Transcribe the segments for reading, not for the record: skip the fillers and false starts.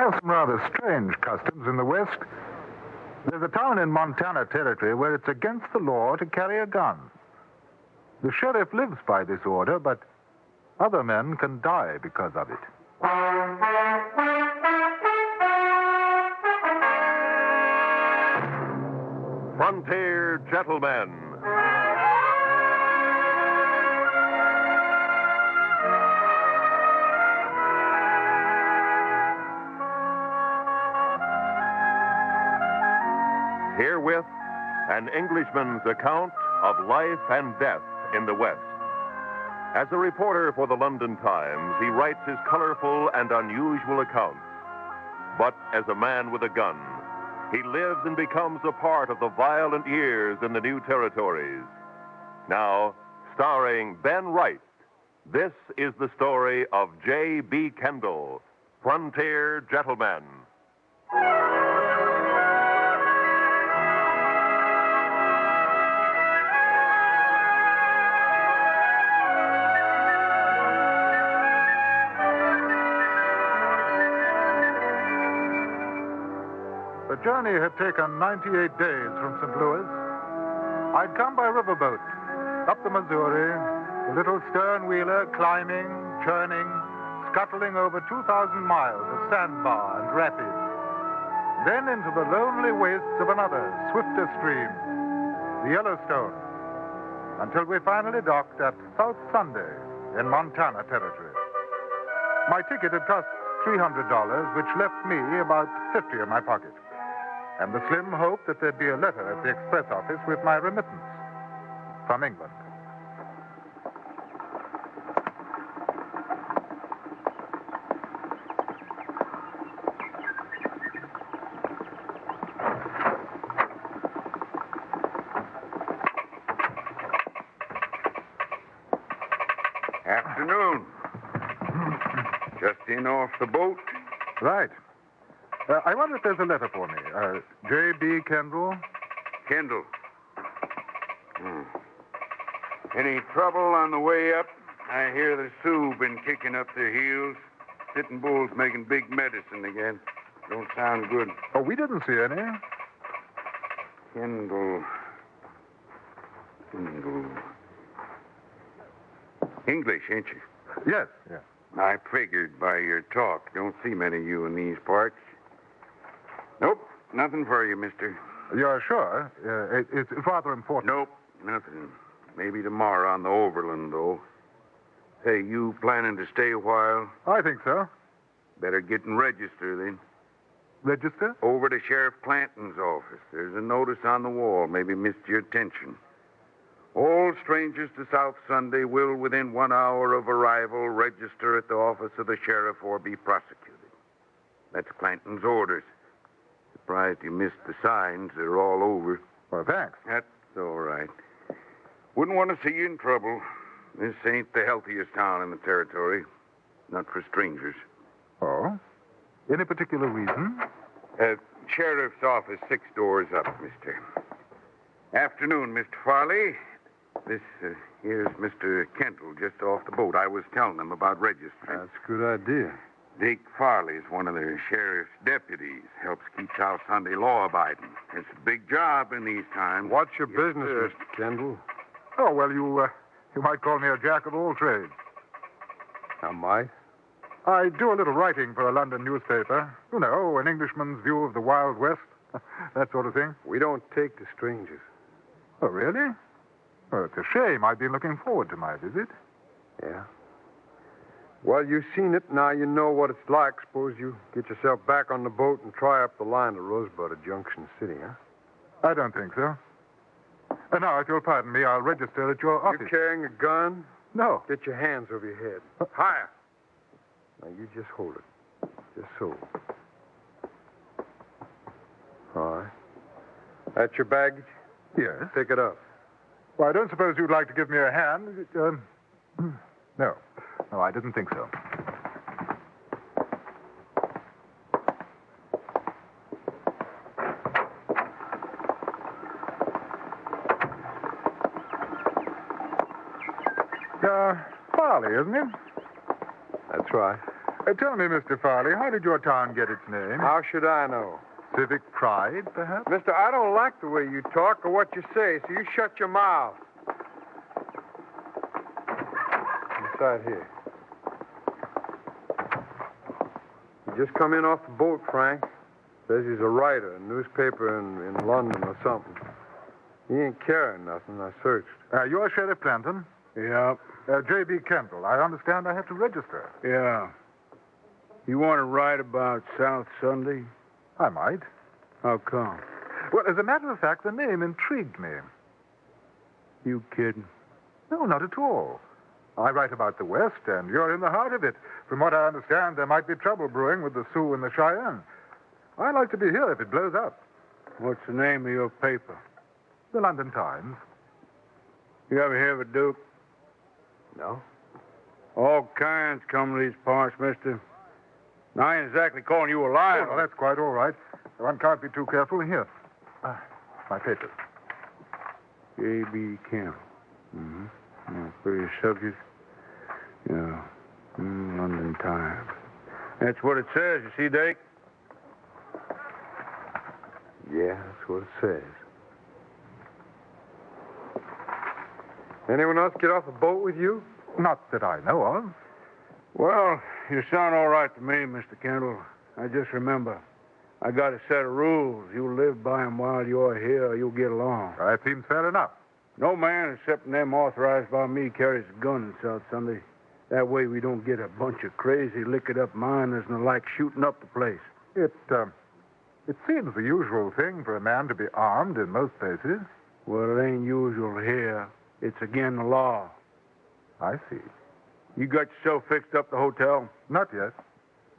have some rather strange customs in the West. There's a town in Montana Territory where it's against the law to carry a gun. The sheriff lives by this order, but other men can die because of it. Frontier Gentlemen. Herewith, an Englishman's account of life and death in the West. As a reporter for the London Times, he writes his colorful and unusual accounts. But as a man with a gun, he lives and becomes a part of the violent years in the new territories. Now, starring Ben Wright, this is the story of J.B. Kendall, Frontier Gentleman. The journey had taken 98 days from St. Louis. I'd come by riverboat, up the Missouri, the little stern-wheeler climbing, churning, scuttling over 2,000 miles of sandbar and rapids. Then into the lonely wastes of another, swifter stream, the Yellowstone, until we finally docked at South Sunday in Montana Territory. My ticket had cost $300, which left me about $50 in my pocket, and the slim hope that there'd be a letter at the express office with my remittance from England. Afternoon. Just in off the boat? Right. I wonder if there's a letter for me. J.B. Kendall? Kendall. Any trouble on the way up? I hear the Sioux been kicking up their heels. Sitting Bull's making big medicine again. Don't sound good. Oh, we didn't see any. Kendall. English, ain't you? Yes. I figured by your talk. Don't see many of you in these parts. Nope, nothing for you, mister. You're sure? It's rather important. Nope, nothing. Maybe tomorrow on the Overland, though. Hey, you planning to stay a while? I think so. Better get and register, then. Register? Over to Sheriff Clanton's office. There's a notice on the wall. Maybe missed your attention. All strangers to South Sunday will, within 1 hour of arrival, register at the office of the sheriff or be prosecuted. That's Clanton's orders. Surprised you missed the signs. They're all over. Well, thanks. That's all right. Wouldn't want to see you in trouble. This ain't the healthiest town in the territory. Not for strangers. Oh? Any particular reason? Sheriff's office, 6 doors up, mister. Afternoon, Mr. Farley. This here's Mr. Kendall just off the boat. I was telling him about registering. That's a good idea. Dick Farley's one of the sheriff's deputies. Helps keep South Sunday law-abiding. It's a big job in these times. What's your business, Mr. Kendall? Oh, well, you might call me a jack of all trades. I might. I do a little writing for a London newspaper. You know, an Englishman's view of the Wild West. That sort of thing. We don't take to strangers. Oh, really? Well, it's a shame. I've been looking forward to my visit. Yeah? Well, you've seen it. Now you know what it's like. Suppose you get yourself back on the boat and try up the line to Rosebud at Junction City, huh? I don't think so. Now, if you'll pardon me, I'll register at your office. You carrying a gun? No. Get your hands over your head. Higher. Now, you just hold it. Just so. All right. That's your baggage? Yes. Pick it up. Well, I don't suppose you'd like to give me a hand. No. No, I didn't think so. Farley, isn't it? That's right. Tell me, Mr. Farley, how did your town get its name? How should I know? Civic pride, perhaps? Mister, I don't like the way you talk or what you say, so you shut your mouth. Inside here. You just come in off the boat, Frank. Says he's a writer, a newspaper in London or something. He ain't carrying nothing. I searched. You're Sheriff Clanton? Yeah. J.B. Kendall. I understand I have to register. Yeah. You want to write about South Sunday? I might. How come? Well, as a matter of fact, the name intrigued me. You kidding? No, not at all. I write about the West, and you're in the heart of it. From what I understand, there might be trouble brewing with the Sioux and the Cheyenne. I'd like to be here if it blows up. What's the name of your paper? The London Times. You ever hear of it, Duke? No? All kinds come to these parts, mister. Now, I ain't exactly calling you a liar. Oh, that's quite all right. One can't be too careful. Here. My papers. J.B. Kemp. Mm-hmm. Yeah, for your subject. Yeah. London Times. That's what it says, you see, Dake? Yeah, that's what it says. Anyone else get off the boat with you? Not that I know of. Well, you sound all right to me, Mr. Kendall. I just remember, I got a set of rules. You live by them while you're here, or you'll get along. That seems fair enough. No man except them authorized by me carries a gun in South Sunday. That way we don't get a bunch of crazy, liquored-up miners and the like shooting up the place. It seems the usual thing for a man to be armed in most places. Well, it ain't usual here. It's again the law. I see. You got yourself fixed up the hotel? Not yet.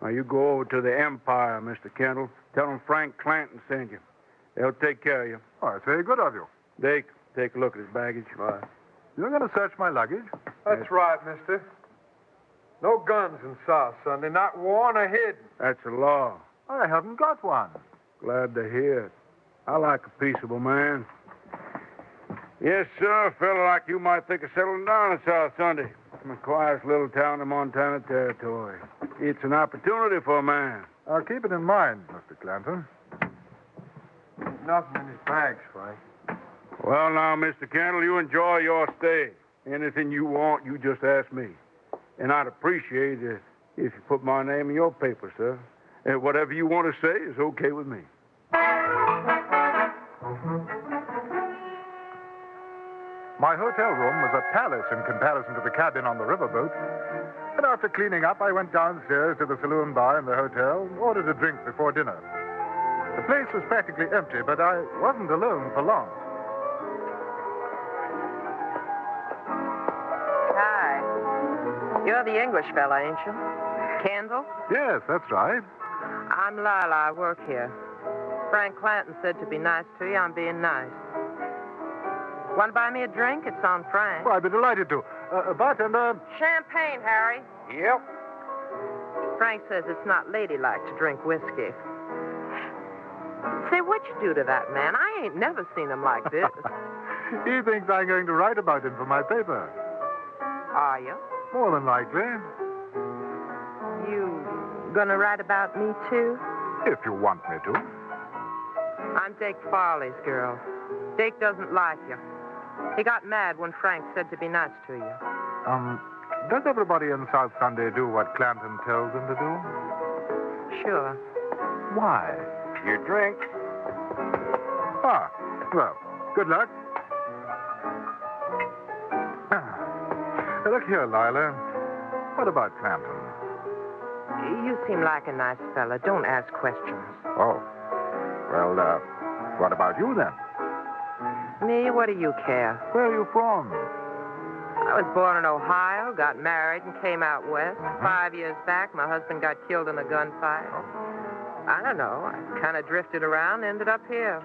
Now, you go over to the Empire, Mr. Kendall. Tell them Frank Clanton sent you. They'll take care of you. Oh, that's very good of you. Dake, take a look at his baggage. Right. You're going to search my luggage? That's right, mister. No guns in South Sunday, not worn or hidden. That's the law. I haven't got one. Glad to hear it. I like a peaceable man. Yes, sir. A fella like you might think of settling down in South Sunday. From the quietest little town in Montana Territory. It's an opportunity for a man. I'll keep it in mind, Mr. Clanton. Nothing in his bags, Frank. Well, now, Mr. Kendall, you enjoy your stay. Anything you want, you just ask me. And I'd appreciate it if you put my name in your paper, sir. And whatever you want to say is okay with me. My hotel room was a palace in comparison to the cabin on the riverboat. And after cleaning up, I went downstairs to the saloon bar in the hotel and ordered a drink before dinner. The place was practically empty, but I wasn't alone for long. Hi. You're the English fella, ain't you? Kendall? Yes, that's right. I'm Lila. I work here. Frank Clanton said to be nice to you. I'm being nice. Want to buy me a drink? It's on Frank. Well, I'd be delighted to. Champagne, Harry. Yep. Frank says it's not ladylike to drink whiskey. Say, what'd you do to that man? I ain't never seen him like this. He thinks I'm going to write about him for my paper. Are you? More than likely. You gonna write about me, too? If you want me to. I'm Dake Farley's girl. Dake doesn't like you. He got mad when Frank said to be nice to you. Does everybody in South Sunday do what Clanton tells them to do? Sure. Why? Your drink. Ah, well, good luck. Look here, Lila. What about Clanton? You seem like a nice fella. Don't ask questions. Oh. Well, what about you then? Me? What do you care? Where are you from? I was born in Ohio, got married, and came out west. 5 years back, my husband got killed in a gunfight. Oh. I don't know. I kind of drifted around, ended up here.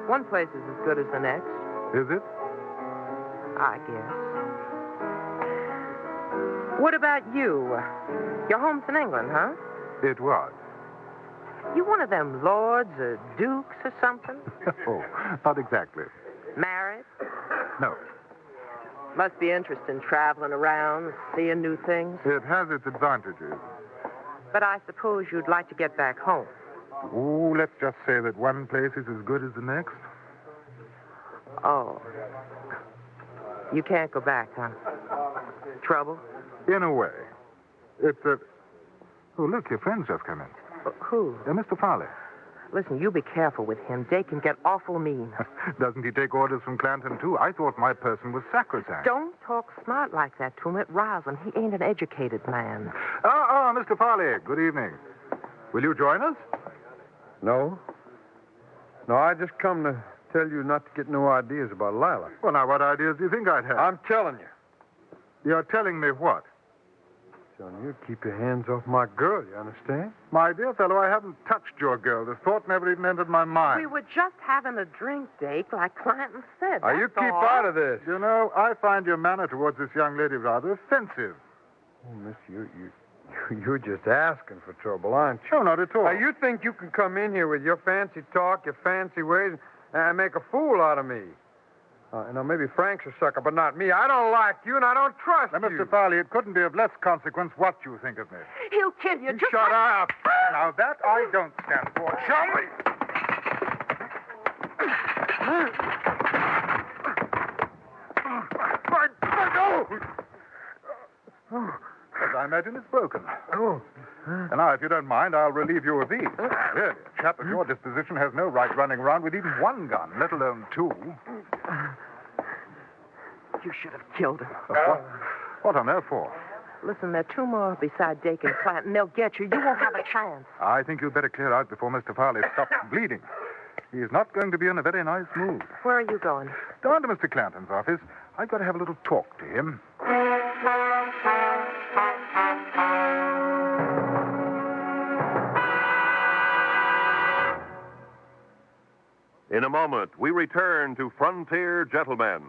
One place is as good as the next. Is it? I guess. What about you? Your home's in England, huh? It was. You one of them lords or dukes or something? Oh, not exactly. Married? No. Must be interesting traveling around, seeing new things. It has its advantages. But I suppose you'd like to get back home. Oh, let's just say that one place is as good as the next. Oh. You can't go back, huh? Trouble? In a way. It's a... Oh, look, your friend's just come in. Who? Mr. Farley. Listen, you be careful with him. They can get awful mean. Doesn't he take orders from Clanton, too? I thought my person was sacrosanct. Don't talk smart like that to him. It riles him. He ain't an educated man. Mr. Farley, good evening. Will you join us? No. No, I just come to tell you not to get no ideas about Lila. Well, now, what ideas do you think I'd have? I'm telling you. You're telling me what? Telling you to keep your hands off my girl, you understand? My dear fellow, I haven't touched your girl. The thought never even entered my mind. We were just having a drink, Dake, like Clanton said. Now, you that's keep all. out of this. You know, I find your manner towards this young lady rather offensive. Oh, miss, you're just asking for trouble, aren't you? No, not at all. Now, you think you can come in here with your fancy talk, your fancy ways, and make a fool out of me. Now, maybe Frank's a sucker, but not me. I don't like you, and I don't trust Now, you. Mr. Farley, it couldn't be of less consequence what you think of me. He'll kill you. Just Shut like... up. Now, that I don't stand for. Shall we? As I imagine, it's broken. Oh. And now, if you don't mind, I'll relieve you of these. Really, a chap of your disposition has no right running around with even one gun, let alone two. You should have killed him. What on earth for? Listen, there are two more beside Dake and Clanton. They'll get you. You won't have a chance. I think you'd better clear out before Mr. Farley stops bleeding. He's not going to be in a very nice mood. Where are you going? Down to Mr. Clanton's office. I've got to have a little talk to him. In a moment, we return to Frontier Gentlemen.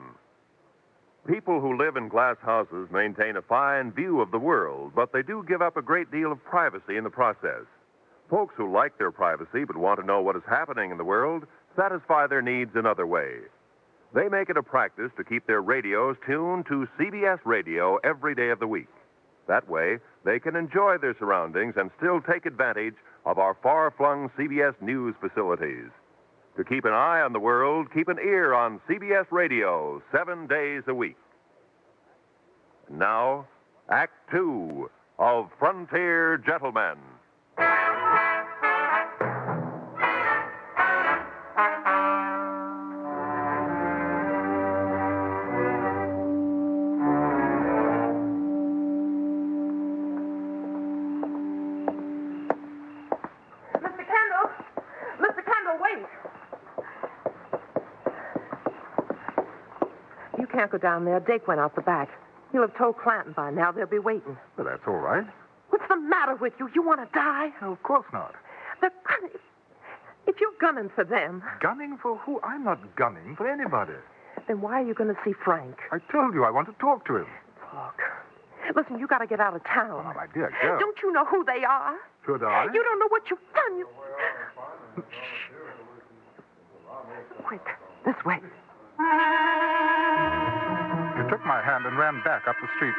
People who live in glass houses maintain a fine view of the world, but they do give up a great deal of privacy in the process. Folks who like their privacy but want to know what is happening in the world satisfy their needs another way. They make it a practice to keep their radios tuned to CBS radio every day of the week. That way, they can enjoy their surroundings and still take advantage of our far-flung CBS News facilities. To keep an eye on the world, keep an ear on CBS Radio 7 days a week. Now, Act 2 of Frontier Gentlemen. Mr. Kendall, wait. You can't go down there. Dake went out the back. He'll have told Clanton by now. They'll be waiting. Well, that's all right. What's the matter with you? You want to die? No, of course not. If you're gunning for them, Gunning for who? I'm not gunning for anybody. then why are you going to see Frank? I told you I want to talk to him. Talk. Listen, you got to get out of town. Oh, my dear girl. Don't you know who they are? Should I? You don't know what you've done. You... Quick, this way. He took my hand and ran back up the street.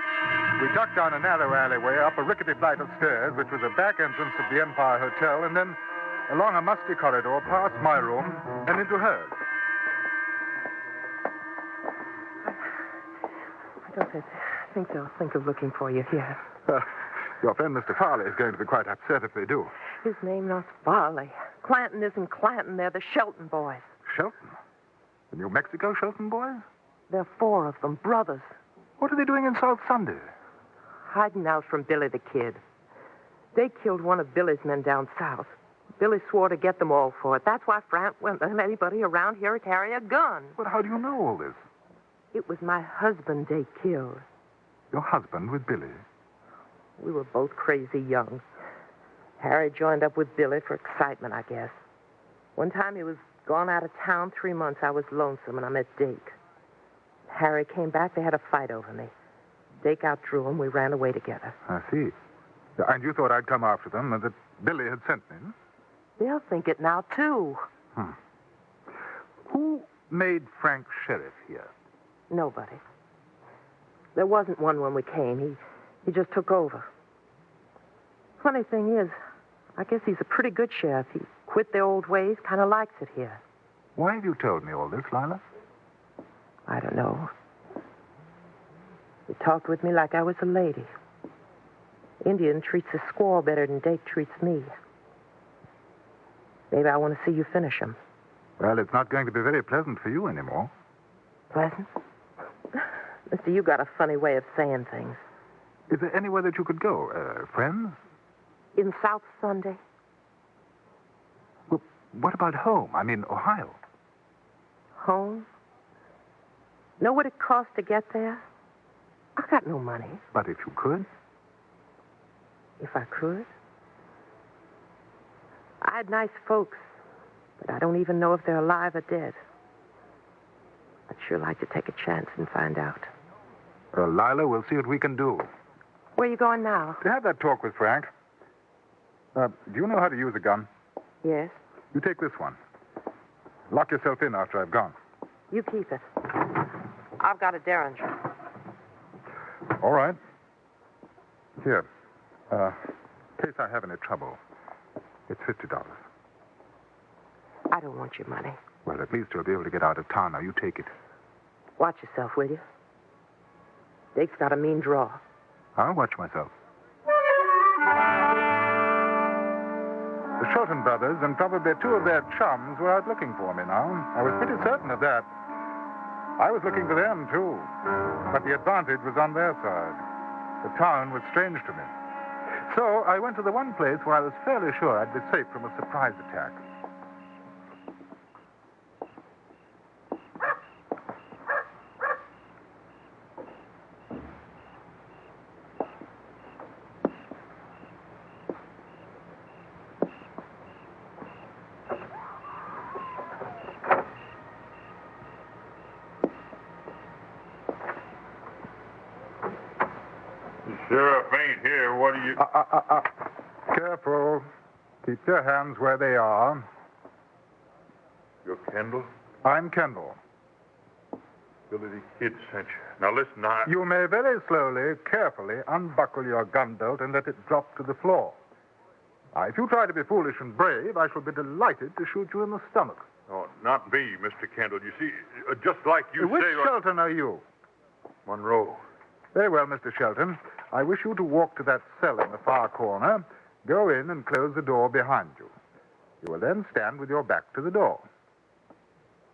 We ducked down a narrow alleyway, up a rickety flight of stairs, which was the back entrance of the Empire Hotel, and then along a musty corridor past my room and into hers. I don't think they'll think of looking for you here. Your friend Mr. Farley is going to be quite upset if they do. His name not Farley. Clanton isn't Clanton. They're the Shelton boys. Shelton? The New Mexico Shelton boys? There are 4 of them, brothers, What are they doing in South Sunday? hiding out from Billy the Kid. They killed one of Billy's men down south. Billy swore to get them all for it. That's why Frank won't let anybody around here carry a gun. But how do you know all this? It was my husband they killed. Your husband with Billy? We were both crazy young. Harry joined up with Billy for excitement, I guess. One time he was gone out of town 3 months. I was lonesome, and I met Dake. Harry came back. They had a fight over me. Dake outdrew him. We ran away together. I see. And you thought I'd come after them and that Billy had sent me? They'll think it now, too. Who made Frank sheriff here? Nobody. There wasn't one when we came. He just took over. funny thing is, I guess he's a pretty good sheriff. He quit the old ways, kind of likes it here. Why have you told me all this, Lila? I don't know. He talked with me like I was a lady. Indian treats a squaw better than Dake treats me. Maybe I want to see you finish him. Well, it's not going to be very pleasant for you anymore. Pleasant? Mister, you got a funny way of saying things. Is there anywhere that you could go? Friends? In South Sunday? Well, what about home? I mean, Ohio. Home? Know what it costs to get there? I got no money. But if you could? If I could? I had nice folks, but I don't even know if they're alive or dead. I'd sure like to take a chance and find out. Lila, we'll see what we can do. Where are you going now? To have that talk with Frank. Do you know how to use a gun? Yes. You take this one. Lock yourself in after I've gone. You keep it. I've got a Derringer. All right. Here. In case I have any trouble, it's $50. I don't want your money. Well, at least you'll be able to get out of town. Now, you take it. Watch yourself, will you? Dake's got a mean draw. I'll watch myself. The Shelton brothers and probably two of their chums were out looking for me now. I was pretty certain of that. I was looking for them, too. But the advantage was on their side. The town was strange to me. So I went to the one place where I was fairly sure I'd be safe from a surprise attack. Sheriff ain't here. What do you... Careful. Keep your hands where they are. You're Kendall? I'm Kendall. Billy the Kid sent you. Now listen, You may very slowly, carefully unbuckle your gun belt and let it drop to the floor. Now, if you try to be foolish and brave, I shall be delighted to shoot you in the stomach. Oh, not me, Mr. Kendall. You see, just like you Which say... Shelton are you? Monroe. Very well, Mr. Shelton. I wish you to walk to that cell in the far corner, go in and close the door behind you. You will then stand with your back to the door.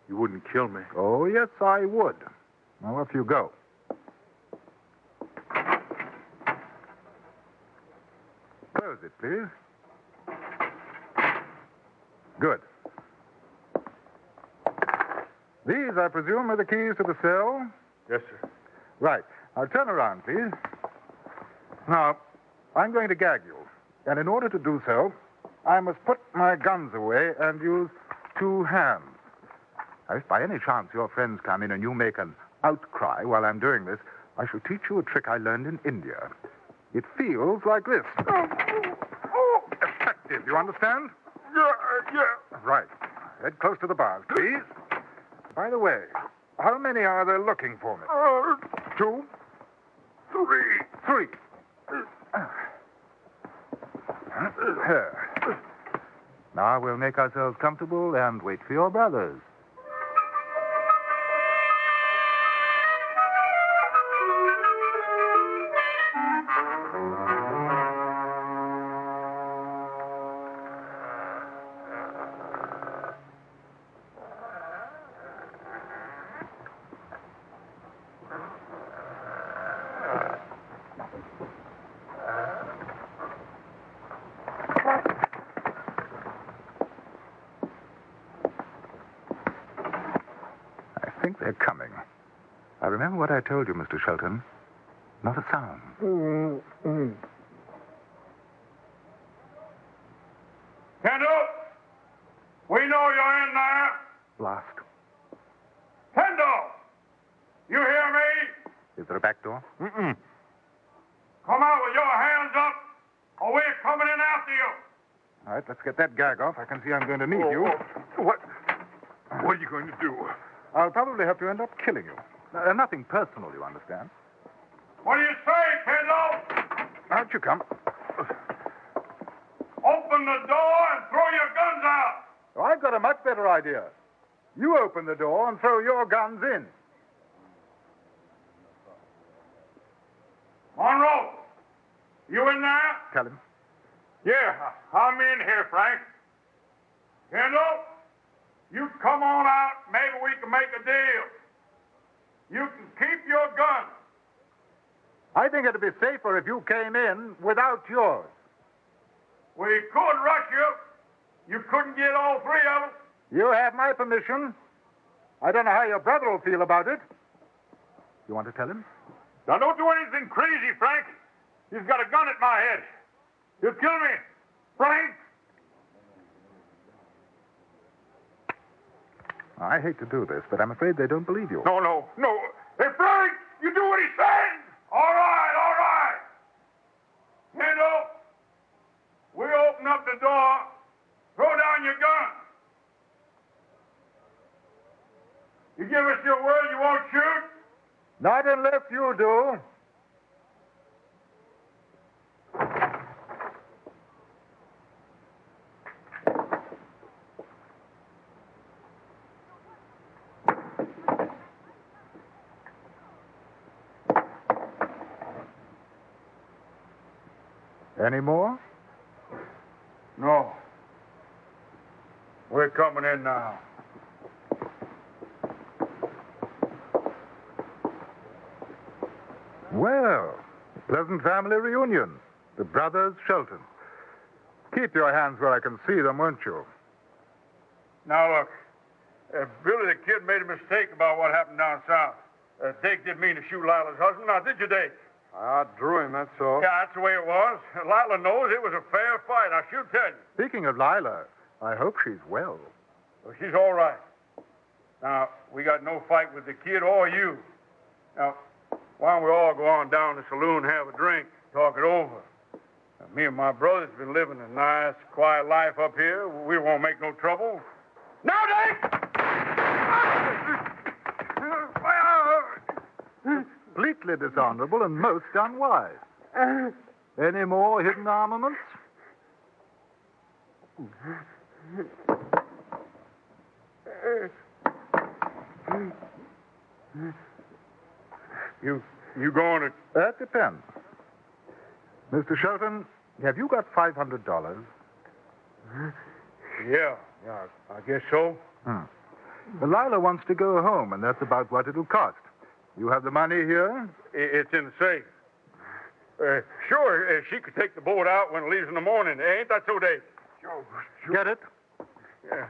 You wouldn't kill me. Oh, yes, I would. Now, off you go. Close it, please. Good. These, I presume, are the keys to the cell? Yes, sir. Right. Now, turn around, please. Now, I'm going to gag you. And in order to do so, I must put my guns away and use two hands. Now, if by any chance your friends come in and you make an outcry while I'm doing this, I shall teach you a trick I learned in India. It feels like this. Oh, effective, you understand? Yeah. Right. Head close to the bars, please. By the way, how many are there looking for me? 2? 3. Now we'll make ourselves comfortable and wait for your brothers. I think they're coming. I remember what I told you, Mr. Shelton. Not a sound. Kendall! We know you're in there. Blast. Kendall! You hear me? Is there a back door? Mm-mm. Come out with your hands up, or we're coming in after you. All right, let's get that gag off. I can see I'm going to need you. What are you going to do? I'll probably have to end up killing you. Nothing personal, you understand. What do you say, Kendall? Out you come. Open the door and throw your guns out. Oh, I've got a much better idea. You open the door and throw your guns in. Monroe, you in there? Tell him. Yeah, I'm in here, Frank. Kendall, you come on out. Maybe we can make a deal. You can keep your gun. I think it'd be safer if you came in without yours. We could rush you. You couldn't get all three of us. You have my permission. I don't know how your brother will feel about it. You want to tell him? Now, don't do anything crazy, Frank. He's got a gun at my head. He'll kill me. Frank! I hate to do this, but I'm afraid they don't believe you. No. Hey, Frank, you do what he says. All right. Kendall, we open up the door. Throw down your gun. You give us your word you won't shoot? Not unless you do. Any more? No. We're coming in now. Well, pleasant family reunion. The brothers Shelton. Keep your hands where I can see them, won't you? Now, look. Billy the Kid made a mistake about what happened down south. Dake didn't mean to shoot Lila's husband. Now, did you, Dake? I drew him, that's all. Yeah, that's the way it was. Lila knows it was a fair fight. I should tell you. Speaking of Lila, I hope she's well. Well, she's all right. Now, we got no fight with the kid or you. Now, why don't we all go on down to the saloon, have a drink, talk it over? Now, me and my brother's been living a nice, quiet life up here. We won't make no trouble. Now, Dake! Completely dishonorable and most unwise. Any more hidden armaments? You going to... That depends. Mr. Shelton, have you got $500? Yeah, I guess so. Lila wants to go home, and that's about what it'll cost. You have the money here? It's in the safe. Sure, she could take the boat out when it leaves in the morning. Ain't that so, Dave? Sure. Get it? Yeah.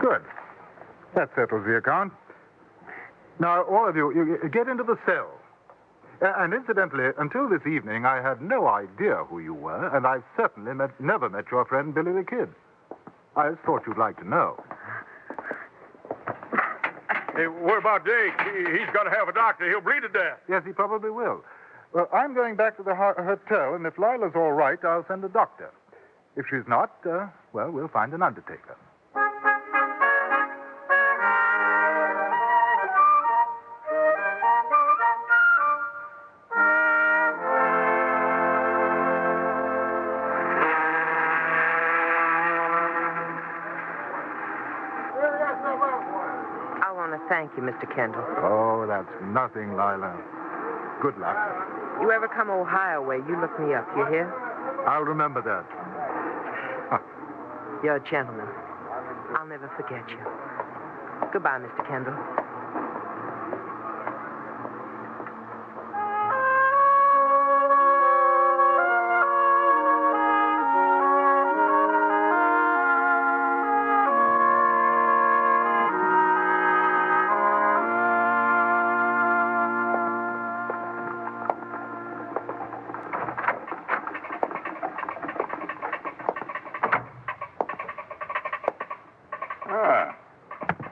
Good. That settles the account. Now, all of you get into the cell. And incidentally, until this evening, I had no idea who you were, and I've certainly never met your friend Billy the Kid. I just thought you'd like to know. Hey, what about Dake? He's got to have a doctor. He'll bleed to death. Yes, he probably will. Well, I'm going back to the hotel, and if Lila's all right, I'll send a doctor. If she's not, well, we'll find an undertaker. Thank you, Mr. Kendall. Oh, that's nothing, Lila. Good luck. You ever come Ohio way, you look me up, you hear? I'll remember that. You're a gentleman. I'll never forget you. Goodbye, Mr. Kendall.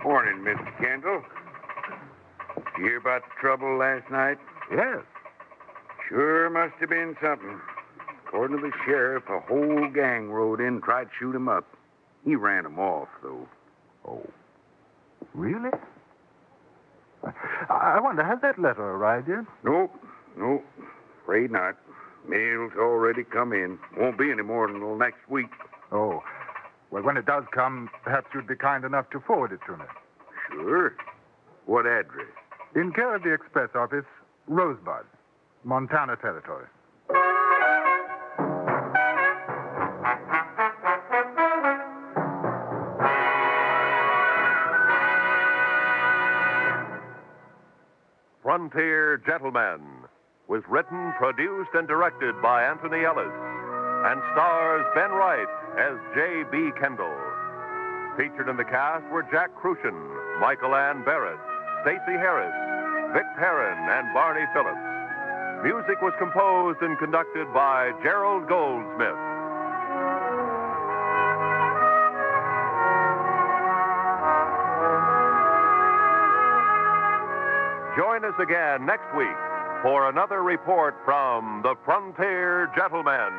Morning, Mr. Kendall. Did you hear about the trouble last night? Yes. Sure must have been something. According to the sheriff, a whole gang rode in and tried to shoot him up. He ran 'em off, though. Oh, really? I wonder, has that letter arrived yet? Nope. Afraid not. Mail's already come in. Won't be any more until next week. Oh, well, when it does come, perhaps you'd be kind enough to forward it to me. Sure. What address? In care of the express office, Rosebud, Montana Territory. Frontier Gentlemen was written, produced, and directed by Anthony Ellis and stars Ben Wright as J.B. Kendall. Featured in the cast were Jack Crucian, Michael Ann Barrett, Stacey Harris, Vic Perrin, and Barney Phillips. Music was composed and conducted by Gerald Goldsmith. Join us again next week for another report from the Frontier Gentlemen.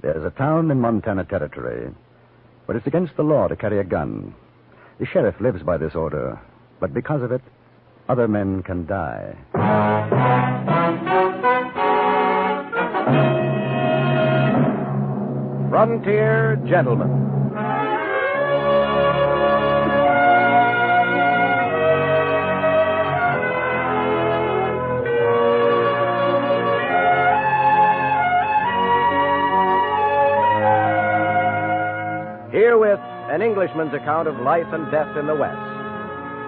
There's a town in Montana Territory, but it's against the law to carry a gun. The sheriff lives by this order, but because of it, other men can die. Frontier Gentlemen. Herewith, an Englishman's account of life and death in the West.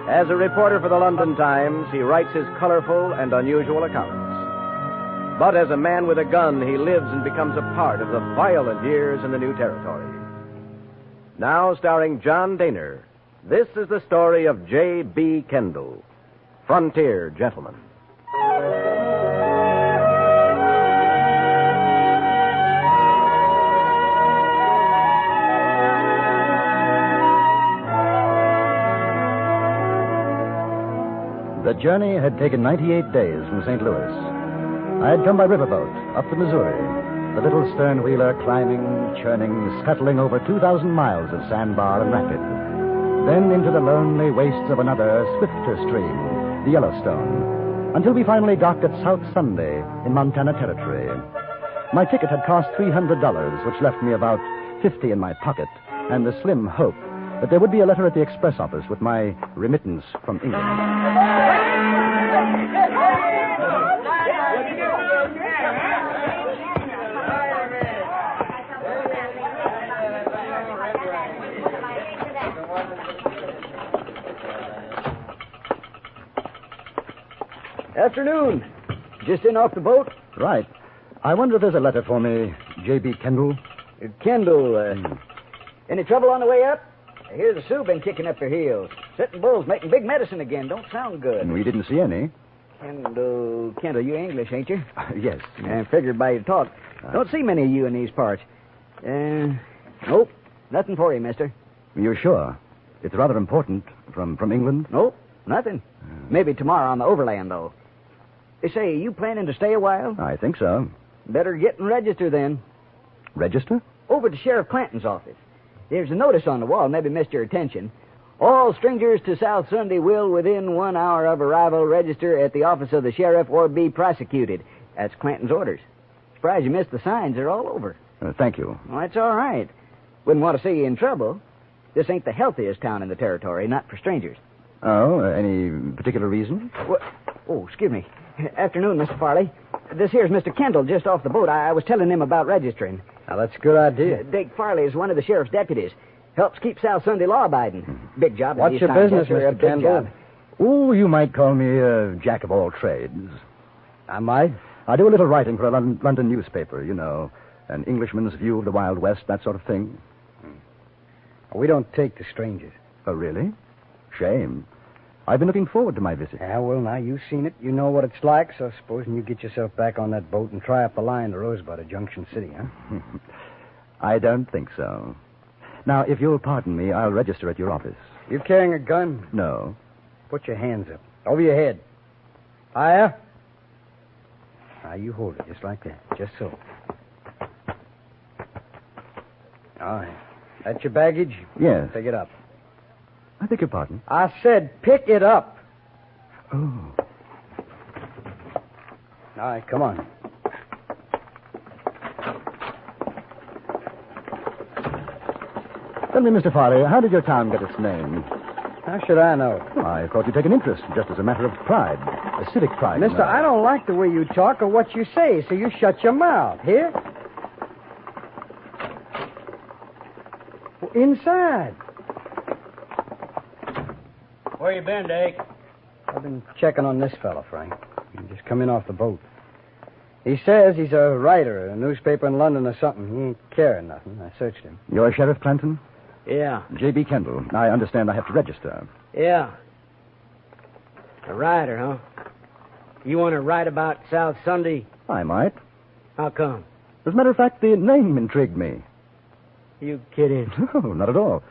As a reporter for the London Times, he writes his colorful and unusual accounts. But as a man with a gun, he lives and becomes a part of the violent years in the new territory. Now, starring John Daner, this is the story of J.B. Kendall, Frontier Gentleman. The journey had taken 98 days from St. Louis. I had come by riverboat up the Missouri, the little stern-wheeler climbing, churning, scuttling over 2,000 miles of sandbar and rapid. Then into the lonely wastes of another, swifter stream, the Yellowstone, until we finally docked at South Sunday in Montana Territory. My ticket had cost $300, which left me about $50 in my pocket, and the slim hope that there would be a letter at the express office with my remittance from England. Afternoon. Just in off the boat? Right. I wonder if there's a letter for me, J.B. Kendall. Kendall, any trouble on the way up? I hear the Sioux been kicking up their heels. Sitting bulls making big medicine again. Don't sound good. We didn't see any. Kendall, you English, ain't you? Yes. I figured by your talk. Don't see many of you in these parts. Nope. Nothing for you, mister. You're sure? It's rather important. From England? Nope. Nothing. Maybe tomorrow on the overland, though. They say, you planning to stay a while? I think so. Better get and register then. Register? Over to Sheriff Clanton's office. There's a notice on the wall, maybe missed your attention. All strangers to South Sunday will, within 1 hour of arrival, register at the office of the sheriff or be prosecuted. That's Clanton's orders. Surprised you missed the signs. They're all over. Thank you. Well, that's all right. Wouldn't want to see you in trouble. This ain't the healthiest town in the territory, not for strangers. Oh, any particular reason? What? Oh, excuse me. Afternoon, Mr. Farley. This here's Mr. Kendall, just off the boat. I was telling him about registering. Now, that's a good idea. Dick Farley is one of the sheriff's deputies. Helps keep South Sunday law-abiding. Big job. What's your business, Mr. Kendall? Oh, you might call me a jack of all trades. Am I? I do a little writing for a London newspaper, you know. An Englishman's view of the Wild West, that sort of thing. We don't take to strangers. Oh, really? Shame. I've been looking forward to my visit. Yeah, well, now, you've seen it. You know what it's like, so supposing you get yourself back on that boat and try up the line to Rosebud at Junction City, huh? I don't think so. Now, if you'll pardon me, I'll register at your office. You carrying a gun? No. Put your hands up. Over your head. Higher. Now, you hold it just like that. Just so. All right. That's your baggage? Yes. Pick it up. I beg your pardon. I said pick it up. Oh. All right, come on. Tell me, Mr. Farley, how did your town get its name? How should I know? Well, I thought you'd take an interest, just as a matter of pride. A civic pride. Mister, I don't like the way you talk or what you say, so you shut your mouth. Here? Well, inside. Where you been, Dake? I've been checking on this fella, Frank. He just come in off the boat. He says he's a writer at a newspaper in London or something. He ain't carrying nothing. I searched him. You're Sheriff Clanton? Yeah. J.B. Kendall. I understand I have to register. Yeah. A writer, huh? You want to write about South Sunday? I might. How come? As a matter of fact, the name intrigued me. You kidding? No, not at all.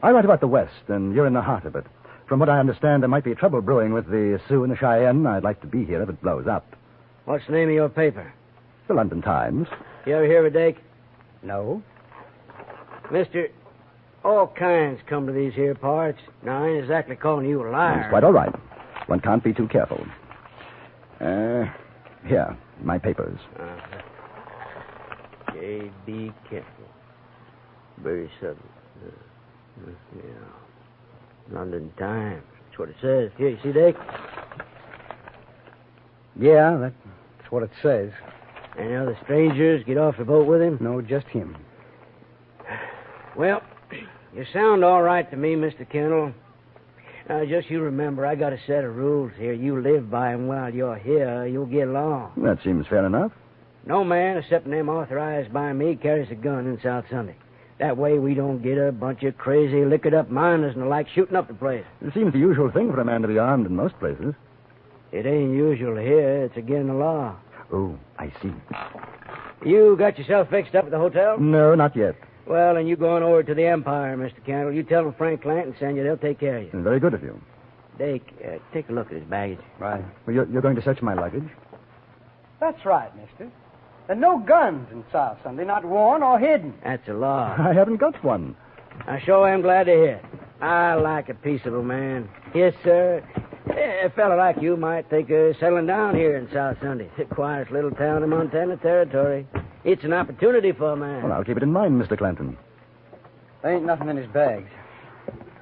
I write about the West, and you're in the heart of it. From what I understand, there might be trouble brewing with the Sioux and the Cheyenne. I'd like to be here if it blows up. What's the name of your paper? The London Times. You ever hear of it, Dake? No. Mister, all kinds come to these here parts. Now, I ain't exactly calling you a liar. It's quite all right. One can't be too careful. Here, my papers. J.B. Kendall. Very sudden. Yeah. London Times. That's what it says. Here, you see, Dake? Yeah, that's what it says. Any other strangers get off the boat with him? No, just him. Well, you sound all right to me, Mr. Kendall. Now, just you remember, I got a set of rules here. You live by them while you're here. You'll get along. That seems fair enough. No man, except them authorized by me, carries a gun in South Sunday. That way we don't get a bunch of crazy, liquored-up miners and the like shooting up the place. It seems the usual thing for a man to be armed in most places. It ain't usual here. It's against the law. Oh, I see. You got yourself fixed up at the hotel? No, not yet. Well, then you go on over to the Empire, Mr. Kendall. You tell them Frank Clanton send you. They'll take care of you. Very good of you. Dake, take a look at his baggage. Right. Well, you're going to search my luggage? That's right, mister. There are no guns in South Sunday, not worn or hidden. That's a law. I haven't got one. I sure am glad to hear it. I like a peaceable man. Yes, sir. A fella like you might think of settling down here in South Sunday. It's the quietest little town in Montana Territory. It's an opportunity for a man. Well, I'll keep it in mind, Mr. Clanton. There ain't nothing in his bags.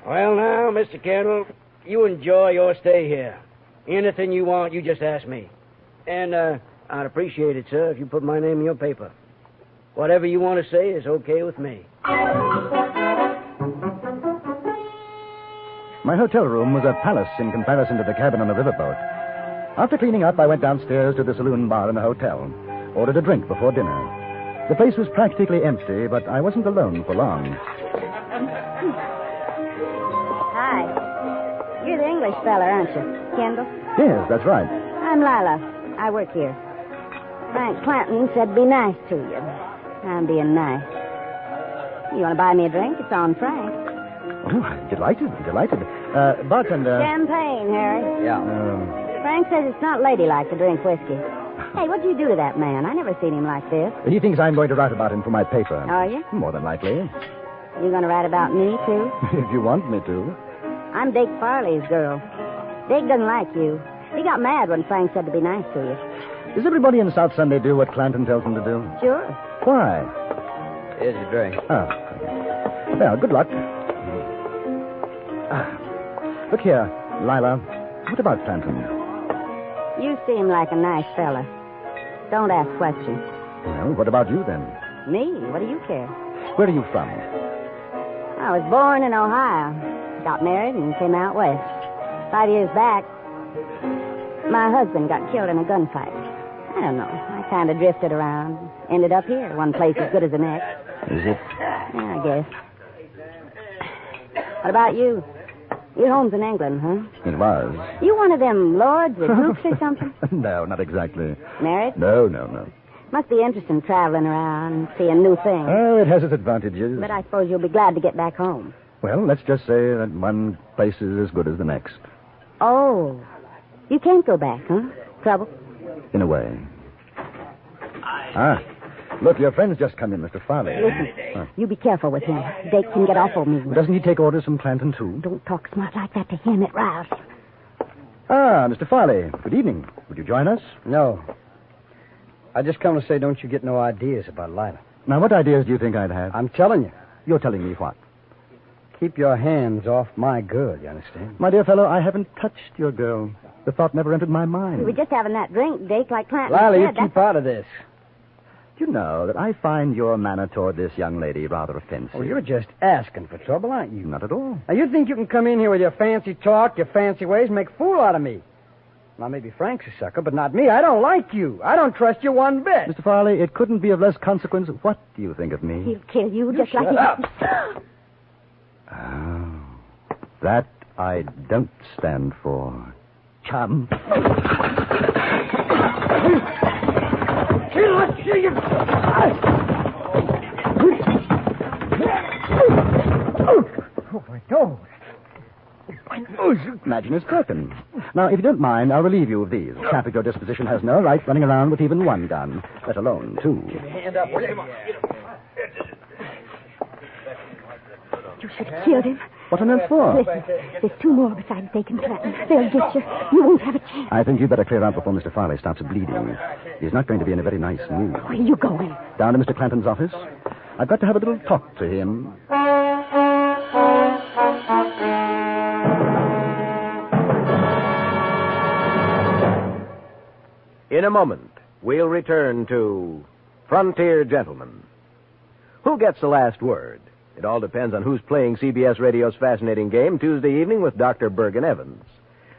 Well, now, Mr. Kendall, you enjoy your stay here. Anything you want, you just ask me. And, I'd appreciate it, sir, if you put my name in your paper. Whatever you want to say is okay with me. My hotel room was a palace in comparison to the cabin on the riverboat. After cleaning up, I went downstairs to the saloon bar in the hotel, ordered a drink before dinner. The place was practically empty, but I wasn't alone for long. Hi. You're the English fella, aren't you? Kendall? Yes, that's right. I'm Lila. I work here. Frank Clanton said be nice to you. I'm being nice. You want to buy me a drink? It's on Frank. Oh, delighted. Bartender. Champagne, Harry. Yeah. Frank says it's not ladylike to drink whiskey. Hey, what'd you do to that man? I never seen him like this. He thinks I'm going to write about him for my paper. Are you? More than likely. You going to write about me, too? If you want me to. I'm Dake Farley's girl. Dake doesn't like you. He got mad when Frank said to be nice to you. Does everybody in South Sunday do what Clanton tells them to do? Sure. Why? Here's a drink. Oh. Well, good luck. Look here, Lila. What about Clanton? You seem like a nice fella. Don't ask questions. Well, what about you then? Me? What do you care? Where are you from? I was born in Ohio. Got married and came out west. 5 years back, my husband got killed in a gunfight. I don't know. I kind of drifted around. Ended up here, one place as good as the next. Is it? Yeah, I guess. What about you? Your home's in England, huh? It was. You one of them lords with dukes or something? No, not exactly. Married? No. Must be interesting traveling around and seeing new things. Oh, it has its advantages. But I suppose you'll be glad to get back home. Well, let's just say that one place is as good as the next. Oh. You can't go back, huh? Trouble? In a way. Ah, look, your friend's just come in, Mr. Farley. Listen, you be careful with him. Dake can get awful mean. Doesn't he take orders from Clanton, too? Don't talk smart like that to him. It rouses him. Ah, Mr. Farley, good evening. Would you join us? No. I just come to say, don't you get no ideas about Lila. Now, what ideas do you think I'd have? I'm telling you. You're telling me what? Keep your hands off my girl, you understand? My dear fellow, I haven't touched your girl. The thought never entered my mind. We were just having that drink, Dake, like Clanton Lila, you said. keep out of this. Do you know that I find your manner toward this young lady rather offensive? Oh, you're just asking for trouble, aren't you? Not at all. Now, you think you can come in here with your fancy talk, your fancy ways, and make a fool out of me. Now, maybe Frank's a sucker, but not me. I don't like you. I don't trust you one bit. Mr. Farley, it couldn't be of less consequence. What do you think of me? He'll kill you just shut like he... up. Oh, that I don't stand for. Chum. Oh, my God. Imagine it's broken. Now, if you don't mind, I'll relieve you of these. A chap at your disposition has no right running around with even one gun, let alone two. Hand up, will you? You should have killed him. What on earth for? Listen, there's two more besides Dake and Clanton. They'll get you. You won't have a chance. I think you'd better clear out before Mr. Farley starts bleeding. He's not going to be in a very nice mood. Where are you going? Down to Mr. Clanton's office. I've got to have a little talk to him. In a moment, we'll return to Frontier Gentlemen. Who gets the last word? It all depends on who's playing CBS Radio's fascinating game Tuesday evening with Dr. Bergen Evans.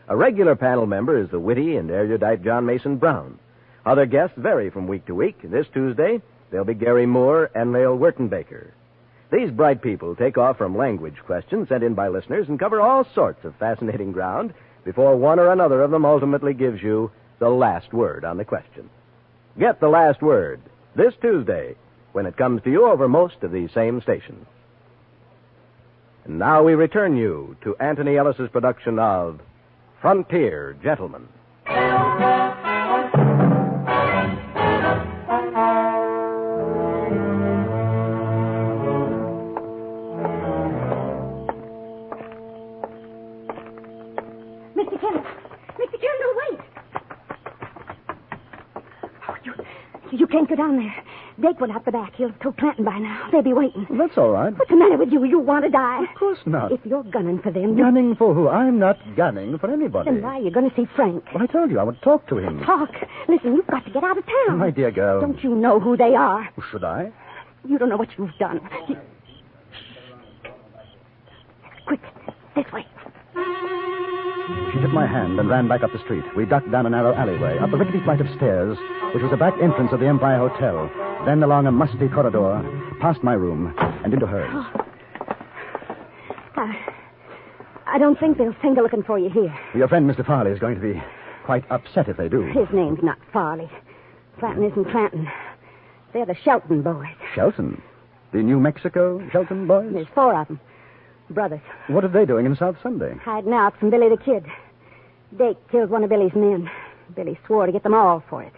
A regular panel member is the witty and erudite John Mason Brown. Other guests vary from week to week. This Tuesday, they'll be Gary Moore and Lael Wertenbaker. These bright people take off from language questions sent in by listeners and cover all sorts of fascinating ground before one or another of them ultimately gives you the last word on the question. Get the last word this Tuesday when it comes to you over most of these same stations. And now we return you to Anthony Ellis's production of Frontier Gentlemen. Mr. Kenneth, no, wait. Oh, you can't go down there. Dake went out the back. He'll have told Clanton by now. They'll be waiting. Well, that's all right. What's the matter with you? You want to die? Of course not. If you're gunning for them... Gunning for who? I'm not gunning for anybody. Then why are you going to see Frank? Well, I told you I would talk to him. Talk. Listen, you've got to get out of town. My dear girl. Don't you know who they are? Should I? You don't know what you've done. Quick, this way. She took my hand and ran back up the street. We ducked down a narrow alleyway, up a rickety flight of stairs, which was the back entrance of the Empire Hotel, then along a musty corridor, past my room, and into hers. I don't think they'll think of looking for you here. Your friend, Mr. Farley, is going to be quite upset if they do. His name's not Farley. Clanton isn't Clanton. They're the Shelton boys. Shelton? The New Mexico Shelton boys? There's four of them. Brothers. What are they doing in South Sunday? Hiding out from Billy the Kid. Dake killed one of Billy's men. Billy swore to get them all for it.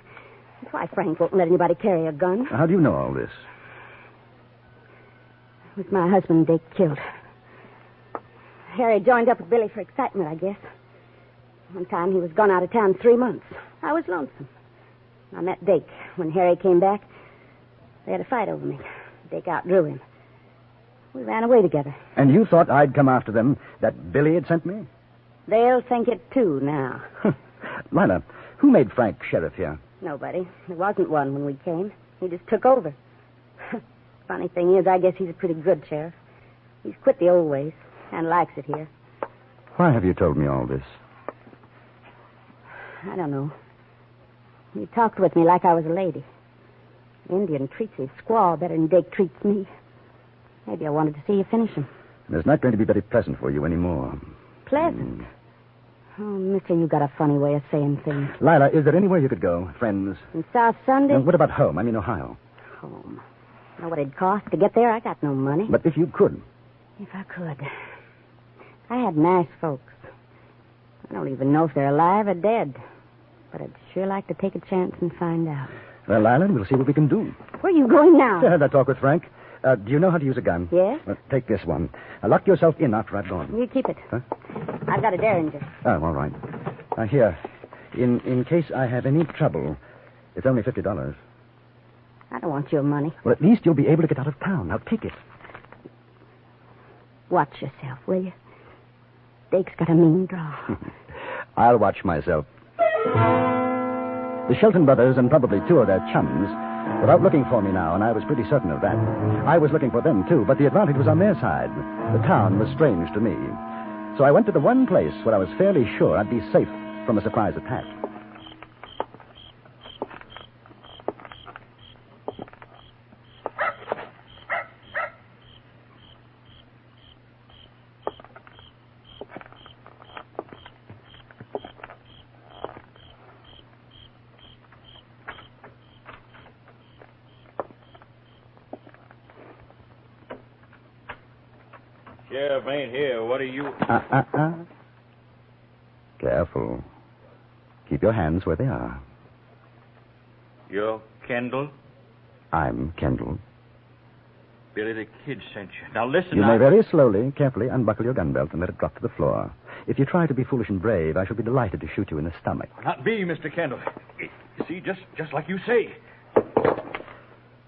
That's why Frank won't let anybody carry a gun. How do you know all this? It was my husband Dake killed. Harry joined up with Billy for excitement, I guess. One time he was gone out of town 3 months. I was lonesome. I met Dake. When Harry came back, they had a fight over me. Dake outdrew him. We ran away together. And you thought I'd come after them, that Billy had sent me? They'll think it, too, now. Lila, who made Frank sheriff here? Nobody. There wasn't one when we came. He just took over. Funny thing is, I guess he's a pretty good sheriff. He's quit the old ways and likes it here. Why have you told me all this? I don't know. He talked with me like I was a lady. Indian treats his squaw better than Dake treats me. Maybe I wanted to see you finish him. It's not going to be very pleasant for you anymore. Pleasant? Oh, mister, you got a funny way of saying things. Lila, is there anywhere you could go? Friends? In South Sunday? What about home? I mean, Ohio. Home. Know what it'd cost to get there? I got no money. But if you could. If I could. I had nice folks. I don't even know if they're alive or dead. But I'd sure like to take a chance and find out. Well, Lila, we'll see what we can do. Where are you going now? To have that talk with Frank. Do you know how to use a gun? Yes. Take this one. Lock yourself in after I've gone. You keep it. Huh? I've got a derringer. Oh, all right. Here. In case I have any trouble, it's only $50. I don't want your money. Well, at least you'll be able to get out of town. Now, take it. Watch yourself, will you? Dake's got a mean draw. I'll watch myself. The Shelton brothers and probably two of their chums were out looking for me now, and I was pretty certain of that. I was looking for them, too, but the advantage was on their side. The town was strange to me. So I went to the one place where I was fairly sure I'd be safe from a surprise attack. Sheriff ain't here. What are you... Careful. Keep your hands where they are. You're Kendall? I'm Kendall. Billy the Kid sent you. Now listen, You may very slowly, carefully unbuckle your gun belt and let it drop to the floor. If you try to be foolish and brave, I shall be delighted to shoot you in the stomach. Not me, Mr. Kendall. You see, just like you say.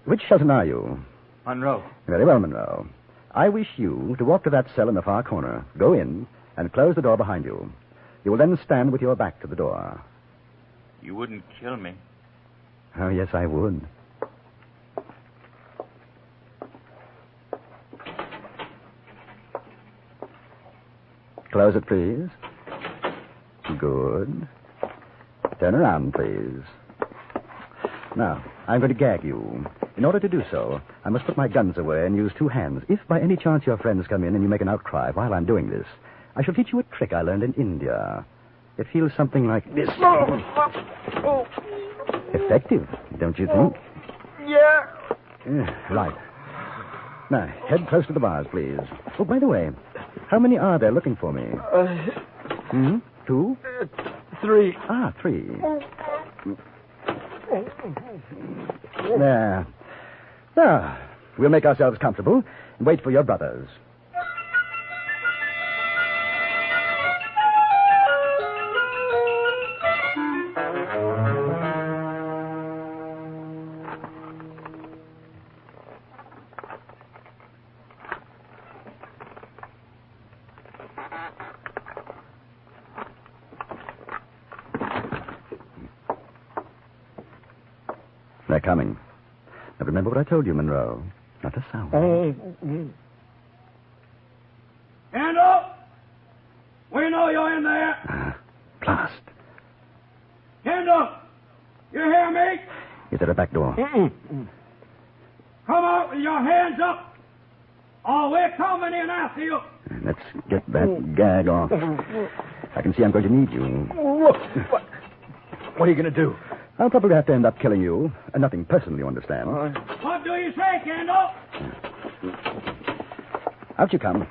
Which Shelton are you? Monroe. Very well, Monroe. I wish you to walk to that cell in the far corner, go in, and close the door behind you. You will then stand with your back to the door. You wouldn't kill me. Oh, yes, I would. Close it, please. Good. Turn around, please. Now, I'm going to gag you. In order to do so, I must put my guns away and use two hands. If by any chance your friends come in and you make an outcry while I'm doing this, I shall teach you a trick I learned in India. It feels something like this. Effective, don't you think? Yeah. Right. Now, head close to the bars, please. Oh, by the way, how many are there looking for me? 2? 3. 3. There. Now, we'll make ourselves comfortable and wait for your brothers. They're coming. Now remember what I told you, Monroe. Not a sound. Hand up! We know you're in there. Blast. Hand up! You hear me? Is there a back door? Come out with your hands up, or we're coming in after you. Let's get that gag off. I can see I'm going to need you. What are you going to do? I'll probably have to end up killing you. Nothing personal, you understand. What do you say, Kendall? Out you come.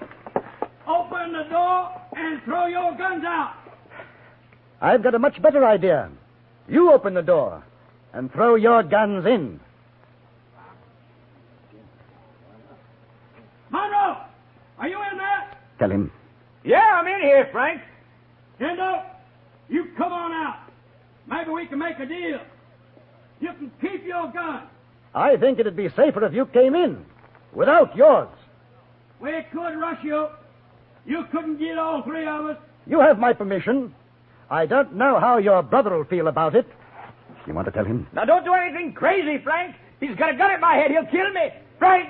Open the door and throw your guns out. I've got a much better idea. You open the door and throw your guns in. Monroe, are you in there? Tell him. Yeah, I'm in here, Frank. Kendall, you come on out. Maybe we can make a deal. You can keep your gun. I think it'd be safer if you came in without yours. We could rush you. You couldn't get all three of us. You have my permission. I don't know how your brother will feel about it. You want to tell him? Now, don't do anything crazy, Frank. He's got a gun at my head. He'll kill me. Frank!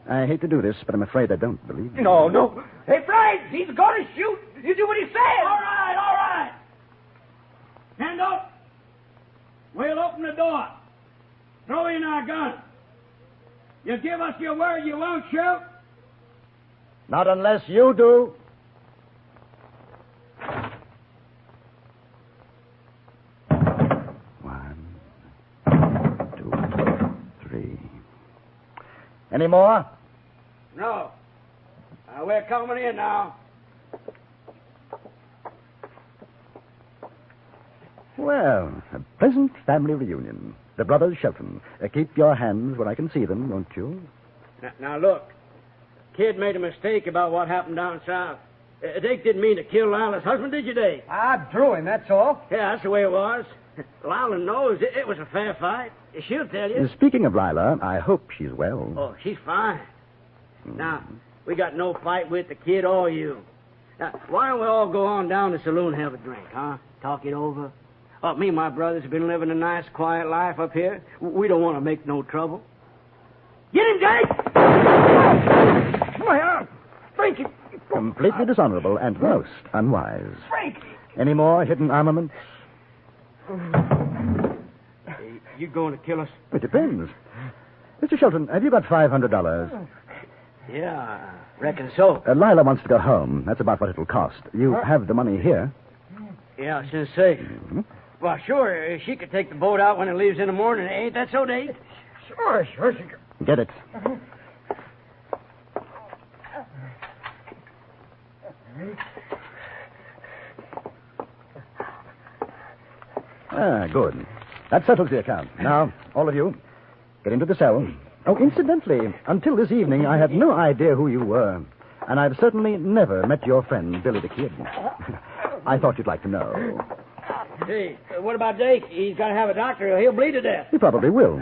I hate to do this, but I'm afraid I don't believe you. No. Hey, Frank, he's going to shoot. You do what he says. All right. Kendall, we'll open the door. Throw in our gun. You give us your word you won't shoot? Not unless you do. Any more? No. We're coming in now. Well, a pleasant family reunion. The brothers Shelton. Keep your hands where I can see them, won't you? Now, look. Kid made a mistake about what happened down south. Dake didn't mean to kill Lila's husband, did you, Dake? I drew him, that's all. Yeah, that's the way it was. Lila knows it was a fair fight. She'll tell you. Speaking of Lila, I hope she's well. Oh, she's fine. Now, we got no fight with the kid or you. Now, why don't we all go on down to the saloon and have a drink, huh? Talk it over. Me and my brothers have been living a nice, quiet life up here. We don't want to make no trouble. Get him, Dake! Frankie! Completely dishonorable and most unwise. Frankie! Any more hidden armaments? You going to kill us? It depends. Mr. Shelton, have you got $500? Yeah, I reckon so. Lila wants to go home. That's about what it'll cost. You have the money here. Yeah, I was going to say. Mm-hmm. Well, sure, she could take the boat out when it leaves in the morning. Ain't that so, Dave? Sure she can. Get it. Good. That settles the account. Now, all of you, get into the cell. Oh, incidentally, until this evening, I had no idea who you were. And I've certainly never met your friend, Billy the Kid. I thought you'd like to know. Hey, what about Dake? He's got to have a doctor. He'll bleed to death. He probably will.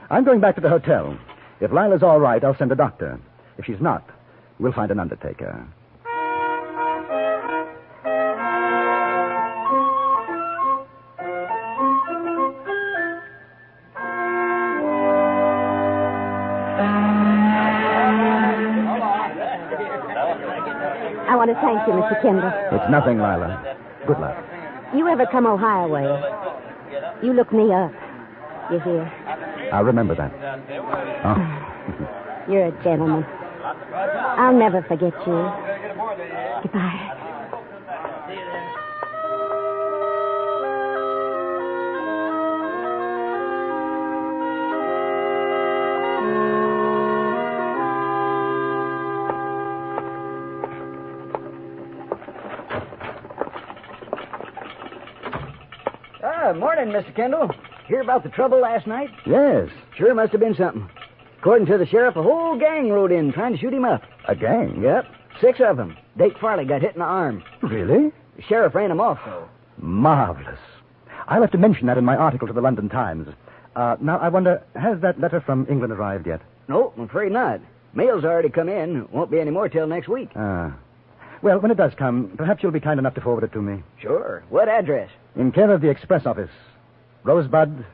I'm going back to the hotel. If Lila's all right, I'll send a doctor. If she's not, we'll find an undertaker. I want to thank you, Mr. Kendall. It's nothing, Lila. Good luck. You ever come Ohio way, you look me up. You hear? I'll remember that. Oh. You're a gentleman. I'll never forget you. Goodbye. Morning, Mr. Kendall. Hear about the trouble last night? Yes. Sure must have been something. According to the sheriff, a whole gang rode in trying to shoot him up. A gang? Yep. 6 of them. Dake Farley got hit in the arm. Really? The sheriff ran him off, though. Marvelous. I'll have to mention that in my article to the London Times. Now, I wonder, has that letter from England arrived yet? No, I'm afraid not. Mail's already come in. Won't be any more till next week. Well, when it does come, perhaps you'll be kind enough to forward it to me. Sure. What address? In care of the Express Office. Rosebud,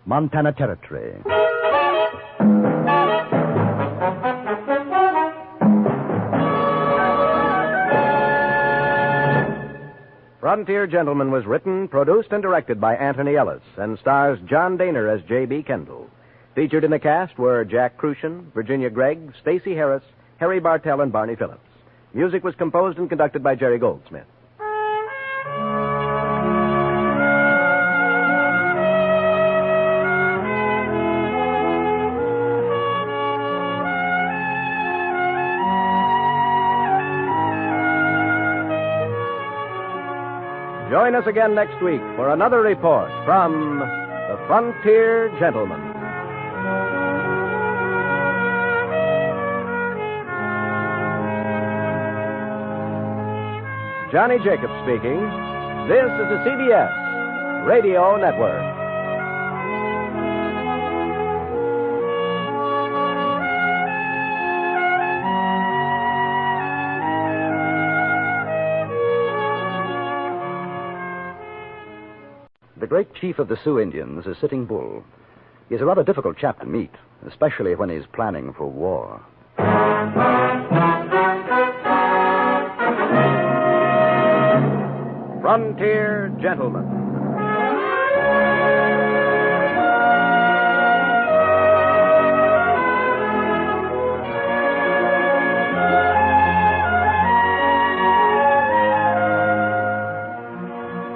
Montana Territory. Frontier Gentleman was written, produced, and directed by Anthony Ellis and stars John Daner as J.B. Kendall. Featured in the cast were Jack Crucian, Virginia Gregg, Stacey Harris, Harry Bartell, and Barney Phillips. Music was composed and conducted by Jerry Goldsmith. Join us again next week for another report from the Frontier Gentleman. Johnny Jacobs speaking. This is the CBS Radio Network. The great chief of the Sioux Indians is Sitting Bull. He's a rather difficult chap to meet, especially when he's planning for war. Frontier Gentleman.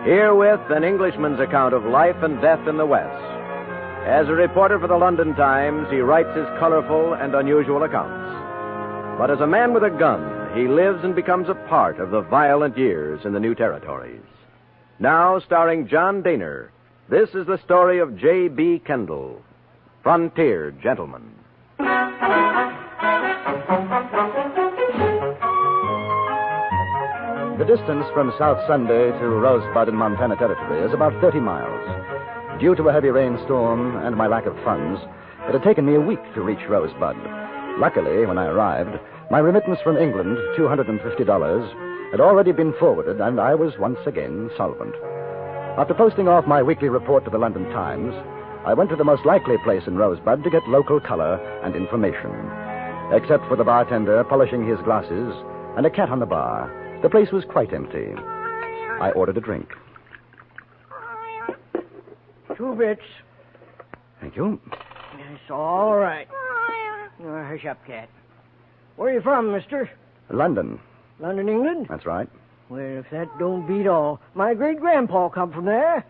Herewith an Englishman's account of life and death in the West. As a reporter for the London Times, he writes his colorful and unusual accounts. But as a man with a gun, he lives and becomes a part of the violent years in the new territories. Now, starring John Daner, this is the story of J.B. Kendall, Frontier Gentleman. The distance from South Sunday to Rosebud in Montana Territory is about 30 miles. Due to a heavy rainstorm and my lack of funds, it had taken me a week to reach Rosebud. Luckily, when I arrived, my remittance from England, $250, had already been forwarded, and I was once again solvent. After posting off my weekly report to the London Times, I went to the most likely place in Rosebud to get local color and information. Except for the bartender polishing his glasses and a cat on the bar, the place was quite empty. I ordered a drink. 2 bits. Thank you. It's all right. Hush up, cat. Where are you from, mister? London. London, England? That's right. Well, if that don't beat all. My great-grandpa come from there.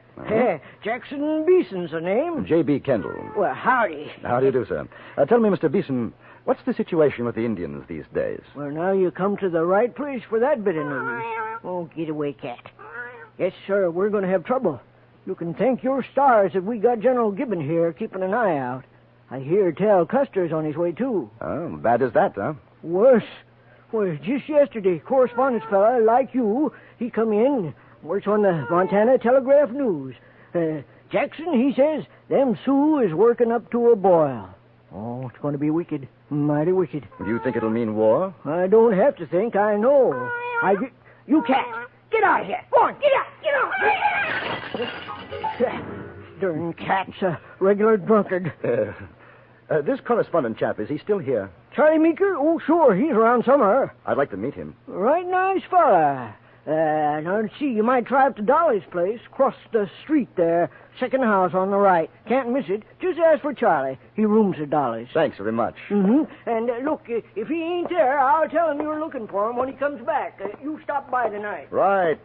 Jackson Beeson's the name. J.B. Kendall. Well, howdy. How do you do, sir? Tell me, Mr. Beeson, what's the situation with the Indians these days? Well, now you come to the right place for that bit of news. Oh, get away, cat. Yes, sir, we're going to have trouble. You can thank your stars that we got General Gibbon here keeping an eye out. I hear tell Custer's on his way, too. Oh, bad as that, huh? Worse. Well, just yesterday, correspondence fella like you, he come in, works on the Montana Telegraph News. Jackson, he says, them Sioux is working up to a boil. Oh, it's going to be wicked. Mighty wicked. Do you think it'll mean war? I don't have to think. I know. You cat, get out of here. Go on, get out. Darn cat's a regular drunkard. This correspondent chap, is he still here? Charlie Meeker? Oh, sure, he's around somewhere. I'd like to meet him. Right nice fella. Now, let's see, you might try up to Dolly's place, cross the street there, second house on the right. Can't miss it. Just ask for Charlie. He rooms at Dolly's. Thanks very much. Mm-hmm. And look, if he ain't there, I'll tell him you're looking for him when he comes back. You stop by tonight. Right.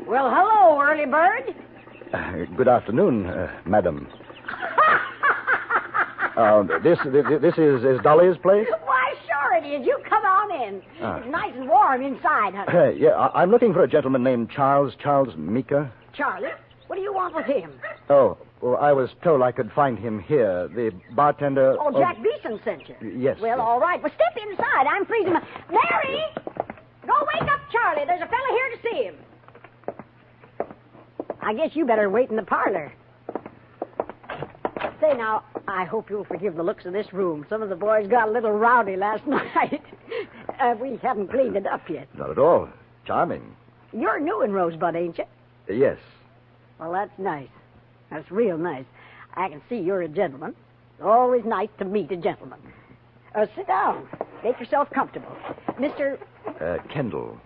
Well, hello, early bird. Good afternoon, madam. This is Dolly's place? Why, sure it is. You come on in. It's nice and warm inside, honey. Yeah, I'm looking for a gentleman named Charles Meeker. Charlie? What do you want with him? Oh, well, I was told I could find him here. The bartender... Oh, Jack Beeson sent you? Yes. Well, all right. Well, step inside. I'm freezing. Mary! Go wake up Charlie. There's a fella here to see him. I guess you better wait in the parlor. Say, now, I hope you'll forgive the looks of this room. Some of the boys got a little rowdy last night. We haven't cleaned it up yet. Not at all. Charming. You're new in Rosebud, ain't you? Yes. Well, that's nice. That's real nice. I can see you're a gentleman. It's always nice to meet a gentleman. Sit down. Make yourself comfortable. Mr. Kendall.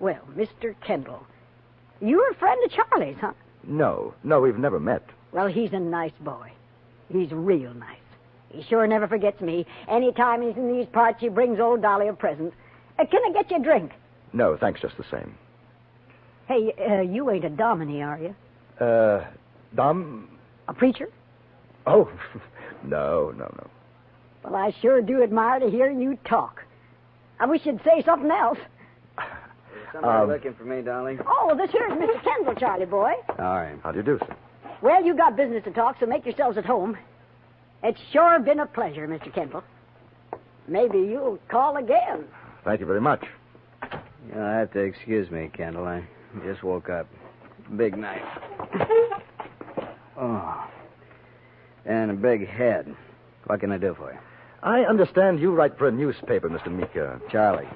Well, Mr. Kendall. You're a friend of Charlie's, huh? No, we've never met. Well, he's a nice boy. He's real nice. He sure never forgets me. Anytime he's in these parts, he brings old Dolly a present. Can I get you a drink? No, thanks, just the same. Hey, you ain't a dominie, are you? Dom? A preacher? Oh, no. Well, I sure do admire to hear you talk. I wish you'd say something else. Somebody looking for me, Dolly? Oh, this here's Mr. Kendall, Charlie boy. All right. How do you do, sir? Well, you got business to talk, so make yourselves at home. It's sure been a pleasure, Mr. Kendall. Maybe you'll call again. Thank you very much. You'll have to excuse me, Kendall. I just woke up. Big night. Oh. And a big head. What can I do for you? I understand you write for a newspaper, Mr. Meeker. Charlie.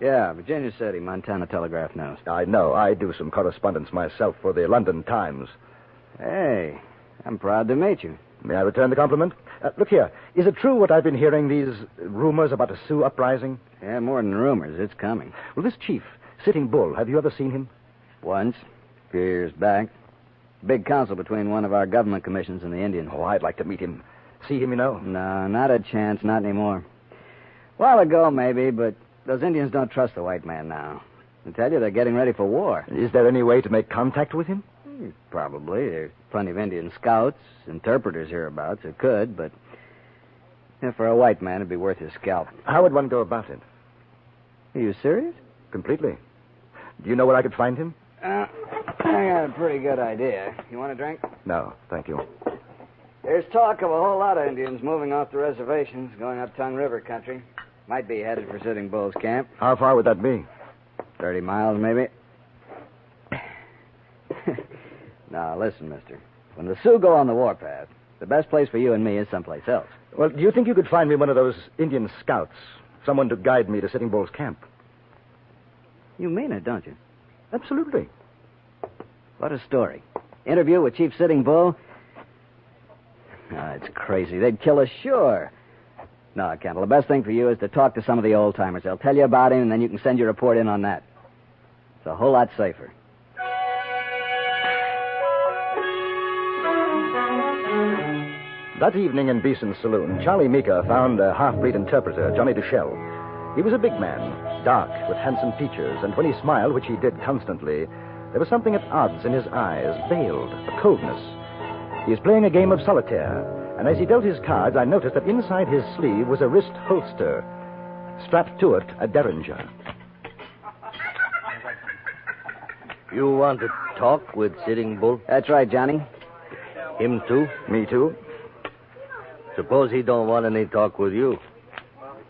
Yeah, Virginia City, Montana Telegraph News. I know. I do some correspondence myself for the London Times. Hey, I'm proud to meet you. May I return the compliment? Look here. Is it true what I've been hearing, these rumors about a Sioux uprising? Yeah, more than rumors. It's coming. Well, this chief, Sitting Bull, have you ever seen him? Once, a few years back. Big council between one of our government commissions and the Indians. Oh, I'd like to meet him. See him, you know? No, not a chance. Not anymore. A while ago, maybe, but those Indians don't trust the white man now. I tell you, they're getting ready for war. Is there any way to make contact with him? Probably. There's plenty of Indian scouts, interpreters hereabouts who could, but for a white man, it'd be worth his scalp. How would one go about it? Are you serious? Completely. Do you know where I could find him? I got a pretty good idea. You want a drink? No, thank you. There's talk of a whole lot of Indians moving off the reservations, going up Tongue River country. Might be headed for Sitting Bull's camp. How far would that be? 30 miles, maybe. Now, listen, mister. When the Sioux go on the warpath, the best place for you and me is someplace else. Well, do you think you could find me one of those Indian scouts? Someone to guide me to Sitting Bull's camp? You mean it, don't you? Absolutely. What a story. Interview with Chief Sitting Bull? No, it's crazy. They'd kill us, sure. No, Campbell, the best thing for you is to talk to some of the old-timers. They'll tell you about him, and then you can send your report in on that. It's a whole lot safer. That evening in Beeson's saloon, Charlie Meeker found a half-breed interpreter, Johnny Duchelle. He was a big man, dark, with handsome features, and when he smiled, which he did constantly, there was something at odds in his eyes, veiled, a coldness. He was playing a game of solitaire, and as he dealt his cards, I noticed that inside his sleeve was a wrist holster. Strapped to it, a derringer. You want to talk with Sitting Bull? That's right, Johnny. Him too? Me too. Suppose he don't want any talk with you.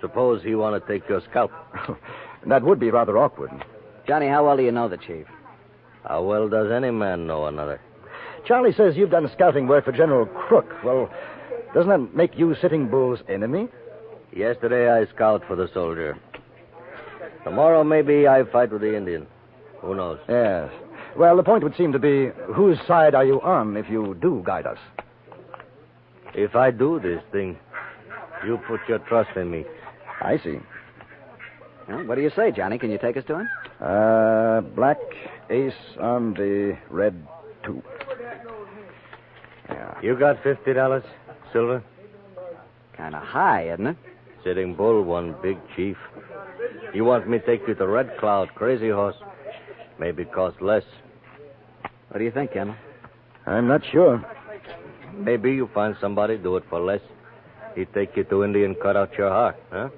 Suppose he want to take your scalp. That would be rather awkward. Johnny, how well do you know the chief? How well does any man know another? Charlie says you've done scouting work for General Crook. Well, doesn't that make you Sitting Bull's enemy? Yesterday I scout for the soldier. Tomorrow maybe I fight with the Indian. Who knows? Yes. Well, the point would seem to be, whose side are you on if you do guide us? If I do this thing, you put your trust in me. I see. Well, what do you say, Johnny? Can you take us to him? Black ace on the red 2. Yeah. You got $50, silver? Kind of high, isn't it? Sitting Bull, one big chief. You want me to take you to Red Cloud, Crazy Horse? Maybe cost less. What do you think, Campbell? I'm not sure. Maybe you find somebody, do it for less. He'd take you to India and cut out your heart, huh?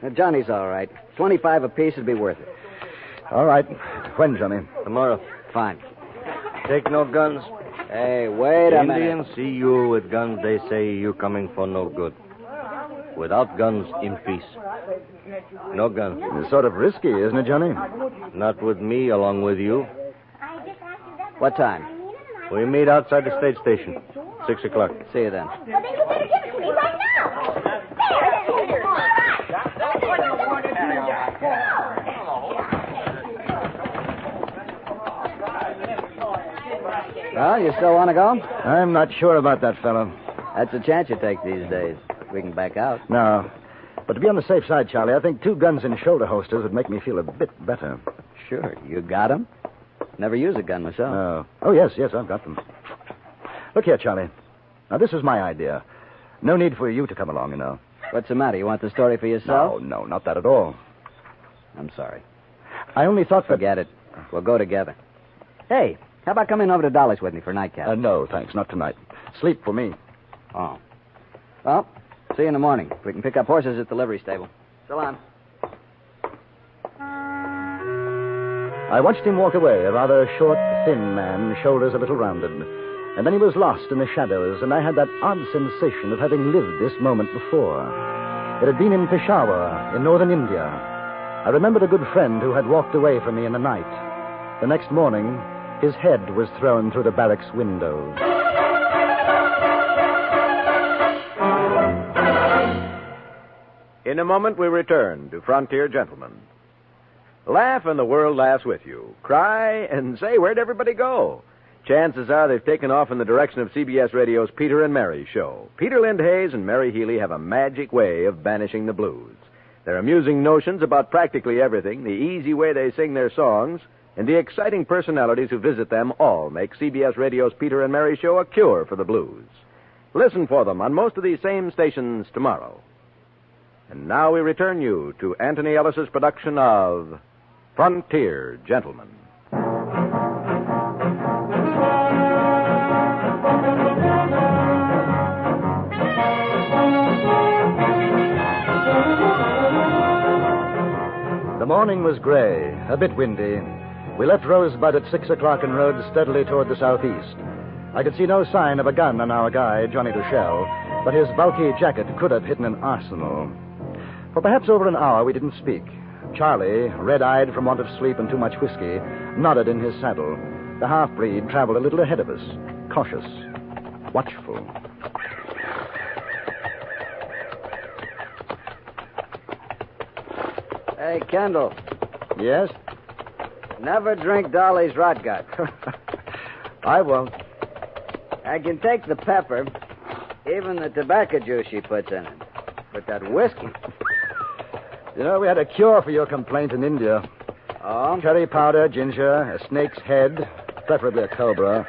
Now, Johnny's all right. 25 apiece would be worth it. All right. When, Johnny? Tomorrow. Fine. Take no guns. Hey, wait a minute. Indians see you with guns, they say you coming for no good. Without guns, in peace. No guns. It's sort of risky, isn't it, Johnny? Not with me, along with you. What time? We meet outside the state station. 6 o'clock. See you then. Well, then you better give it to me right now. Well, you still want to go? I'm not sure about that, fellow. That's a chance you take these days. We can back out. No. But to be on the safe side, Charlie, I think 2 guns in shoulder holsters would make me feel a bit better. Sure. You got them? Never use a gun myself. No. Oh, yes, I've got them. Look here, Charlie. Now, this is my idea. No need for you to come along, you know. What's the matter? You want the story for yourself? No, not that at all. I'm sorry. I only thought that... Forget it. We'll go together. Hey, how about coming over to Dolly's with me for nightcap? No, thanks. Not tonight. Sleep for me. Oh. Well, see you in the morning. We can pick up horses at the livery stable. So long. I watched him walk away, a rather short, thin man, shoulders a little rounded. And then he was lost in the shadows, and I had that odd sensation of having lived this moment before. It had been in Peshawar, in northern India. I remembered a good friend who had walked away from me in the night. The next morning, his head was thrown through the barracks windows. In a moment, we return to Frontier Gentlemen. Laugh and the world laughs with you. Cry and say, where'd everybody go? Chances are they've taken off in the direction of CBS Radio's Peter and Mary show. Peter Lindhays and Mary Healy have a magic way of banishing the blues. Their amusing notions about practically everything, the easy way they sing their songs, and the exciting personalities who visit them all make CBS Radio's Peter and Mary show a cure for the blues. Listen for them on most of these same stations tomorrow. And now we return you to Anthony Ellis's production of Frontier Gentlemen. The morning was gray, a bit windy. We left Rosebud at 6 o'clock and rode steadily toward the southeast. I could see no sign of a gun on our guide, Johnny Duchelle, but his bulky jacket could have hidden an arsenal. For perhaps over an hour we didn't speak. Charlie, red-eyed from want of sleep and too much whiskey, nodded in his saddle. The half-breed traveled a little ahead of us, cautious, watchful. Hey, Kendall. Yes? Never drink Dolly's rot gut. I won't. I can take the pepper, even the tobacco juice she puts in it. But that whiskey... You know, we had a cure for your complaint in India. Oh? Curry powder, ginger, a snake's head, preferably a cobra,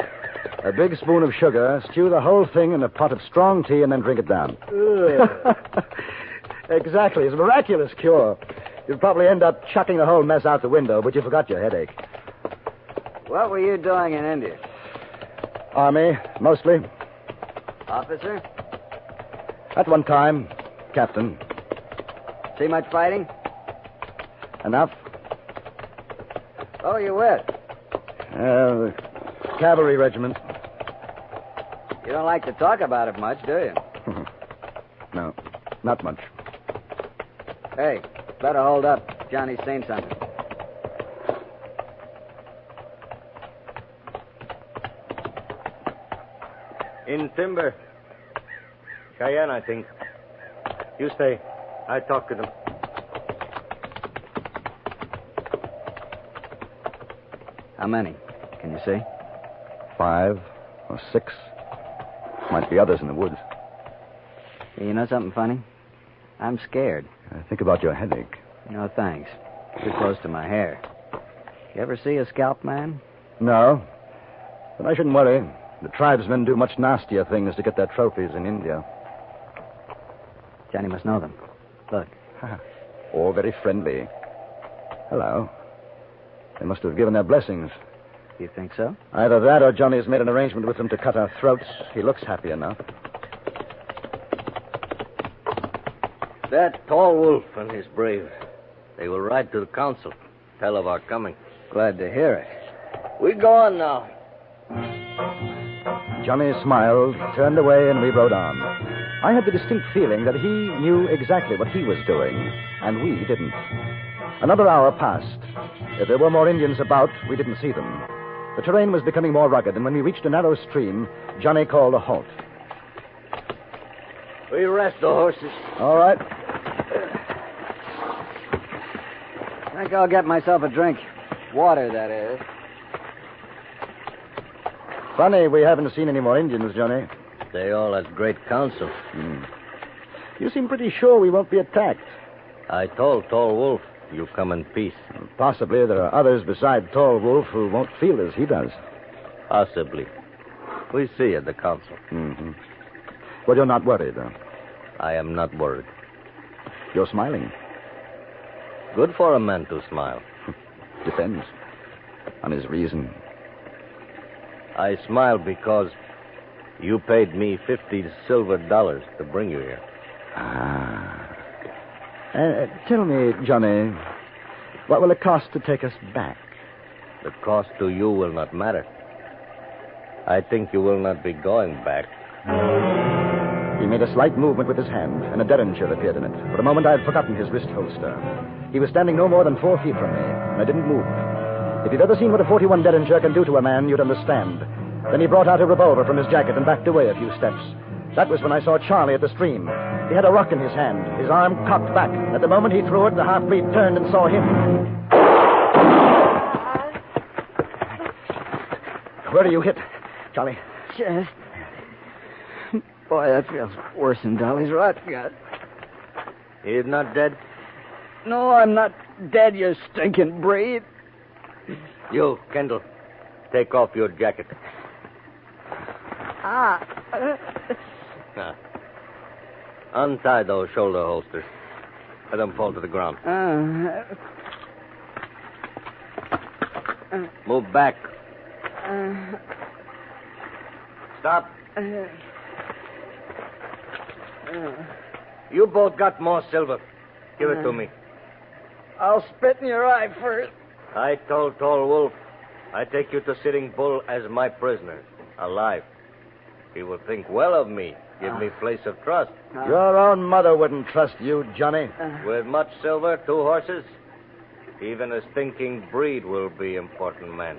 a big spoon of sugar, stew the whole thing in a pot of strong tea, and then drink it down. Exactly. It's a miraculous cure. You'd probably end up chucking the whole mess out the window, but you forgot your headache. What were you doing in India? Army, mostly. Officer? At one time, captain. See much fighting? Enough. Who are you with? The cavalry regiment. You don't like to talk about it much, do you? No, not much. Hey, better hold up. Johnny's seen something. In timber. Cheyenne, I think. You stay. I talk to them. How many? Can you see? 5 or 6. Might be others in the woods. Hey, you know something funny? I'm scared. Think about your headache. No, thanks. Too close to my hair. You ever see a scalp man? No. But I shouldn't worry. The tribesmen do much nastier things to get their trophies in India. Johnny must know them. Look. All very friendly. Hello. They must have given their blessings. You think so? Either that or Johnny's made an arrangement with them to cut our throats. He looks happy enough. That tall wolf and his brave. They will ride to the council. Tell of our coming. Glad to hear it. We go on now. Johnny smiled, turned away, and we rode on. I had the distinct feeling that he knew exactly what he was doing, and we didn't. Another hour passed. If there were more Indians about, we didn't see them. The terrain was becoming more rugged, and when we reached a narrow stream, Johnny called a halt. We rest the horses. All right. I think I'll get myself a drink. Water, that is. Funny, we haven't seen any more Indians, Johnny. They all at great council. You seem pretty sure we won't be attacked. I told Tall Wolf you come in peace. Possibly there are others besides Tall Wolf who won't feel as he does. Possibly. We see at the council. Well, you're not worried, though. I am not worried. You're smiling. Good for a man to smile. Depends on his reason. I smile because you paid me $50 silver to bring you here. Tell me, Johnny, what will it cost to take us back? The cost to you will not matter. I think you will not be going back. He made a slight movement with his hand, and a derringer appeared in it. For a moment, I had forgotten his wrist holster. He was standing no more than 4 feet from me, and I didn't move. If you'd ever seen what a 41 derringer can do to a man, you'd understand. Then he brought out a revolver from his jacket and backed away a few steps. That was when I saw Charlie at the stream. He had a rock in his hand, his arm cocked back. At the moment he threw it, the half-breed turned and saw him. Where are you hit, Charlie? Chest. Boy, that feels worse than Dolly's rot gut. He's not dead? No, I'm not dead, you stinking breed. You, Kendall, take off your jacket. Ah. Untie those shoulder holsters. Let them fall to the ground. Move back. Stop. You both got more silver. Give it to me. I'll spit in your eye first. I told Tall Wolf I take you to Sitting Bull as my prisoner, alive. He will think well of me, give me place of trust. Your own mother wouldn't trust you, Johnny. With much silver, 2 horses, even a stinking breed will be important man.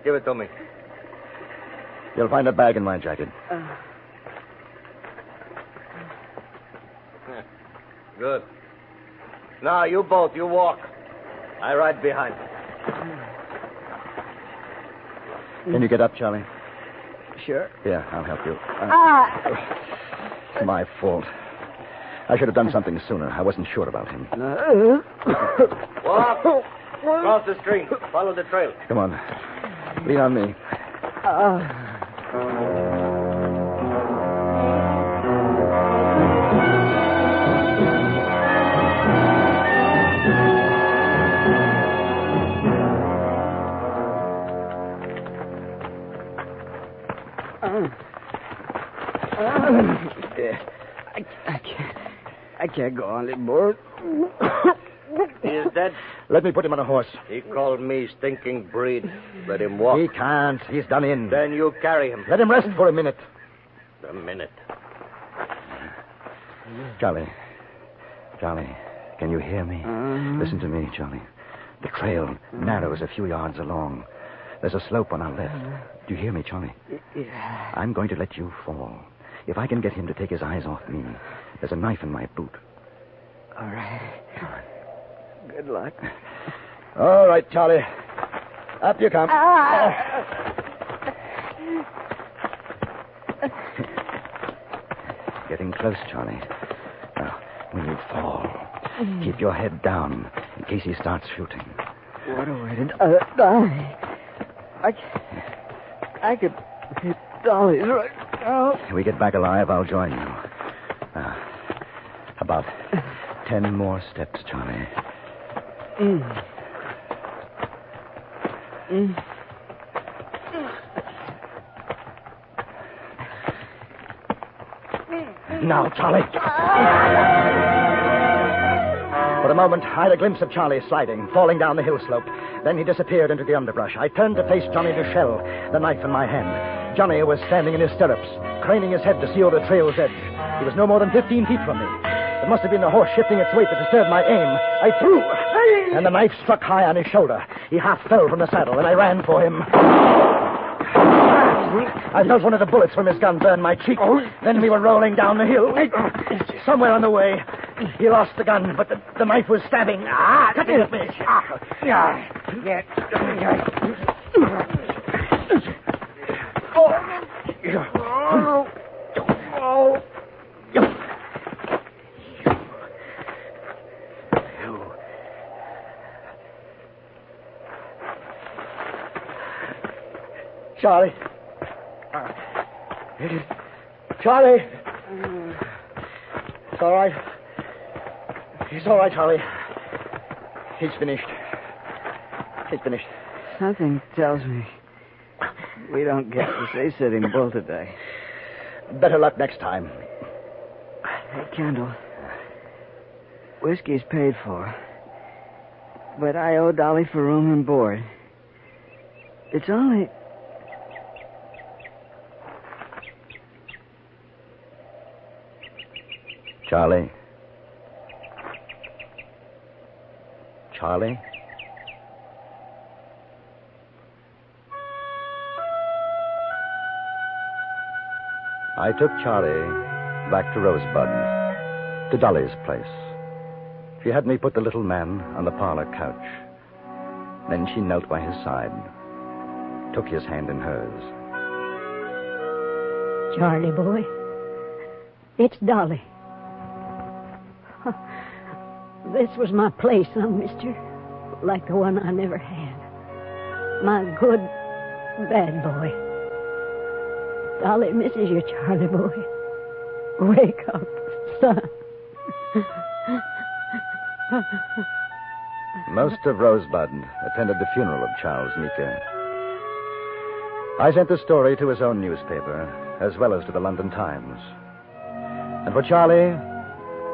Give it to me. You'll find a bag in my jacket. Good. Now, you both, you walk. I ride behind. Can you get up, Charlie? Sure. Here, I'll help you. It's my fault. I should have done something sooner. I wasn't sure about him. Walk. Cross the stream. Follow the trail. Come on. Lean on me. I can't go on anymore. He is dead. Let me put him on a horse. He called me stinking breed. Let him walk. He can't. He's done in. Then you carry him. Let him rest for a minute. A minute. Charlie, can you hear me? Listen to me, Charlie. The trail narrows a few yards along. There's a slope on our left. Do you hear me, Charlie? Yeah. I'm going to let you fall. If I can get him to take his eyes off me, there's a knife in my boot. All right. Good luck. All right, Charlie. Up you come. Getting close, Charlie. Now, when you fall, keep your head down in case he starts shooting. What a way to die. I could hit Dolly's right now. If we get back alive, I'll join you. About 10 more steps, Charlie. Now, Charlie. For a moment, I had a glimpse of Charlie sliding, falling down the hill slope. Then he disappeared into the underbrush. I turned to face Johnny Duchelle, the knife in my hand. Johnny was standing in his stirrups, craning his head to see over the trail's edge. He was no more than 15 feet from me. It must have been the horse shifting its weight that disturbed my aim. I threw, and the knife struck high on his shoulder. He half fell from the saddle, and I ran for him. I felt one of the bullets from his gun burn my cheek. Then we were rolling down the hill. Somewhere on the way, he lost the gun, but the knife was stabbing. Cutting at me. Charlie. Charlie. It's all right. He's all right, Charlie. He's finished. He's finished. Something tells me we don't get to say Sitting Bull today. Better luck next time. Hey, Kendall. Whiskey's paid for. But I owe Dolly for room and board. It's only... Charlie? Charlie? I took Charlie back to Rosebud, to Dolly's place. She had me put the little man on the parlor couch. Then she knelt by his side, took his hand in hers. Charlie, boy, it's Dolly. This was my place, mister, like the one I never had. My good, bad boy. Dolly misses you, Charlie, boy. Wake up, son. Most of Rosebud attended the funeral of Charles Mika. I sent the story to his own newspaper, as well as to the London Times. And for Charlie,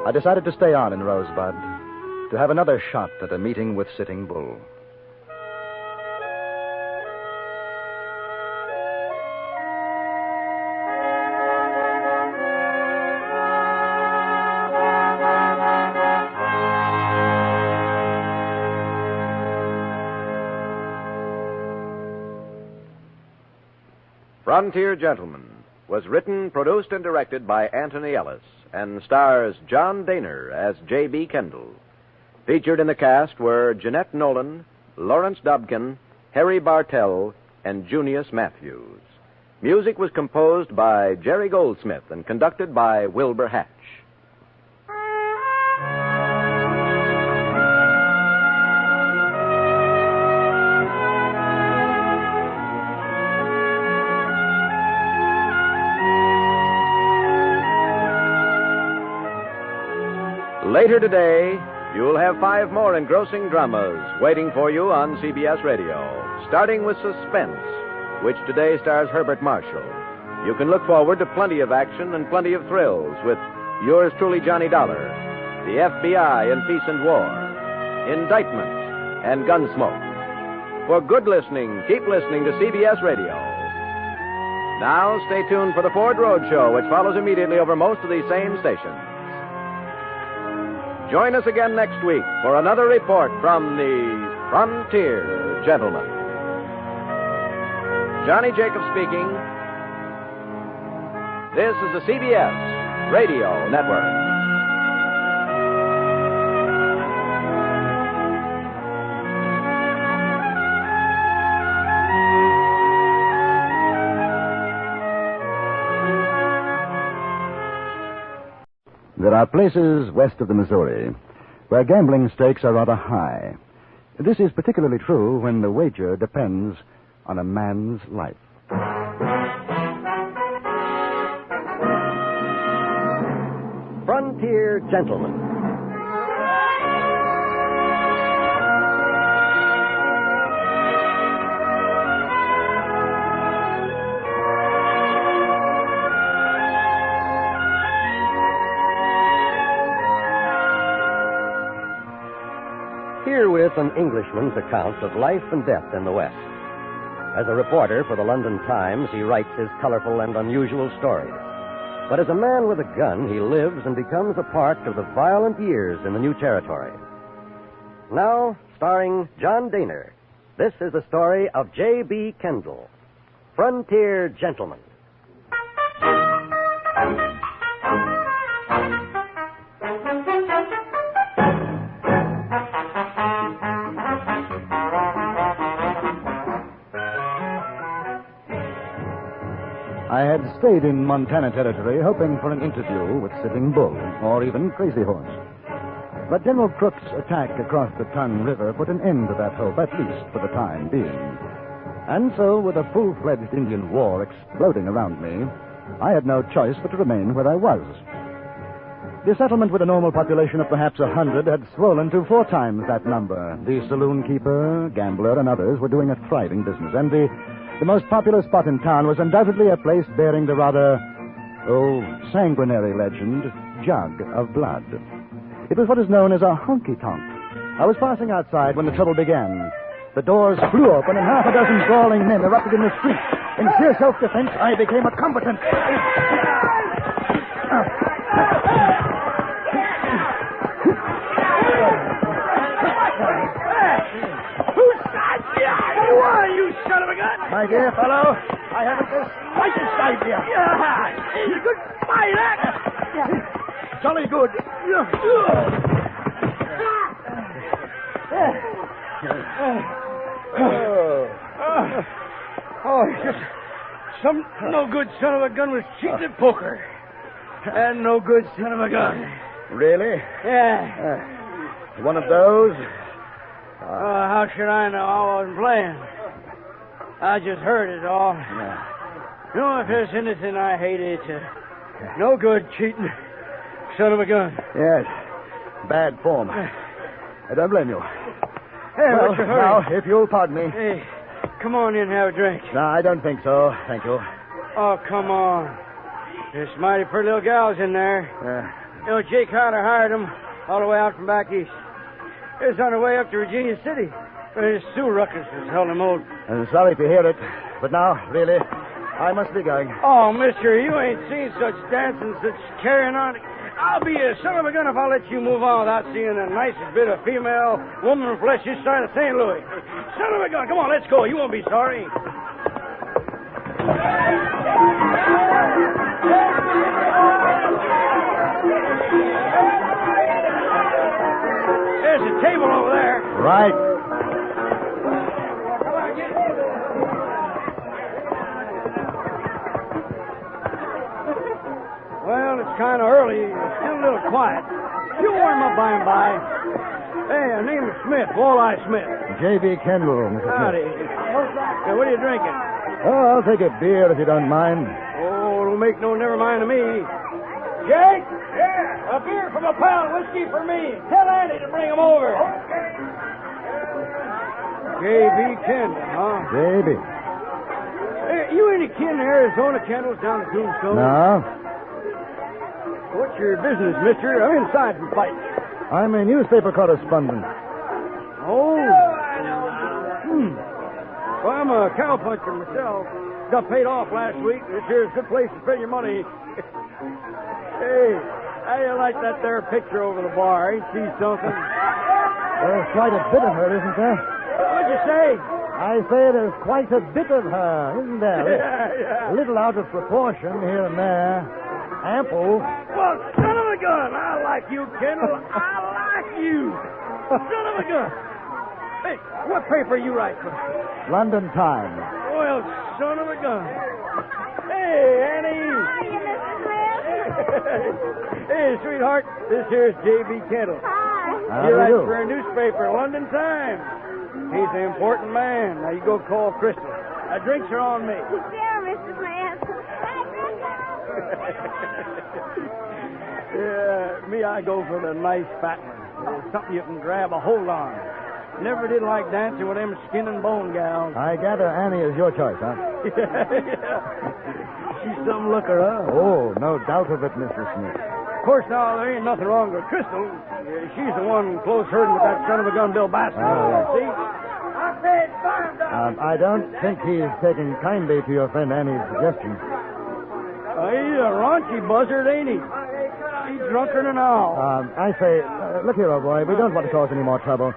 I decided to stay on in Rosebud, to have another shot at a meeting with Sitting Bull. Frontier Gentleman was written, produced, and directed by Anthony Ellis and stars John Daner as J.B. Kendall. Featured in the cast were Jeanette Nolan, Lawrence Dobkin, Harry Bartell, and Junius Matthews. Music was composed by Jerry Goldsmith and conducted by Wilbur Hatch. Later today, you'll have 5 more engrossing dramas waiting for you on CBS Radio, starting with Suspense, which today stars Herbert Marshall. You can look forward to plenty of action and plenty of thrills with yours truly, Johnny Dollar, the FBI in Peace and War, Indictment, and Gunsmoke. For good listening, keep listening to CBS Radio. Now, stay tuned for the Ford Road Show, which follows immediately over most of these same stations. Join us again next week for another report from the Frontier Gentleman. Johnny Jacobs speaking. This is the CBS Radio Network. There are places west of the Missouri where gambling stakes are rather high. This is particularly true when the wager depends on a man's life. Frontier Gentleman. Herewith an Englishman's account of life and death in the West. As a reporter for the London Times, he writes his colorful and unusual stories. But as a man with a gun, he lives and becomes a part of the violent years in the new territory. Now, starring John Daner, this is the story of J.B. Kendall, Frontier Gentleman. I had stayed in Montana Territory hoping for an interview with Sitting Bull or even Crazy Horse. But General Crook's attack across the Tongue River put an end to that hope, at least for the time being. And so, with a full-fledged Indian war exploding around me, I had no choice but to remain where I was. The settlement with a normal population of perhaps 100 had swollen to 4 times that number. The saloon keeper, gambler, and others were doing a thriving business, and the most popular spot in town was undoubtedly a place bearing the rather, sanguinary legend, Jug of Blood. It was what is known as a honky-tonk. I was passing outside when the trouble began. The doors flew open and half a dozen brawling men erupted in the street. In sheer self-defense, I became a combatant. Who are you, son of a gun? My dear fellow, I haven't the slightest idea. Yeah, he's a good fighter. Jolly good. Oh, just some no good son of a gun was cheating at poker. And no good son of a gun. Really? Yeah. One of those? How should I know? I wasn't playing. I just heard it all. Yeah. You know, if there's anything I hate, it's no good cheating son of a gun. Yes. Bad form. I don't blame you. Hey, well, what's your hurry? now, if you'll pardon me. Hey, come on in and have a drink. No, I don't think so. Thank you. Oh, come on. There's mighty pretty little gals in there. You know, Jake Hunter hired them all the way out from back east. It was on their way up to Virginia City. His Sue ruckus was held him old. I'm sorry to hear it. But now, really, I must be going. Oh, mister, you ain't seen such dancing, such carrying on. I'll be a son of a gun if I let you move on without seeing the nicest bit of female woman flesh this side of St. Louis. Son of a gun, come on, let's go. You won't be sorry. There's a table over there. Right. Well, it's kind of early. It's still a little quiet. You'll warm up by and by. Hey, her name is Smith, Walleye Smith. J.B. Kendall, Mr. Howdy. Smith. Hey, what are you drinking? Oh, I'll take a beer if you don't mind. Oh, don't make no never mind to me. Jake? Yeah? A beer from a pound, whiskey for me. Tell Andy to bring him over. Okay. J.B. Kendall, huh? J.B. Hey, you any kin to Arizona Kendalls down at Tombstone? No. What's your business, mister? I'm inside from fighting. I'm a newspaper correspondent. Oh. Well, I'm a cowpuncher myself. Got paid off last week. This here's a good place to spend your money. Hey, how you like that there picture over the bar? Ain't she something? There's quite a bit of her, isn't there? What'd you say? I say there's quite a bit of her, isn't there? Yeah. A little out of proportion here and there. Ample. Well, son of a gun, I like you, Kendall. I like you. Son of a gun. Hey, what paper you write for? London Times. Well, son of a gun. Hey, Annie. Hi, Mr. Smith. Hey, sweetheart, this here's J.B. Kendall. Hi. He writes for a newspaper, London Times. He's an important man. Now, you go call Crystal. Drinks are on me. Sure, Mr. Smith. Hi, Yeah, me, I go for the nice fat one. Something you can grab a hold on. Never did like dancing with them skin and bone gals. I gather Annie is your choice, huh? Yeah. She's some looker, huh? Oh, no doubt of it, Mr. Smith. Of course, now, there ain't nothing wrong with Crystal. She's the one close herding with that son of a gun, Bill Baskin. Oh, See? I paid $5. I don't think he's taking kindly to your friend Annie's suggestion. He's a raunchy buzzard, ain't he? He's drunker than an owl. I say, look here, old boy, we don't want to cause any more trouble.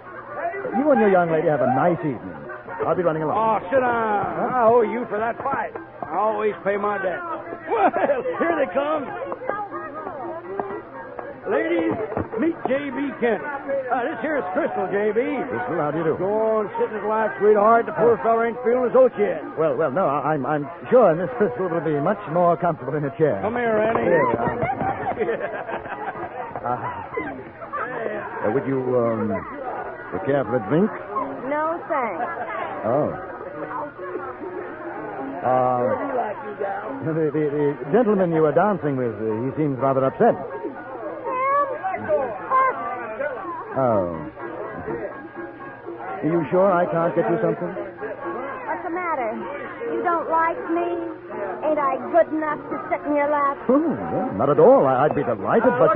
You and your young lady have a nice evening. I'll be running along. Oh, sit down. Huh? I owe you for that fight. I always pay my debt. Well, here they come. Ladies, meet J.B. Kendall. This here is Crystal, J.B. Crystal, how do you do? Go on, sit in his lap, sweetheart. The poor fella ain't feeling his oats yet. Well, no, I'm sure Miss Crystal will be much more comfortable in a chair. Come here, Annie. Here we are. Would you, care for a drink? No, thanks. Oh. The gentleman you were dancing with, he seems rather upset. Oh. Are you sure I can't get you something? What's the matter? You don't like me? Ain't I good enough to sit in your lap? Oh, no, not at all. I'd be delighted, but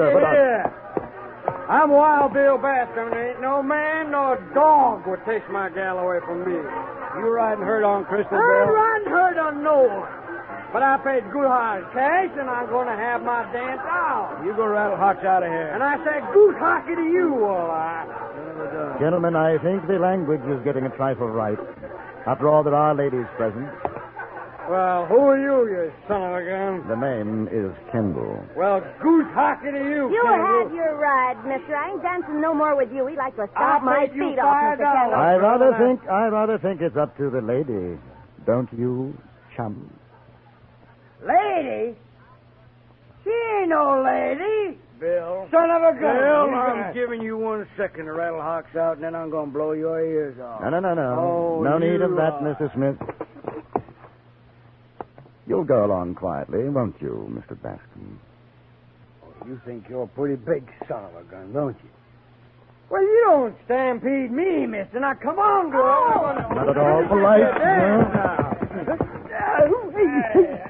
I'm Wild Bill Baskin. Ain't no man nor dog would take my gal away from me. You riding herd on Crystal Bill? I'm riding herd on no one. But I paid good hard cash, and I'm going to have my dance out. You go rattle hotch out of here. And I said goose hockey to you, Walleye. Gentlemen, I think the language is getting a trifle right. After all, there are ladies present. Well, who are you son of a gun? The name is Kendall. Well, goose hockey to you, You Kendall. had your ride, mister. I ain't dancing no more with you. He'd like to stomp I'll my pay you feet off, Mr. Kendall. I rather think it's up to the lady. Don't you, chum? Lady? She ain't no lady. Bill. Son of a gun. Bill, I'm giving you 1 second to rattle Hawks out, and then I'm going to blow your ears off. No. Oh, no need of you that, are. Mr. Smith. You'll go along quietly, won't you, Mr. Bascom? You think you're a pretty big son of a gun, don't you? Well, you don't stampede me, mister. Now, come on, girl. Not at all polite.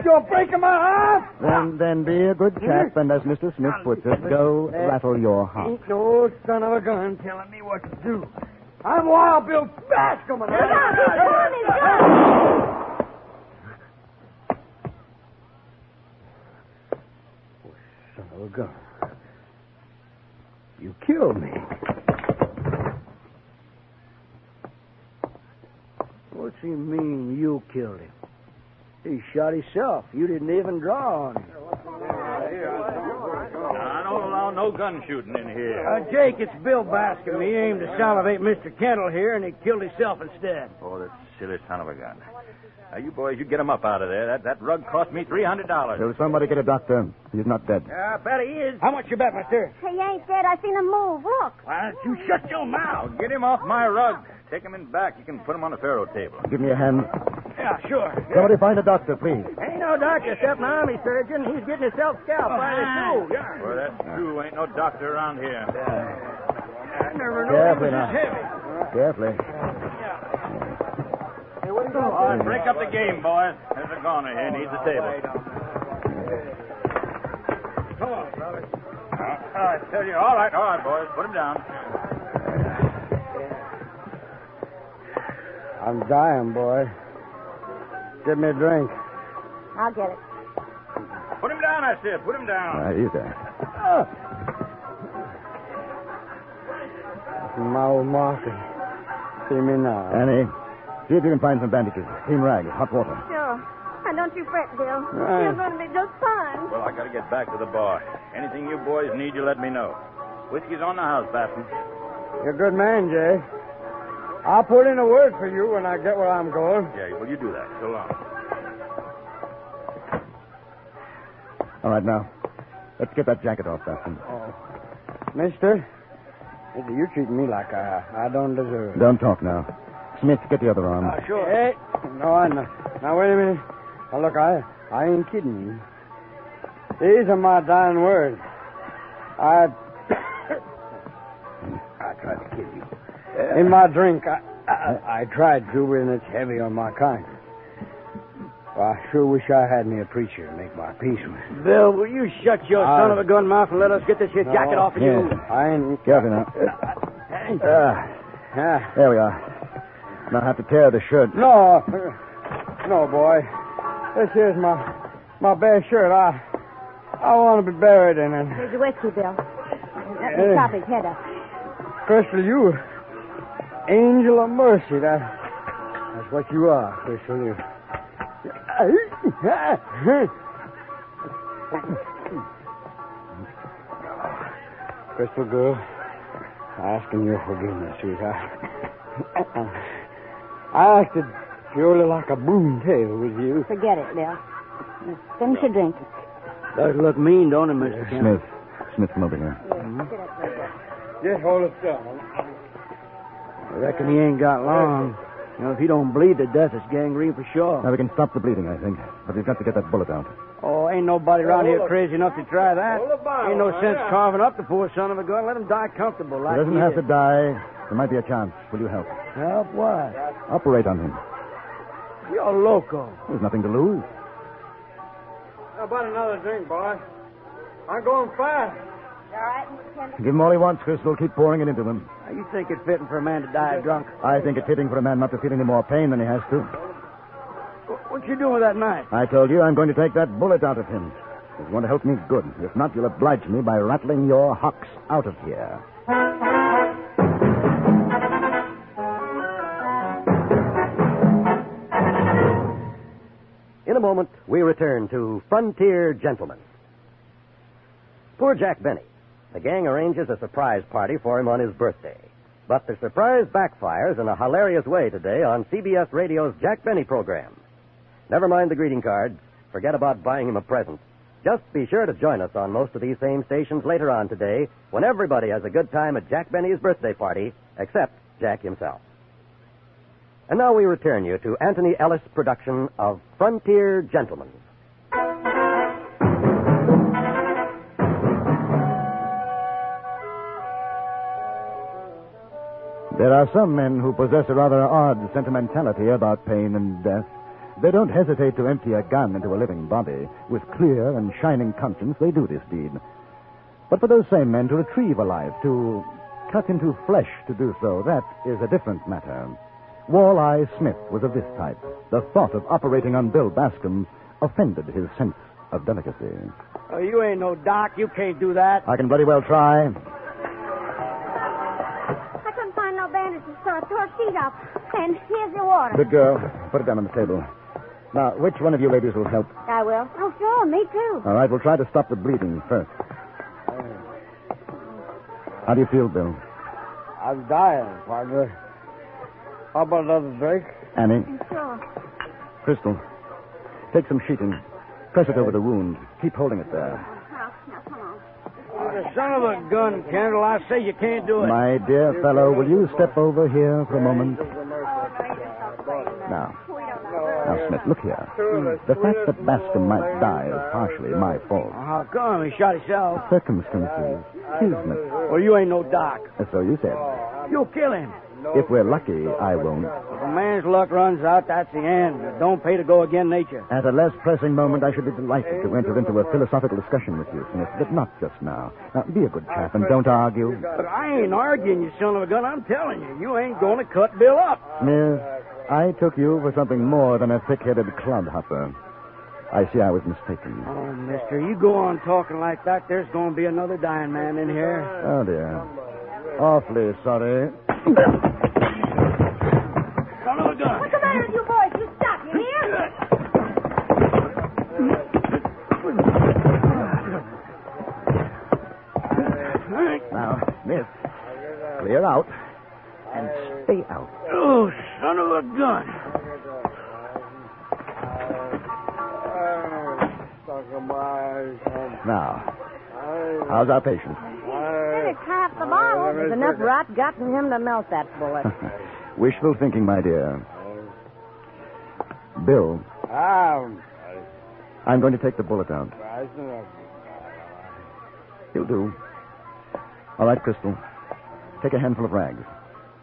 You're breaking my heart. Then be a good chap, and as Mr. Smith puts it, go rattle your heart. Ain't no son of a gun telling me what to do. I'm Wild Bill Bascom. And son of a gun. You killed me. What's he mean you killed him? He shot himself. You didn't even draw on him. I don't allow no gun shooting in here. Jake, it's Bill Bascom. He aimed to salivate Mr. Kendall here, and he killed himself instead. Oh, that silly son of a gun. Now, you boys, you get him up out of there. That rug cost me $300. Will somebody get a doctor? He's not dead. I bet he is. How much you bet, mister? He ain't dead. I seen him move. Look. Why don't you shut your mouth? Now, get him off my rug. Take him in back. You can put him on the faro table. Give me a hand. Yeah, sure. Somebody find a doctor, please. Ain't no doctor except an army surgeon. He's getting himself scalped by his crew. Well, that's true. Ain't no doctor around here. I never knew Carefully he was now. this heavy. Carefully. All right, break up the game, boys. There's a goner here. Needs a table. Come on, brother. I tell you. All right, boys. Put him down. I'm dying, boy. Give me a drink. I'll get it. Put him down, I said. Put him down. Easy. My old Martha. See me now. Annie, see if you can find some bandages. Clean rag, hot water. Sure. And don't you fret, Bill. Right. You're going to be just fine. Well, I got to get back to the bar. Anything you boys need, you let me know. Whiskey's on the house, Bascom. You're a good man, Jay. I'll put in a word for you when I get where I'm going. Yeah, well, you do that. So long. All right, now, let's get that jacket off, Bascom. Oh. Mister, you're treating me like I don't deserve. Don't talk now. Smith, get the other arm. Sure. Hey, no, I know. Now, wait a minute. Now, look, I ain't kidding you. These are my dying words. I tried to kill you. In my drink, I tried to, and it's heavy on my conscience. Well, I sure wish I had me a preacher to make my peace with. Bill, will you shut your son of a gun mouth and let us get this here jacket off of you? I ain't... Careful now. There we are. Now I have to tear the shirt. No, boy. This here's my bare shirt. I want to be buried in it. Here's the whiskey, Bill. Let me chop his head up. Crystal, you angel of mercy. That's what you are, Crystal. You. Crystal girl, asking your forgiveness, sweetheart. I acted purely like a boomtail with you. Forget it, Bill. Finish your drink. Does look mean, don't it, Mr. Kent? Smith, come over here. Just hold it still. I reckon he ain't got long. You know, if he don't bleed to death, it's gangrene for sure. Now we can stop the bleeding, I think. But we've got to get that bullet out. Oh, ain't nobody around here crazy enough to try that. Ain't no sense carving up the poor son of a gun. Let him die comfortable like He doesn't have to die. There might be a chance. Will you help? Help what? Operate on him. You're loco. There's nothing to lose. How about another drink, boy? I'm going fast. You all right, Mr. Kendall? Give him all he wants, Crystal. Keep pouring it into him. Now, you think it's fitting for a man to die drunk? I think it's fitting for a man not to feel any more pain than he has to. What you doing with that knife? I told you I'm going to take that bullet out of him. If you want to help me, good. If not, you'll oblige me by rattling your hocks out of here. In a moment, we return to Frontier Gentlemen. Poor Jack Benny. The gang arranges a surprise party for him on his birthday. But the surprise backfires in a hilarious way today on CBS Radio's Jack Benny program. Never mind the greeting cards. Forget about buying him a present. Just be sure to join us on most of these same stations later on today when everybody has a good time at Jack Benny's birthday party, except Jack himself. And now we return you to Anthony Ellis' production of Frontier Gentlemen. There are some men who possess a rather odd sentimentality about pain and death. They don't hesitate to empty a gun into a living body. With clear and shining conscience, they do this deed. But for those same men to retrieve a life, to cut into flesh to do so, that is a different matter. Walleye Smith was of this type. The thought of operating on Bill Bascom offended his sense of delicacy. Oh, you ain't no doc. You can't do that. I can bloody well try. I couldn't find no bandages, so I tore a sheet up. And here's your water. Good girl. Put it down on the table. Now, which one of you ladies will help? I will. Oh, sure. Me too. All right, we'll try to stop the bleeding first. How do you feel, Bill? I'm dying, partner. How about another drink? Annie, Sure. Crystal, take some sheeting. Press it over the wound. Keep holding it there. Now, come on. The son of a gun, Kendall. I say you can't do it. My dear fellow, will you step over here for a moment? Now, Smith, look here. The fact that Bascom might die is partially my fault. How come? He shot himself. Circumstances. Kismet. Well, you ain't no doc. So you said. You'll kill him. If we're lucky, I won't. If a man's luck runs out, that's the end. It don't pay to go again nature. At a less pressing moment, I should be delighted to enter into a philosophical discussion with you, Smith, but not just now. Now, be a good chap and don't argue. But I ain't arguing, you son of a gun. I'm telling you, you ain't going to cut Bill up. Miss, I took you for something more than a thick-headed clodhopper. I see I was mistaken. Oh, mister, you go on talking like that, there's going to be another dying man in here. Oh, dear. Awfully sorry. Son of a gun. What's the matter with you boys? You stop, you hear? Now, Miss, clear out and stay out. Oh, son of a gun. Now, how's our patient? It's half the bottle. There's enough rot got in him to melt that bullet. Wishful thinking, my dear. Bill, I'm going to take the bullet out. You'll do. All right, Crystal. Take a handful of rags.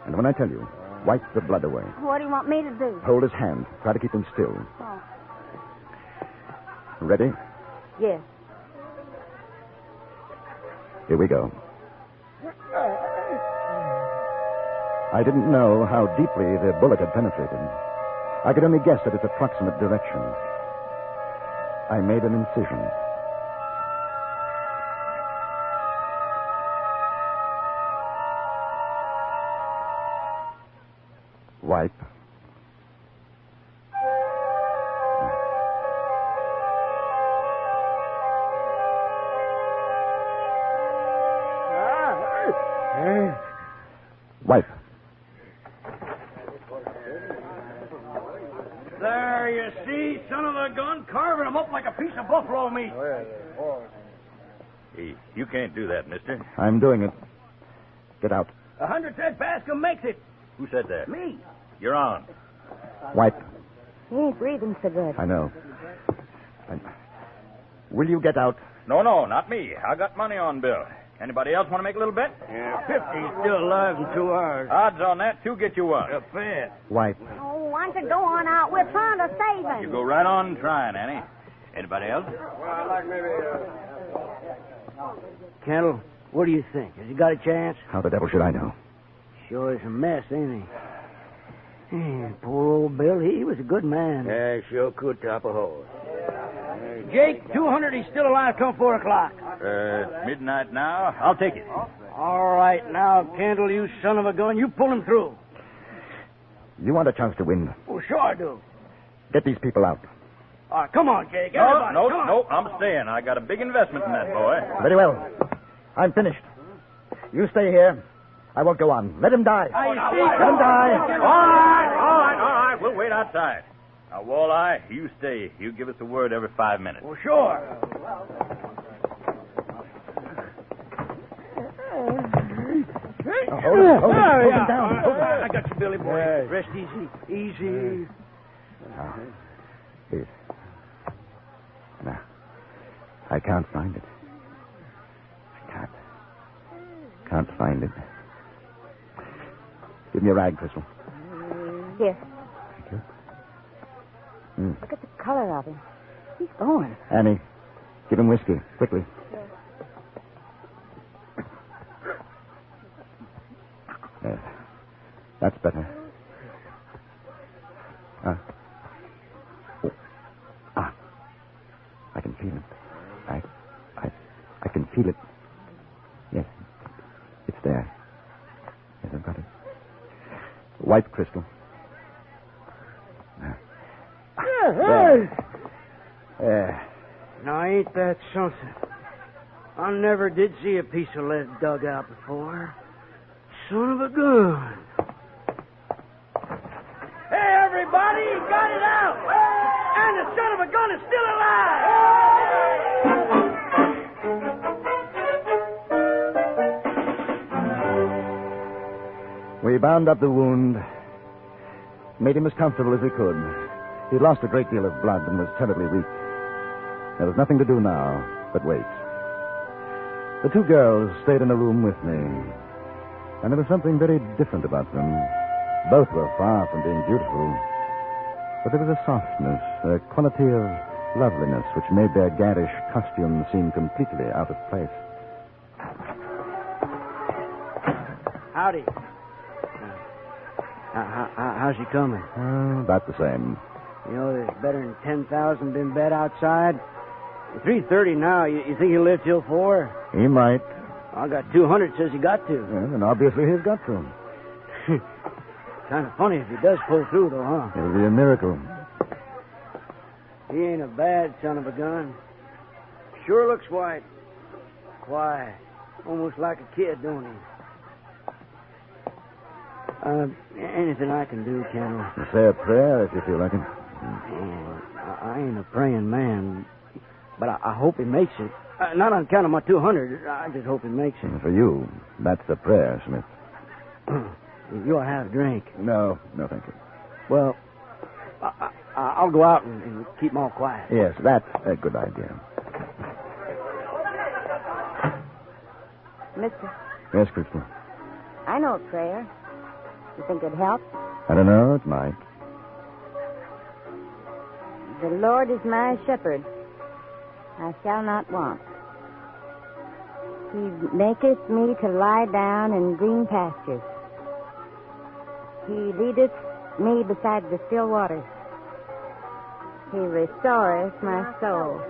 And when I tell you, wipe the blood away. What do you want me to do? Hold his hand. Try to keep him still. Oh. Ready? Yes. Here we go. I didn't know how deeply the bullet had penetrated. I could only guess at its approximate direction. I made an incision. Wipe. Wipe. There, you see, son of a gun, carving him up like a piece of buffalo meat. Hey, you can't do that, mister. I'm doing it. Get out. 100 said Bascom makes it. Who said that? Me. You're on. Wipe. He ain't breathing so good. I know. Will you get out? No, not me. I got money on Bill. Anybody else want to make a little bet? Yeah, 50's still alive in 2 hours. Odds on that, 2 get you 1. A bet. Wipe. Oh, why don't you go on out? We're trying to save him. You go right on trying, Annie. Anybody else? Well, I'd like maybe... Kendall, what do you think? Has he got a chance? How the devil should I know? Sure is a mess, ain't he? Poor old Bill, he was a good man. Yeah, sure could top a horse. Jake, 200, he's still alive come 4 o'clock. Midnight now. I'll take it. All right, now, Kendall, you son of a gun, you pull him through. You want a chance to win? Oh, sure I do. Get these people out. All right, come on, Jake. No, Everybody, no, come on. no, I'm staying. I got a big investment in that boy. Very well. I'm finished. You stay here. I won't go on. Let him die. Let him die. All right. We'll wait outside. Now, Walleye, you stay. You give us a word every 5 minutes. Well, sure. Hold him down. I got you, Billy boy. Yes. Rest easy. Here. Now, I can't find it. Can't find it. Give me a rag, Crystal. Here. Thank you. Look at the color of him. He's going. Annie, give him whiskey, quickly. Yes. That's better. I can feel it. I can feel it. Yes. It's there. Yes, I've got it. White crystal. There. Now, ain't that something? I never did see a piece of lead dug out before. Son of a gun. Hey, everybody, he got it out! And the son of a gun is still alive! We bound up the wound, made him as comfortable as we could. He'd lost a great deal of blood and was terribly weak. There was nothing to do now but wait. The two girls stayed in a room with me, and there was something very different about them. Both were far from being beautiful, but there was a softness, a quality of loveliness which made their garish costumes seem completely out of place. Howdy. How's he coming? About the same. You know, there's better than 10,000 been bet outside. At 3:30 now. You think he'll live till 4? He might. I got 200 says he got to. Yes, and obviously he's got to. Kind of funny if he does pull through, though, huh? It'll be a miracle. He ain't a bad son of a gun. Sure looks white. Quiet. Almost like a kid, don't he? Anything I can do, Colonel? Say a prayer if you feel like it. I ain't a praying man, but I hope he makes it. Not on account of my 200. I just hope he makes it. For you, that's a prayer, Smith. You ought to have a drink. No, thank you. Well, I'll go out and keep them all quiet. Yes, that's a good idea. Mister, Yes, Crystal. I know a prayer. You think it'd help? I don't know, it might. The Lord is my shepherd. I shall not want. He maketh me to lie down in green pastures. He leadeth me beside the still waters. He restoreth my soul.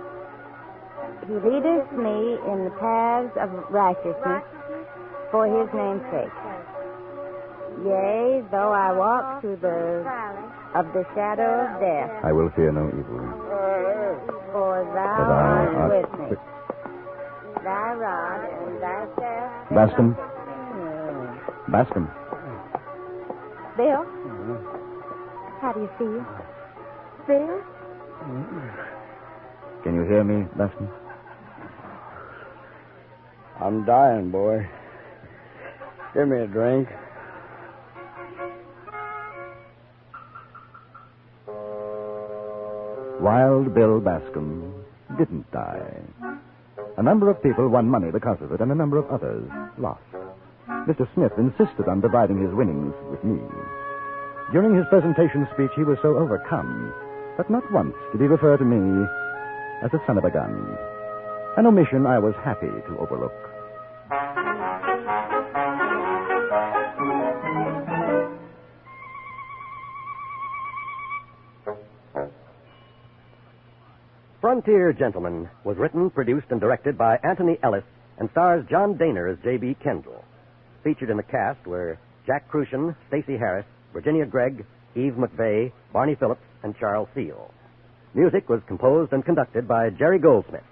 He leadeth me in the paths of righteousness for his name's sake. Yea, though I walk through the shadow of death, I will fear no evil. for thou art with me. Thy rod and thy staff. Bascom. Bill? How do you feel? Bill? Can you hear me, Bascom? I'm dying, boy. Give me a drink. Wild Bill Bascom didn't die. A number of people won money because of it, and a number of others lost. Mr. Smith insisted on dividing his winnings with me. During his presentation speech, he was so overcome that not once did he refer to me as a son of a gun. An omission I was happy to overlook. Frontier Gentlemen was written, produced, and directed by Anthony Ellis and stars John Daner as J.B. Kendall. Featured in the cast were Jack Crucian, Stacey Harris, Virginia Gregg, Eve McVeigh, Barney Phillips, and Charles Seal. Music was composed and conducted by Jerry Goldsmith.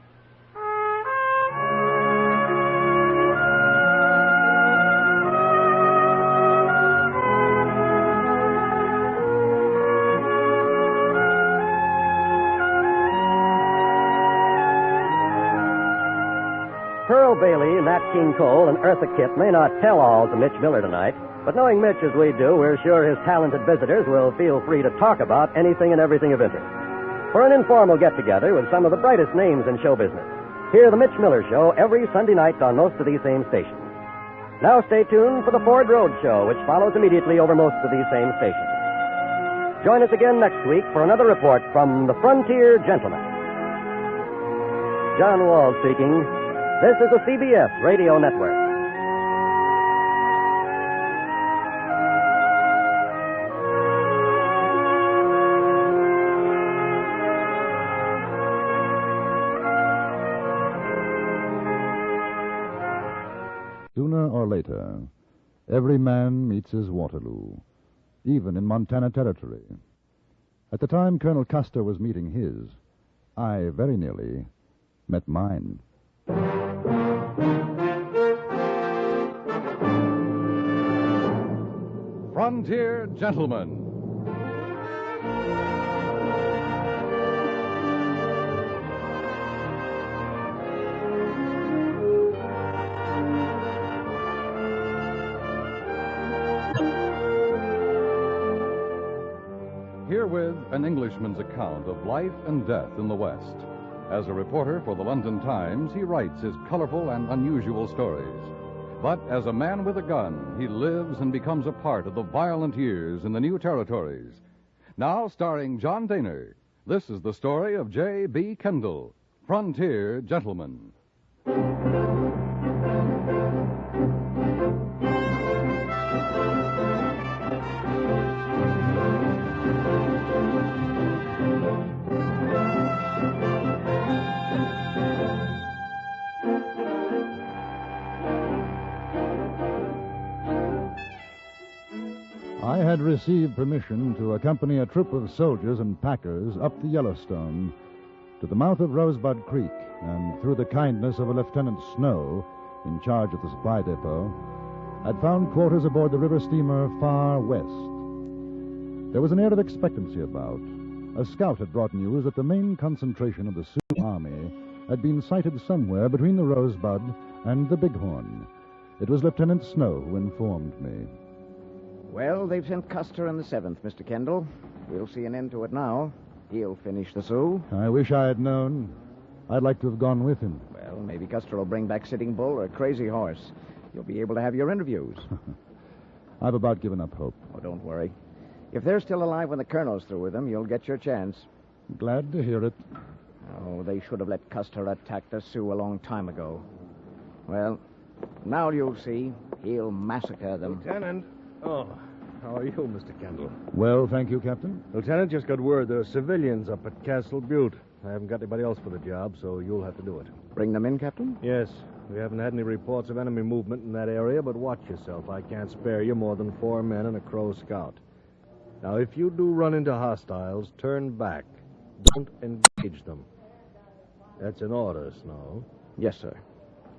Pearl Bailey, Nat King Cole, and Eartha Kitt may not tell all to Mitch Miller tonight, but knowing Mitch as we do, we're sure his talented visitors will feel free to talk about anything and everything of interest. For an informal get-together with some of the brightest names in show business, hear The Mitch Miller Show every Sunday night on most of these same stations. Now stay tuned for the Ford Road Show, which follows immediately over most of these same stations. Join us again next week for another report from the Frontier Gentleman. John Wall speaking. This is the CBS Radio Network. Sooner or later, every man meets his Waterloo, even in Montana Territory. At the time Colonel Custer was meeting his, I very nearly met mine. Frontier Gentleman. Herewith an Englishman's account of life and death in the West. As a reporter for the London Times, he writes his colorful and unusual stories. But as a man with a gun, he lives and becomes a part of the violent years in the new territories. Now starring John Daner, this is the story of J.B. Kendall, Frontier Gentleman. I had received permission to accompany a troop of soldiers and packers up the Yellowstone to the mouth of Rosebud Creek, and through the kindness of a Lieutenant Snow, in charge of the supply depot, had found quarters aboard the river steamer Far West. There was an air of expectancy about. A scout had brought news that the main concentration of the Sioux Army had been sighted somewhere between the Rosebud and the Bighorn. It was Lieutenant Snow who informed me. Well, they've sent Custer in the 7th, Mr. Kendall. We'll see an end to it now. He'll finish the Sioux. I wish I had known. I'd like to have gone with him. Well, maybe Custer will bring back Sitting Bull or Crazy Horse. You'll be able to have your interviews. I've about given up hope. Oh, don't worry. If they're still alive when the colonel's through with them, you'll get your chance. Glad to hear it. Oh, they should have let Custer attack the Sioux a long time ago. Well, now you'll see. He'll massacre them. Lieutenant. Oh, how are you, Mr. Kendall? Well, thank you, Captain. Lieutenant, just got word there are civilians up at Castle Butte. I haven't got anybody else for the job, so you'll have to do it. Bring them in, Captain? Yes. We haven't had any reports of enemy movement in that area, but watch yourself. I can't spare you more than 4 men and a Crow scout. Now, if you do run into hostiles, turn back. Don't engage them. That's an order, Snow. Yes, sir.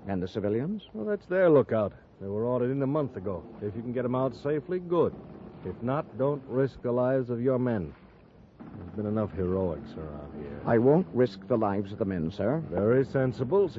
And the civilians? Well, that's their lookout. They were ordered in a month ago. If you can get them out safely, good. If not, don't risk the lives of your men. There's been enough heroics around here. I won't risk the lives of the men, sir. Very sensible.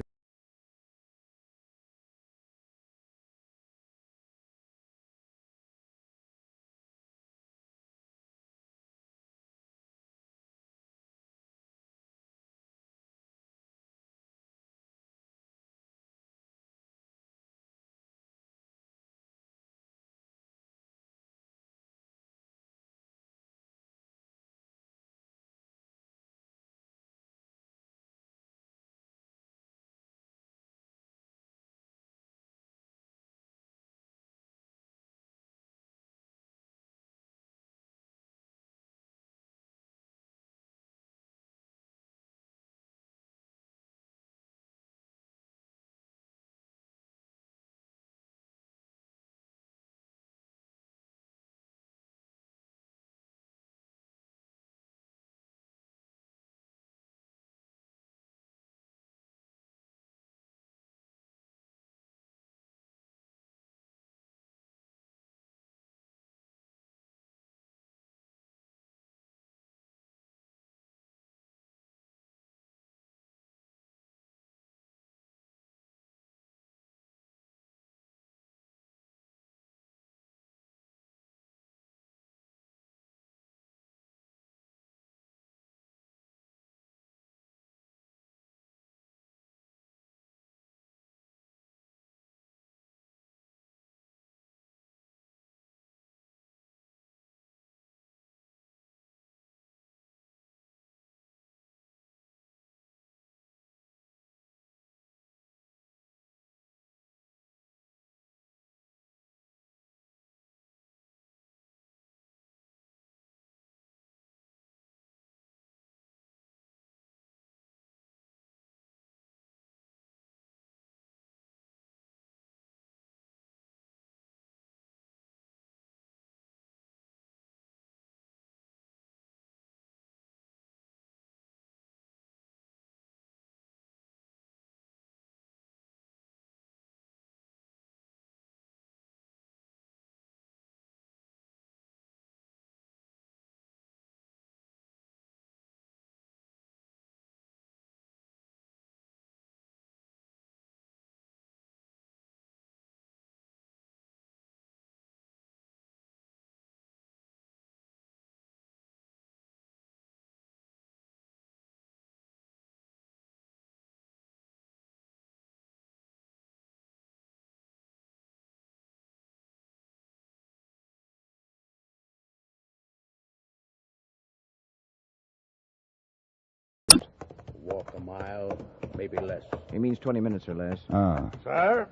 Walk a mile, maybe less. He means 20 minutes or less. Ah. Sir?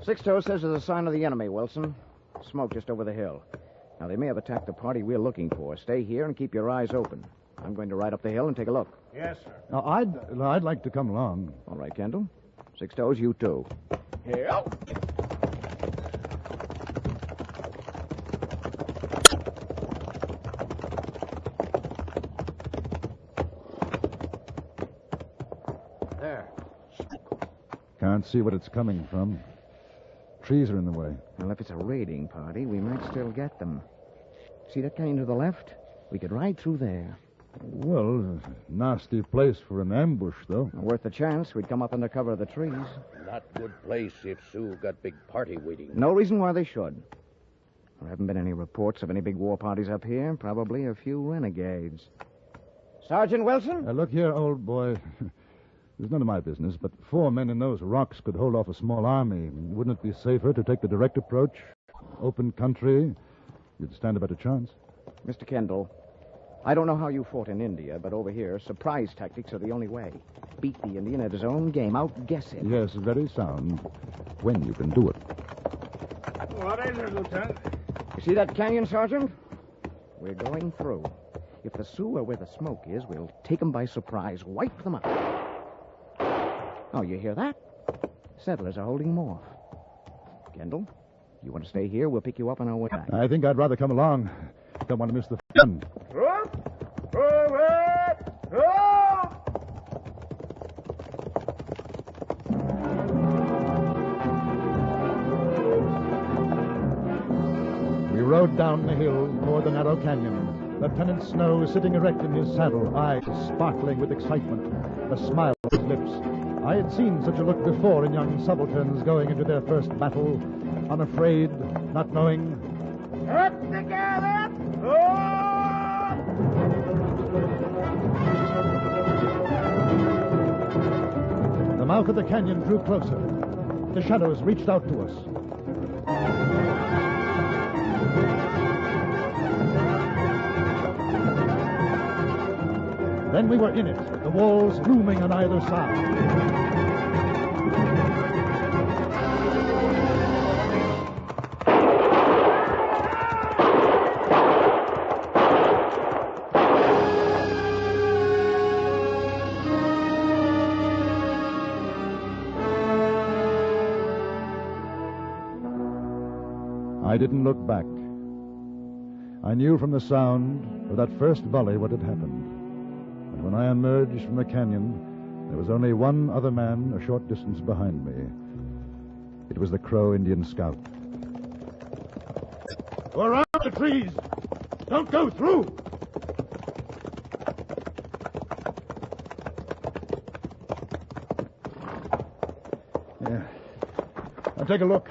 Sixto says there's a sign of the enemy, Wilson. Smoke just over the hill. Now, they may have attacked the party we're looking for. Stay here and keep your eyes open. I'm going to ride up the hill and take a look. Yes, sir. Now, I'd like to come along. All right, Kendall. Sixto's, you too. Here. There. Can't see what it's coming from. Trees are in the way. Well, if it's a raiding party, we might still get them. See that canyon to the left? We could ride through there. Well, nasty place for an ambush, though. Worth the chance. We'd come up under cover of the trees. Not good place if Sioux got big party waiting. No reason why they should. There haven't been any reports of any big war parties up here. Probably a few renegades. Sergeant Wilson? Look here, old boy. It's none of my business, but 4 men in those rocks could hold off a small army. Wouldn't it be safer to take the direct approach? Open country. You'd stand a better chance. Mr. Kendall, I don't know how you fought in India, but over here, surprise tactics are the only way. Beat the Indian at his own game. Outguess him. Yes, very sound. When you can do it. What is it, Lieutenant? You see that canyon, Sergeant? We're going through. If the Sioux are where the smoke is, we'll take them by surprise, wipe them out. Oh, you hear that? Settlers are holding them off. Kendall, you want to stay here? We'll pick you up on our way back. I think I'd rather come along. Don't want to miss the fun. We rode down the hill toward the narrow canyon. Lieutenant Snow sitting erect in his saddle, eyes sparkling with excitement, a smile on his lips. I had seen such a look before in young subalterns going into their first battle, unafraid, not knowing. Up together! The mouth of the canyon drew closer. The shadows reached out to us. Then we were in it, the walls looming on either side. I didn't look back. I knew from the sound of that first volley what had happened. And when I emerged from the canyon, there was only one other man a short distance behind me. It was the Crow Indian scout. Go around the trees! Don't go through! Yeah. Now take a look.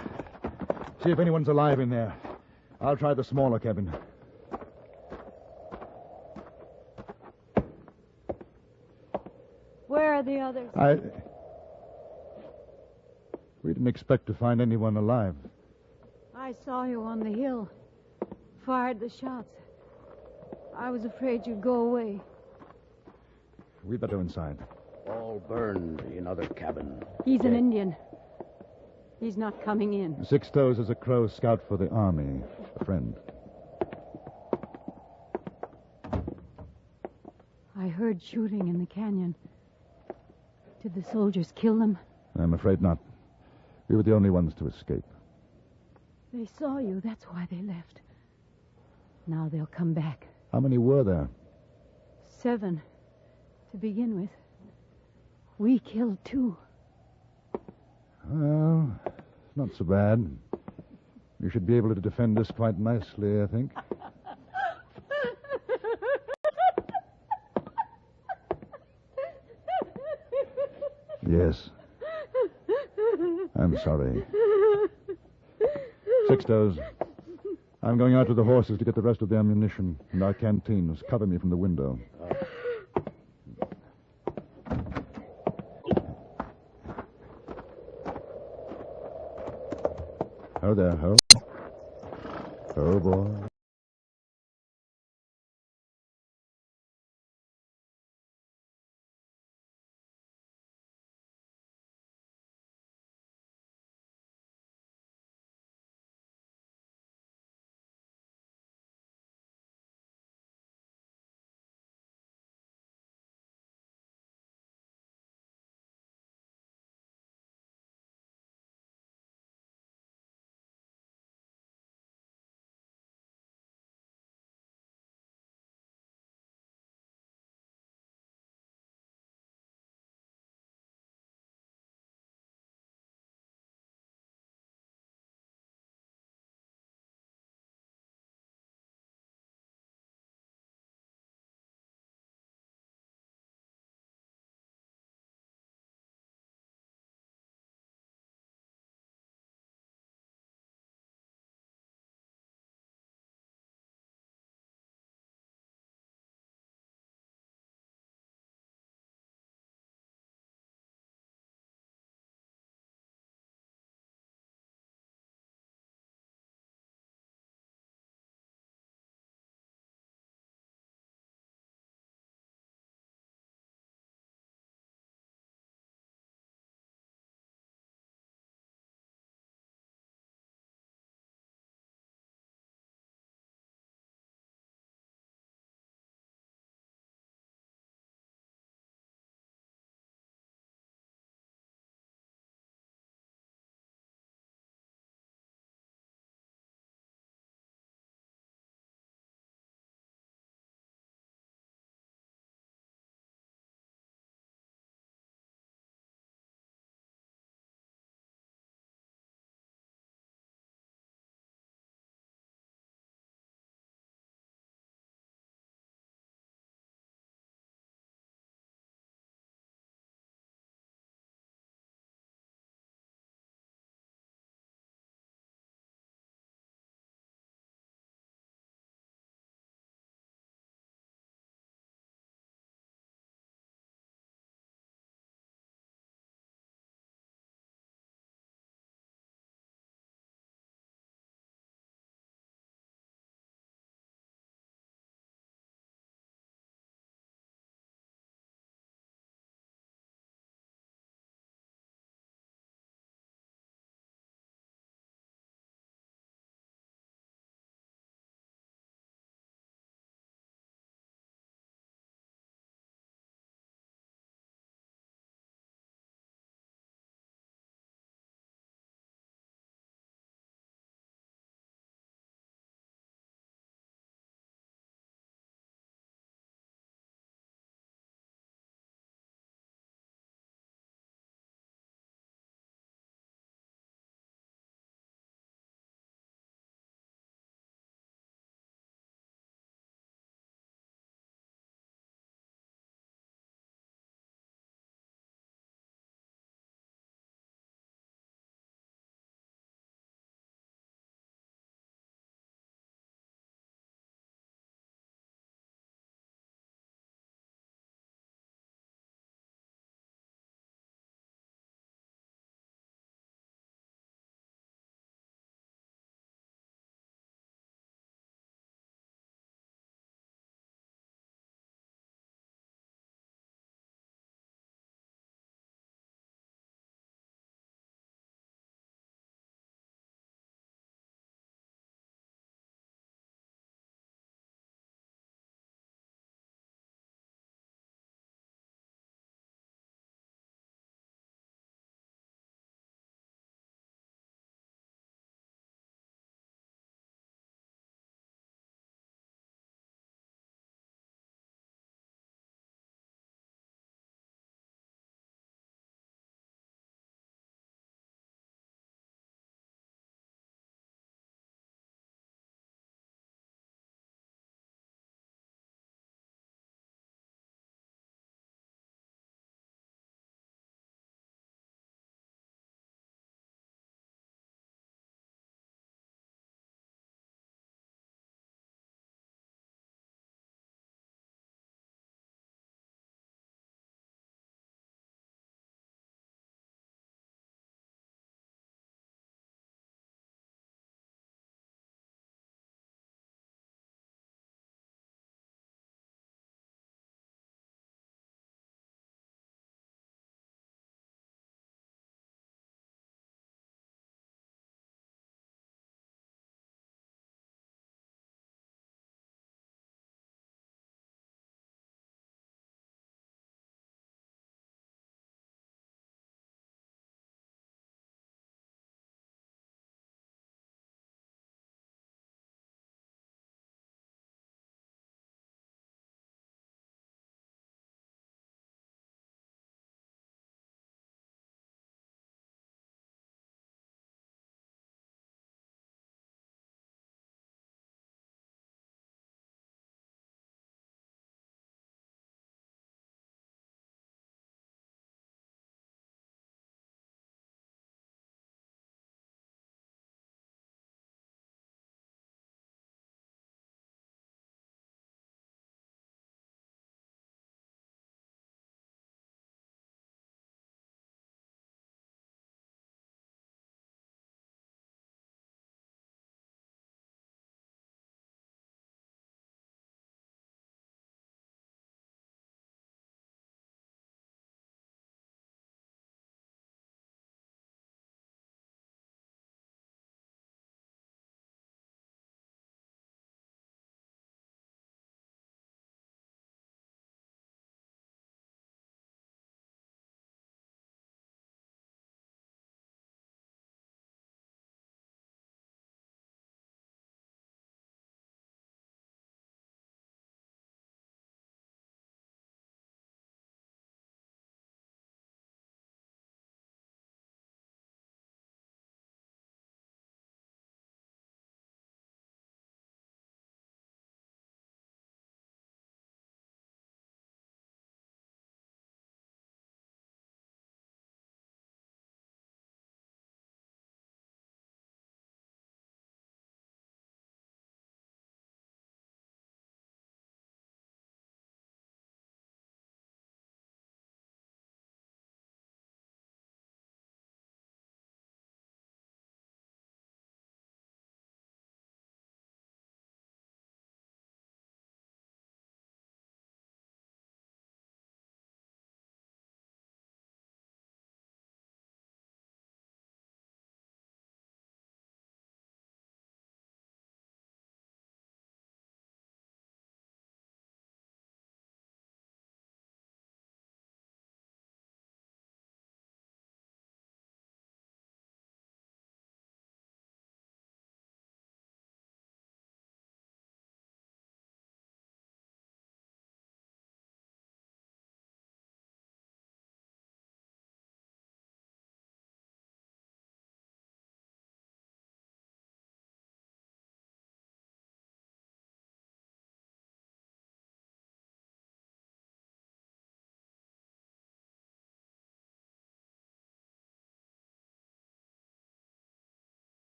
See if anyone's alive in there. I'll try the smaller cabin. Where are the others? We didn't expect to find anyone alive. I saw you on the hill. Fired the shots. I was afraid you'd go away. We'd better go inside. All burned in other cabin. He's an Indian. He's not coming in. Six Toes is a Crow scout for the army. A friend. I heard shooting in the canyon. Did the soldiers kill them? I'm afraid not. We were the only ones to escape. They saw you. That's why they left. Now they'll come back. How many were there? 7 to begin with. We killed 2. Well, not so bad. You should be able to defend us quite nicely, I think. Yes. I'm sorry. Six Toes. I'm going out to the horses to get the rest of the ammunition and our canteens. Cover me from the window. Ho there, Ho. Ho, boy.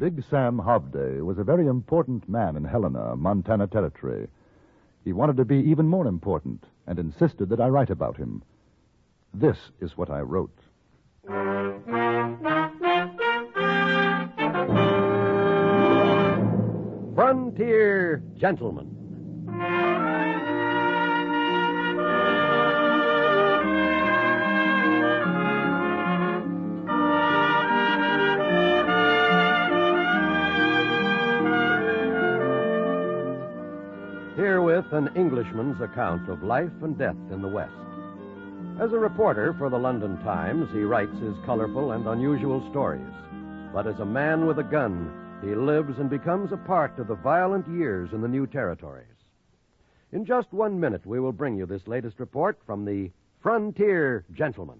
Big Sam Hobday was a very important man in Helena, Montana Territory. He wanted to be even more important and insisted that I write about him. This is what I wrote. Frontier Gentleman. Herewith an Englishman's account of life and death in the West. As a reporter for the London Times, he writes his colorful and unusual stories. But as a man with a gun, he lives and becomes a part of the violent years in the new territories. In just 1 minute, we will bring you this latest report from the Frontier Gentleman.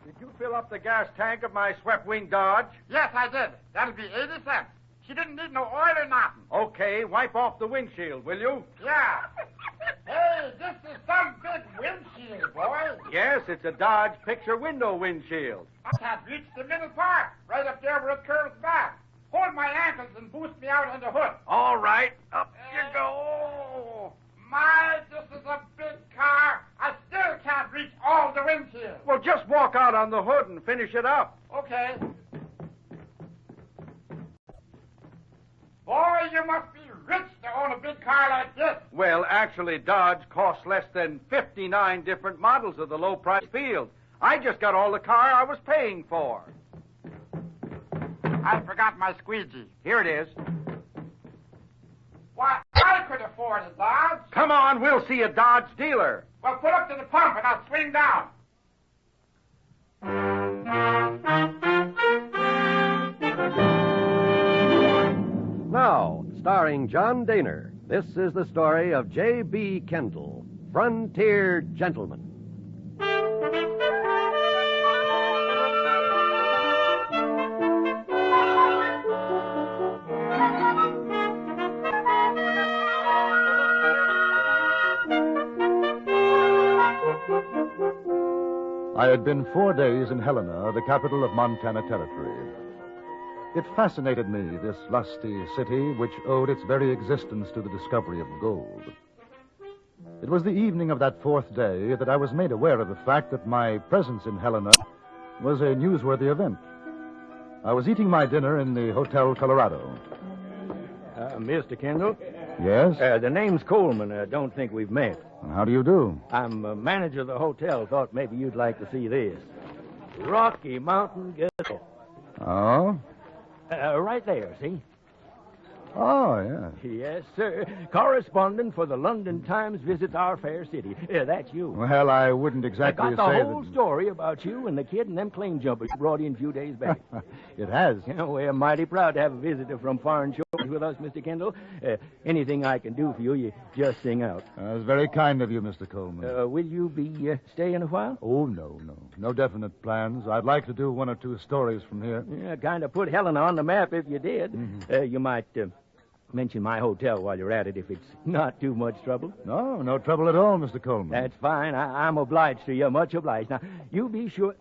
Did you fill up the gas tank of my swept-wing Dodge? Yes, I did. That'll be 80 cents. She didn't need no oil or nothing. Okay, wipe off the windshield, will you? Yeah. Hey, this is some big windshield, boy. Yes, it's a Dodge picture window windshield. I can't reach the middle part, right up there where it curves back. Hold my ankles and boost me out on the hood. All right, up you go. My, this is a big car. I still can't reach all the windshield. Well, just walk out on the hood and finish it up. Okay. Boy, you must be rich to own a big car like this. Well, actually, Dodge costs less than 59 different models of the low-price field. I just got all the car I was paying for. I forgot my squeegee. Here it is. Why, I could afford a Dodge. Come on, we'll see a Dodge dealer. Well, put up to the pump and I'll swing down. Now, starring John Daner, this is the story of J.B. Kendall, Frontier Gentleman. I had been 4 days in Helena, the capital of Montana Territory. It fascinated me, this lusty city which owed its very existence to the discovery of gold. It was the evening of that 4th day that I was made aware of the fact that my presence in Helena was a newsworthy event. I was eating my dinner in the Hotel Colorado. Mr. Kendall? Yes? The name's Coleman. Don't think we've met. How do you do? I'm manager of the hotel. Thought maybe you'd like to see this. Rocky Mountain Gazette. Oh? Right there, see? Oh, yes. Yes, sir. Correspondent for the London Times visits our fair city. That's you. Well, I wouldn't exactly I got say the whole story about you and the kid and them claim jumpers you brought in a few days back. It has. You know, we're mighty proud to have a visitor from foreign shores with us, Mr. Kendall. Anything I can do for you, you just sing out. That's very kind of you, Mr. Coleman. Will you be staying a while? Oh, no. No definite plans. I'd like to do 1 or 2 stories from here. Yeah, kind of put Helena on the map if you did. Mm-hmm. You might mention my hotel while you're at it if it's not too much trouble. No trouble at all, Mr. Coleman. That's fine. I'm obliged to you, much obliged. Now, you be sure...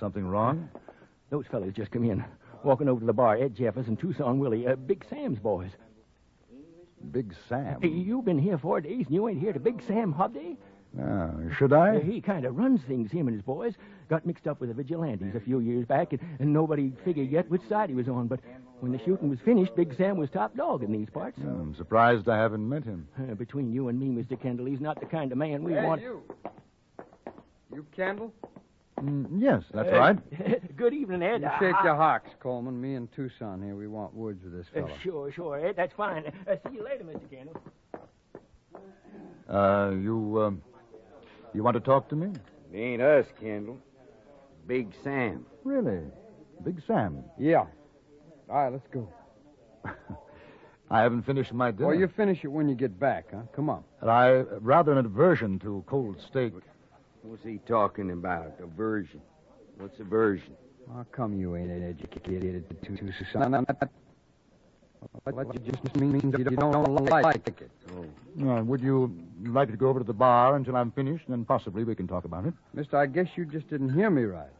Something wrong? Those fellas just come in, walking over to the bar. Ed Jeffers and Tucson Willie, Big Sam's boys. Big Sam? You've been here 4 days and you ain't here to Big Sam Hobday? Should I? He kind of runs things, him and his boys. Got mixed up with the vigilantes a few years back, and nobody figured yet which side he was on. But when the shooting was finished, Big Sam was top dog in these parts. I'm surprised I haven't met him. Between you and me, Mr. Kendall, he's not the kind of man we want. You Kendall? Yes, that's right. Good evening, Ed. You shake your hocks, Coleman. Me and Tucson here, we want words with this fellow. Sure, Ed. That's fine. See you later, Mr. Kendall. You want to talk to me? It ain't us, Kendall. Big Sam. Really? Big Sam? Yeah. All right, let's go. I haven't finished my dinner. Well, you finish it when you get back, huh? Come on. Rather an aversion to cold steak. What's he talking about? Aversion. What's aversion? How come you ain't educated, Tucson? What just means you don't like it. Would you like to go over to the bar until I'm finished, and then possibly we can talk about it? Mister, I guess you just didn't hear me right.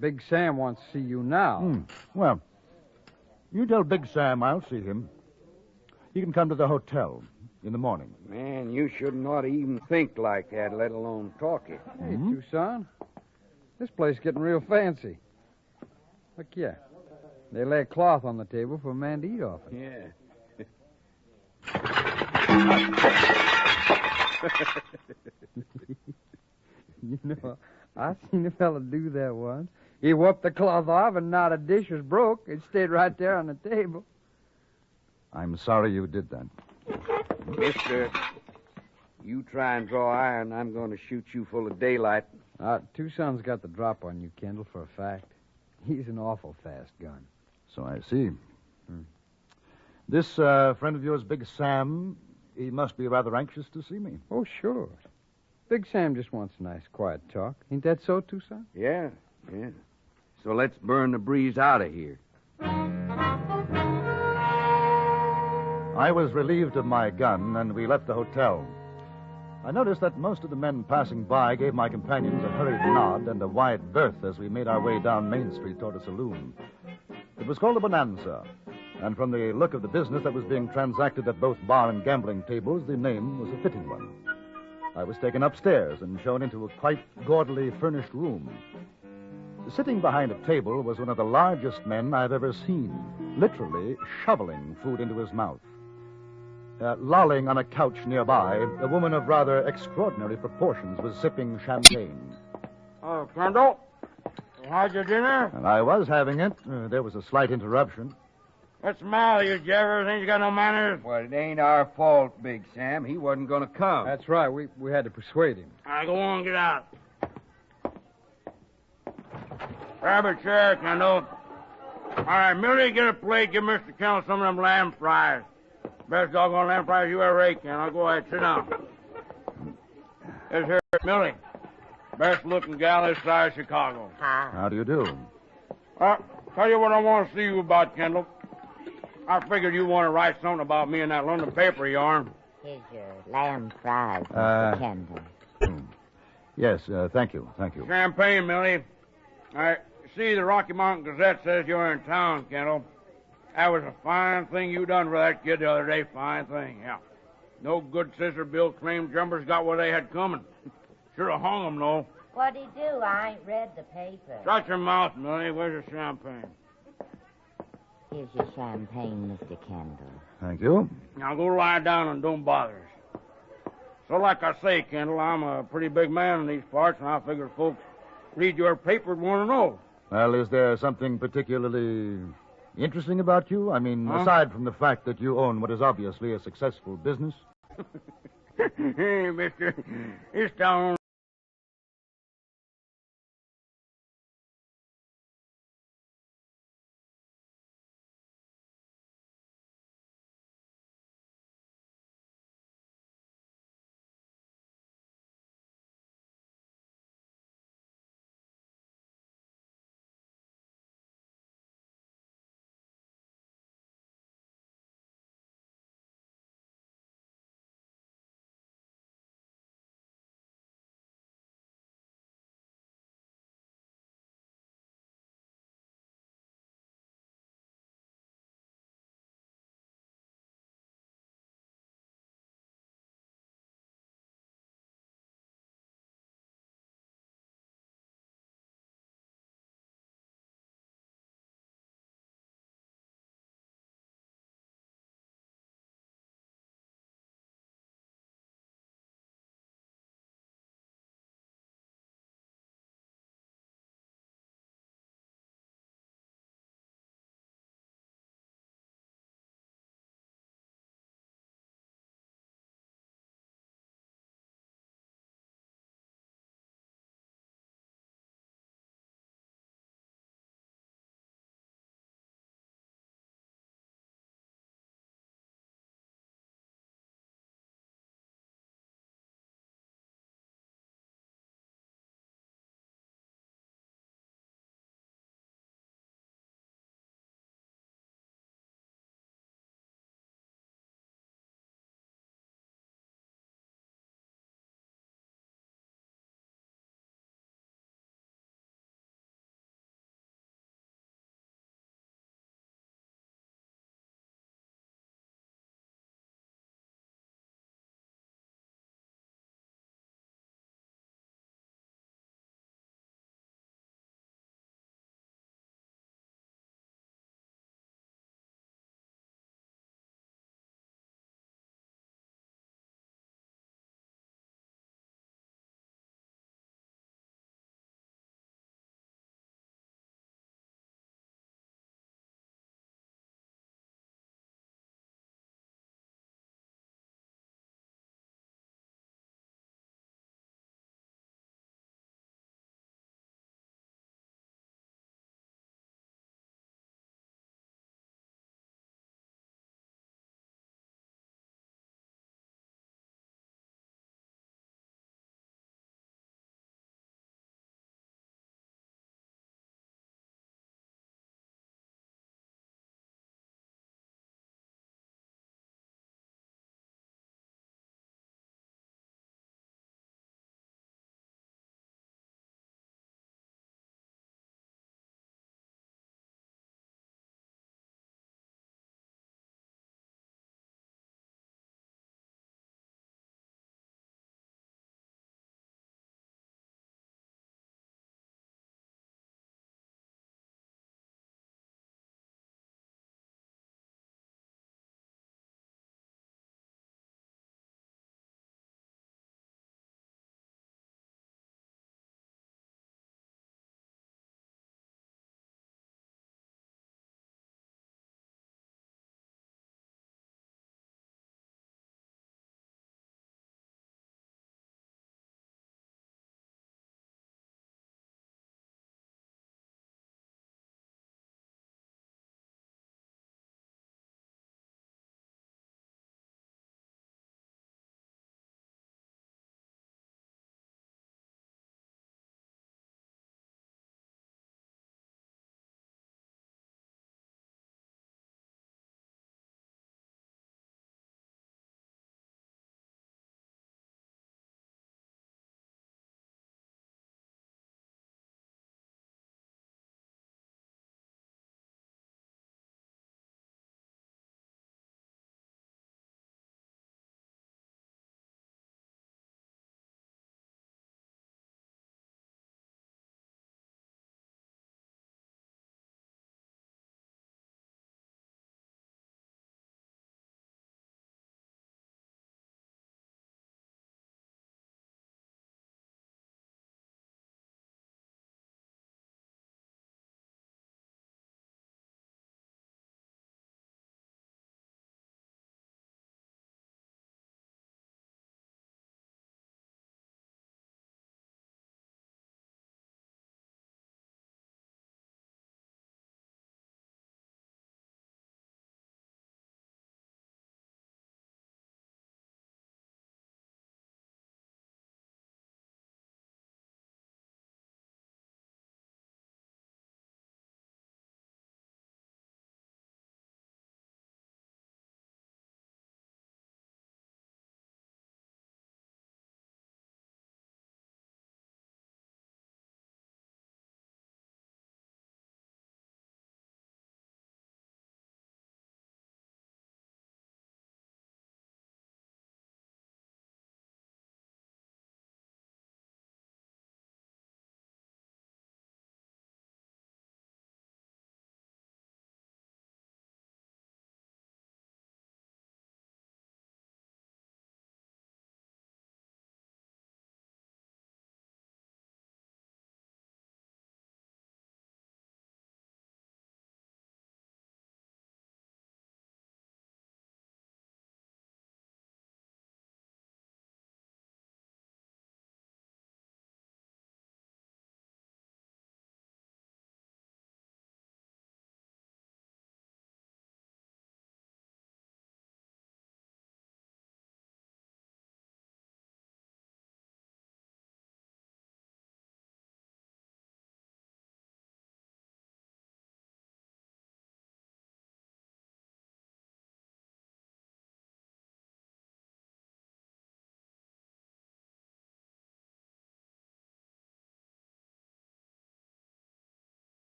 Big Sam wants to see you now. Well, You tell Big Sam I'll see him. He can come to the hotel in the morning. Man, you shouldn't ought to even think like that, let alone talk it. Hey, Tucson. This place is getting real fancy. Look, yeah. They lay a cloth on the table for a man to eat off it. Yeah. You know, I seen a fella do that once. He whooped the cloth off and not a dish was broke. It stayed right there on the table. I'm sorry you did that. Mister, you try and draw iron, I'm going to shoot you full of daylight. Tucson's got the drop on you, Kendall, for a fact. He's an awful fast gun. So I see. This friend of yours, Big Sam, he must be rather anxious to see me. Oh, sure. Big Sam just wants a nice, quiet talk. Ain't that so, Tucson? Yeah. So let's burn the breeze out of here. I was relieved of my gun, and we left the hotel. I noticed that most of the men passing by gave my companions a hurried nod and a wide berth as we made our way down Main Street toward a saloon. It was called a Bonanza, and from the look of the business that was being transacted at both bar and gambling tables, the name was a fitting one. I was taken upstairs and shown into a quite gaudily furnished room. Sitting behind a table was one of the largest men I've ever seen, literally shoveling food into his mouth. Lolling on a couch nearby, a woman of rather extraordinary proportions was sipping champagne. Oh, Kendall, how's your dinner? And I was having it. There was a slight interruption. What's the matter, you jabbers? Ain't you got no manners? Well, it ain't our fault, Big Sam. He wasn't going to come. That's right. We had to persuade him. All right, go on, get out. Grab a chair, Kendall. All right, Millie, get a plate. Give Mr. Kendall some of them lamb fries. Best doggone lamb fries you ever ate, Kendall. Go ahead, sit down. This here, Millie. Best looking gal this side of Chicago. How do you do? Tell you what I want to see you about, Kendall. I figured you want to write something about me in that London paper of yourn. Here's your lamb fries, Mr. Kendall. Yes, thank you. Champagne, Millie. All right, see, the Rocky Mountain Gazette says you're in town, Kendall. That was a fine thing you done for that kid the other day. Fine thing, yeah. No good sister Bill claimed jumpers got what they had coming. Should have hung them, though. What'd he do? I ain't read the paper. Shut your mouth, Millie. Where's your champagne? Here's your champagne, Mr. Kendall. Thank you. Now go lie down and don't bother us. So like I say, Kendall, I'm a pretty big man in these parts, and I figure folks read your paper would want to know. Well, is there something particularly interesting about you? I mean, aside from the fact that you own what is obviously a successful business? Hey, mister, this town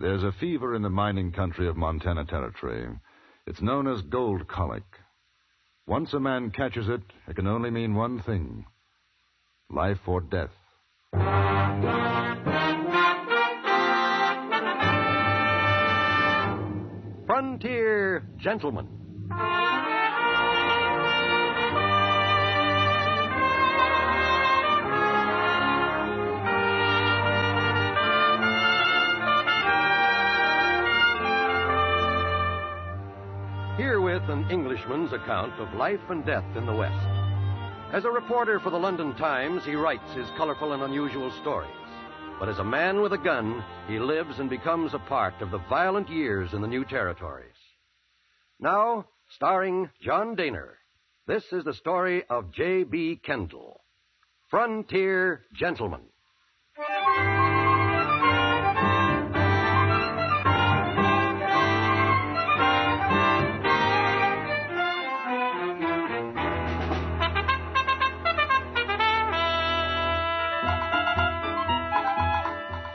There's a fever in the mining country of Montana Territory. It's known as gold colic. Once a man catches it, it can only mean one thing: life or death. Frontier Gentleman. Herewith an Englishman's account of life and death in the West. As a reporter for the London Times, he writes his colorful and unusual stories. But as a man with a gun, he lives and becomes a part of the violent years in the new territories. Now, starring John Daner, this is the story of J.B. Kendall, Frontier Gentleman.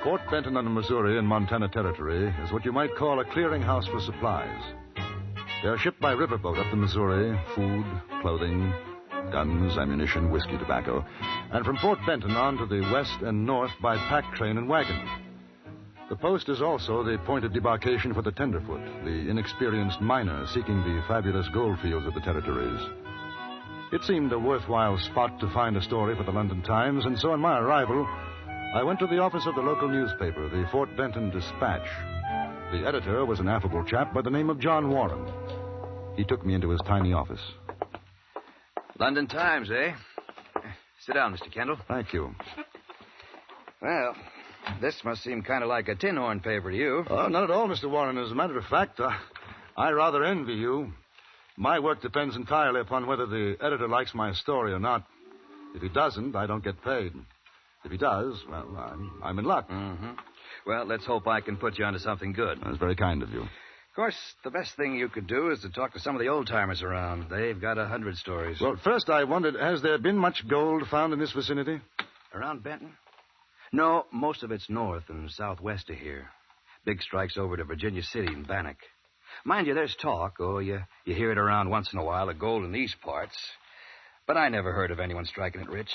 Fort Benton on the Missouri in Montana Territory is what you might call a clearinghouse for supplies. They're shipped by riverboat up the Missouri, food, clothing, guns, ammunition, whiskey, tobacco, and from Fort Benton on to the west and north by pack train and wagon. The post is also the point of debarkation for the tenderfoot, the inexperienced miner seeking the fabulous gold fields of the territories. It seemed a worthwhile spot to find a story for the London Times, and so on my arrival, I went to the office of the local newspaper, the Fort Benton Dispatch. The editor was an affable chap by the name of John Warren. He took me into his tiny office. London Times, eh? Sit down, Mr. Kendall. Thank you. Well, this must seem kind of like a tin horn paper to you. Oh, not at all, Mr. Warren. As a matter of fact, I rather envy you. My work depends entirely upon whether the editor likes my story or not. If he doesn't, I don't get paid. If he does, well, I'm in luck. Mm-hmm. Well, let's hope I can put you onto something good. That's very kind of you. Of course, the best thing you could do is to talk to some of the old-timers around. They've got 100 stories. Well, first I wondered, has there been much gold found in this vicinity? Around Benton? No, most of it's north and southwest of here. Big strikes over to Virginia City and Bannock. Mind you, there's talk, you hear it around once in a while, of gold in these parts. But I never heard of anyone striking it rich.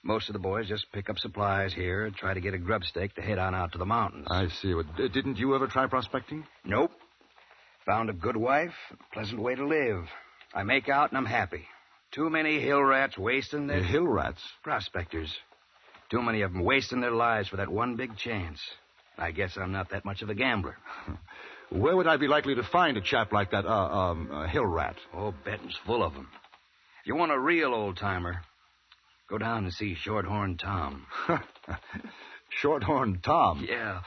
Most of the boys just pick up supplies here and try to get a grub stake to head on out to the mountains. I see. Well, didn't you ever try prospecting? Nope. Found a good wife, a pleasant way to live. I make out and I'm happy. Too many hill rats wasting their... Hill rats? Prospectors. Too many of them wasting their lives for that one big chance. I guess I'm not that much of a gambler. Where would I be likely to find a chap like that, a hill rat? Oh, Benton's full of them. If you want a real old-timer, go down and see Shorthorn Tom. Shorthorn Tom? Yeah.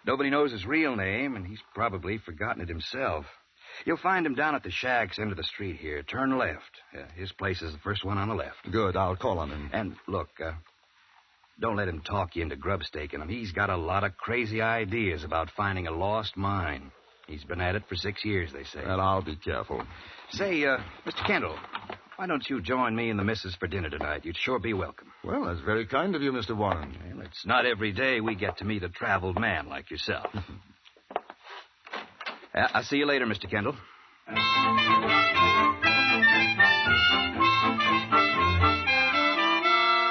Nobody knows his real name, and he's probably forgotten it himself. You'll find him down at the Shacks end of the street here. Turn left. His place is the first one on the left. Good. I'll call on him. And look, don't let him talk you into grub staking him. He's got a lot of crazy ideas about finding a lost mine. He's been at it for 6 years, they say. Well, I'll be careful. Say, Mr. Kendall, why don't you join me and the missus for dinner tonight? You'd sure be welcome. Well, that's very kind of you, Mr. Warren. Well, it's not every day we get to meet a traveled man like yourself. I'll see you later, Mr. Kendall.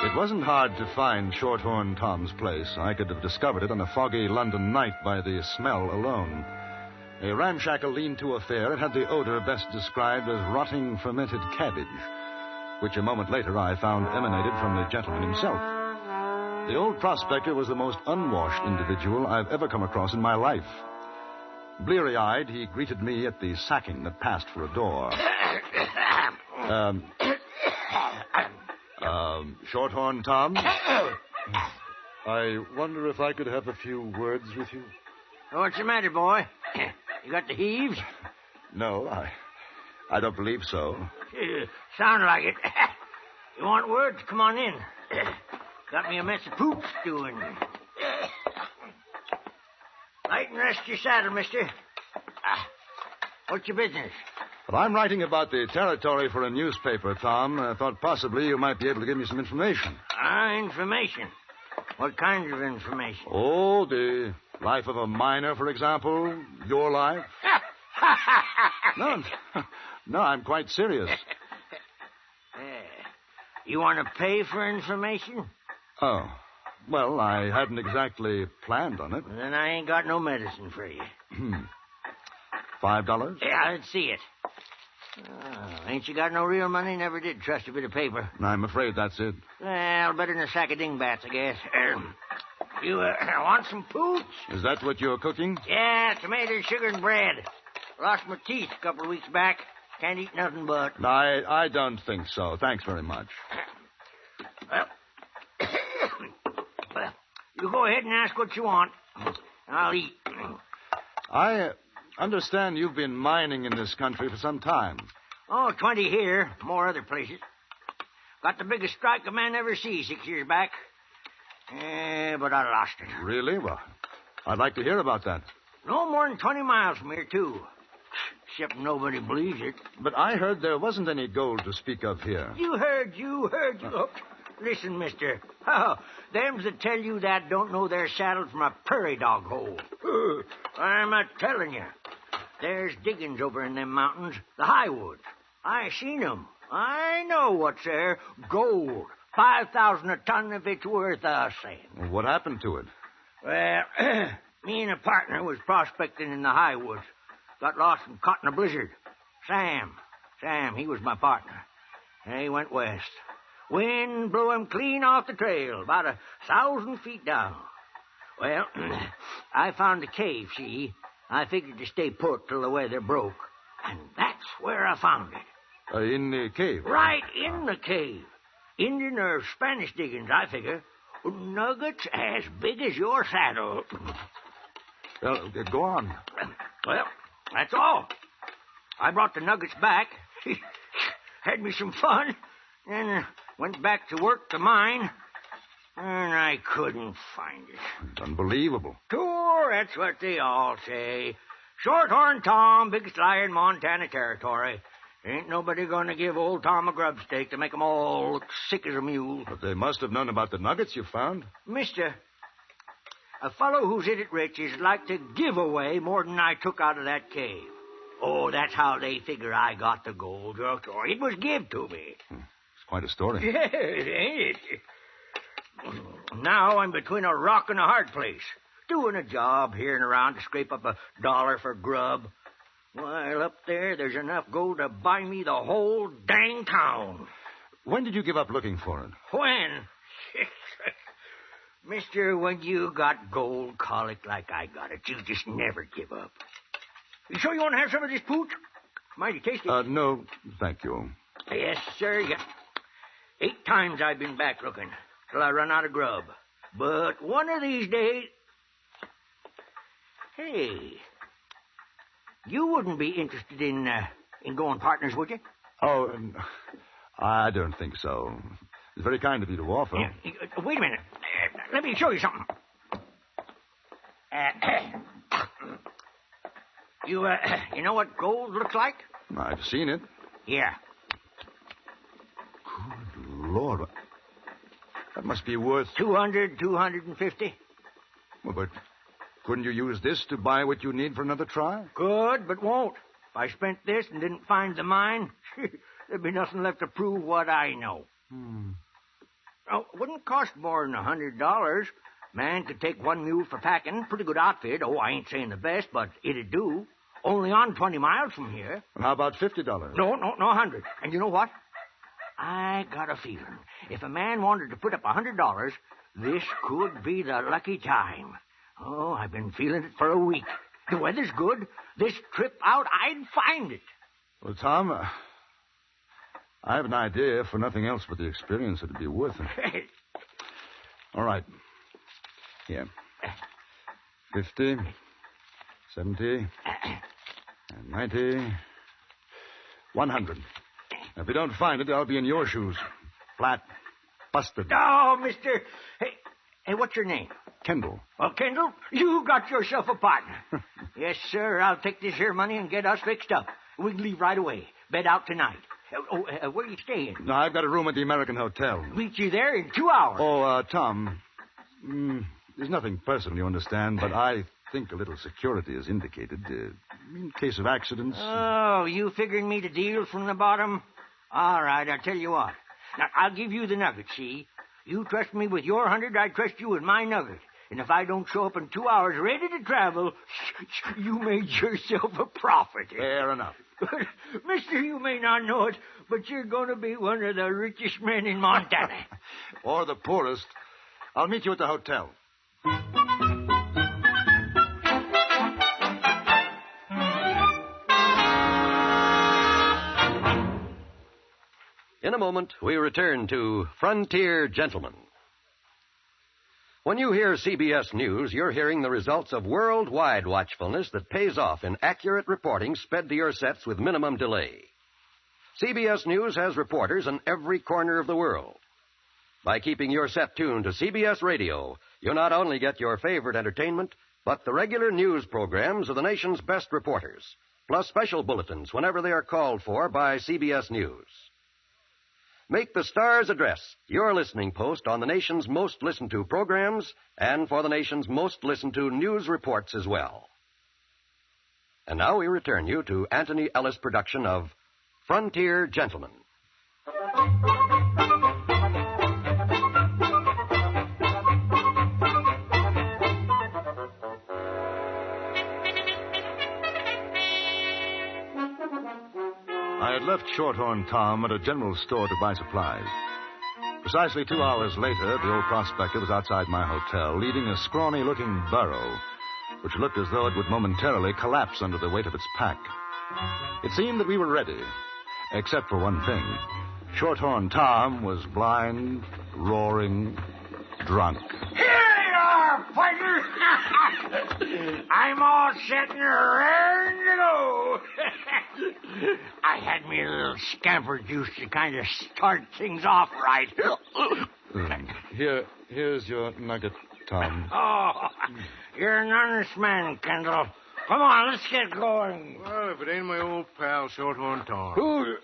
It wasn't hard to find Shorthorn Tom's place. I could have discovered it on a foggy London night by the smell alone. A ramshackle lean-to affair, it had the odor best described as rotting fermented cabbage, which a moment later I found emanated from the gentleman himself. The old prospector was the most unwashed individual I've ever come across in my life. Bleary-eyed, he greeted me at the sacking that passed for a door. Shorthorn Tom? I wonder if I could have a few words with you. What's the matter, boy? You got the heaves? No, I don't believe so. Sound like it. You want words? Come on in. Got me a mess of poop stewing. Light and rest your saddle, mister. What's your business? Well, I'm writing about the territory for a newspaper, Tom. I thought possibly you might be able to give me some information. Information? What kind of information? Oh, the Life of a miner, for example? Your life? No, I'm quite serious. You want to pay for information? Oh, well, I hadn't exactly planned on it. Then I ain't got no medicine for you. $5? Yeah, let's see it. Oh, ain't you got no real money? Never did trust a bit of paper. I'm afraid that's it. Well, better than a sack of dingbats, I guess. You want some pooch? Is that what you're cooking? Yeah, tomatoes, sugar, and bread. Lost my teeth a couple of weeks back. Can't eat nothing but. I don't think so. Thanks very much. Well, you go ahead and ask what you want. I'll eat. I understand you've been mining in this country for some time. Oh, 20 here, more other places. Got the biggest strike a man ever sees 6 years back. But I lost it. Really? Well, I'd like to hear about that. No more than 20 miles from here, too. Except nobody believes it. But I heard there wasn't any gold to speak of here. You heard. Oh, listen, mister. Oh, them that tell you that don't know their saddle from a prairie dog hole. I'm not telling you. There's diggings over in them mountains, the highwoods. I seen 'em. I know what's there. Gold. 5,000 a ton if it's worth us saying. What happened to it? Well, me and a partner was prospecting in the high woods. Got lost and caught in a blizzard. Sam, he was my partner. He went west. Wind blew him clean off the trail, about 1,000 feet down. Well, I found a cave, see? I figured to stay put till the weather broke. And that's where I found it. In the cave? Right in the cave. Indian or Spanish diggings, I figure. Nuggets as big as your saddle. Well, go on. Well, that's all. I brought the nuggets back. Had me some fun. Then went back to work to mine. And I couldn't find it. It's unbelievable. Sure, that's what they all say. Shorthorn Tom, biggest liar in Montana Territory. Ain't nobody going to give old Tom a grub stake to make 'em all look sick as a mule. But they must have known about the nuggets you found. Mister, a fellow who's in it rich is like to give away more than I took out of that cave. Oh, that's how they figure I got the gold. It was give to me. It's quite a story. Yes, ain't it? Now I'm between a rock and a hard place. Doing a job here and around to scrape up $1 for grub. While up there's enough gold to buy me the whole dang town. When did you give up looking for it? When? Mister, when you got gold colic like I got it, you just never give up. You sure you want to have some of this pooch? Mighty tasty. No, thank you. Yes, sir. 8 times I've been back looking till I run out of grub. But one of these days... Hey... You wouldn't be interested in going partners, would you? Oh, I don't think so. It's very kind of you to offer. Yeah, wait a minute. Let me show you something. You know what gold looks like? I've seen it. Yeah. Good Lord. That must be worth... 200, 250. Well, but... couldn't you use this to buy what you need for another try? Could, but won't. If I spent this and didn't find the mine, there'd be nothing left to prove what I know. Oh, it wouldn't cost more than $100. Man could take one mule for packing. Pretty good outfit. Oh, I ain't saying the best, but it'd do. Only on 20 miles from here. And how about $50? No, 100. And you know what? I got a feeling. If a man wanted to put up $100, this could be the lucky time. Oh, I've been feeling it for a week. The weather's good. This trip out, I'd find it. Well, Tom, I have an idea, for nothing else but the experience, it'd be worth it. All right. Here. 50, 70, 90, 100. Now, if you don't find it, I'll be in your shoes. Flat. Busted. Oh, mister. Hey, what's your name? Kendall. Well, Kendall, you got yourself a partner. Yes, sir. I'll take this here money and get us fixed up. We can leave right away. Bed out tonight. Where are you staying? No, I've got a room at the American Hotel. Meet you there in 2 hours. Oh, Tom, There's nothing personal, you understand, but I think a little security is indicated in case of accidents. Oh, you figuring me to deal from the bottom? All right, I'll tell you what. Now, I'll give you the nugget, see? You trust me with your 100, I trust you with my nugget. And if I don't show up in 2 hours ready to travel, you made yourself a profit. Fair enough. Mister, you may not know it, but you're going to be one of the richest men in Montana. Or the poorest. I'll meet you at the hotel. In a moment, we return to Frontier Gentlemen. When you hear CBS News, you're hearing the results of worldwide watchfulness that pays off in accurate reporting sped to your sets with minimum delay. CBS News has reporters in every corner of the world. By keeping your set tuned to CBS Radio, you not only get your favorite entertainment, but the regular news programs of the nation's best reporters, plus special bulletins whenever they are called for by CBS News. Make the Star's address your listening post on the nation's most listened to programs and for the nation's most listened to news reports as well. And now we return you to Anthony Ellis' production of Frontier Gentlemen. I had left Shorthorn Tom at a general store to buy supplies. Precisely 2 hours later, the old prospector was outside my hotel, leading a scrawny-looking burro, which looked as though it would momentarily collapse under the weight of its pack. It seemed that we were ready, except for one thing. Shorthorn Tom was blind, roaring, drunk. Here you are, partner. I'm all set and raring to go. I had me a little scamper juice to kind of start things off right. Here's your nugget, Tom. Oh, you're an honest man, Kendall. Come on, let's get going. Well, if it ain't my old pal, Shorthorn Tom. Who?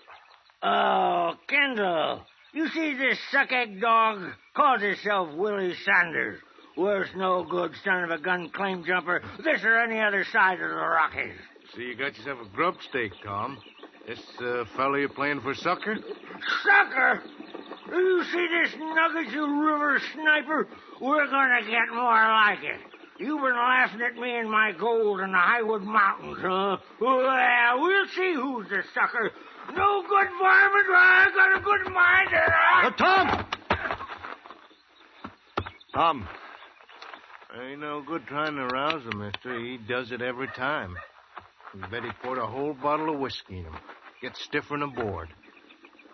Oh, Kendall. You see this suck-egg dog? Calls himself Willie Sanders. Worse no good son of a gun claim jumper, this or any other side of the Rockies. So you got yourself a grub stake, Tom. This fellow you're playing for sucker? Sucker? You see this nugget, you river sniper? We're gonna get more like it. You've been laughing at me and my gold in the Highwood Mountains, huh? Well, we'll see who's the sucker. No good varmint, I got a good mind. Tom! Tom. Ain't no good trying to rouse him, mister. He does it every time. You bet he poured a whole bottle of whiskey in him. Gets stiffer than a board.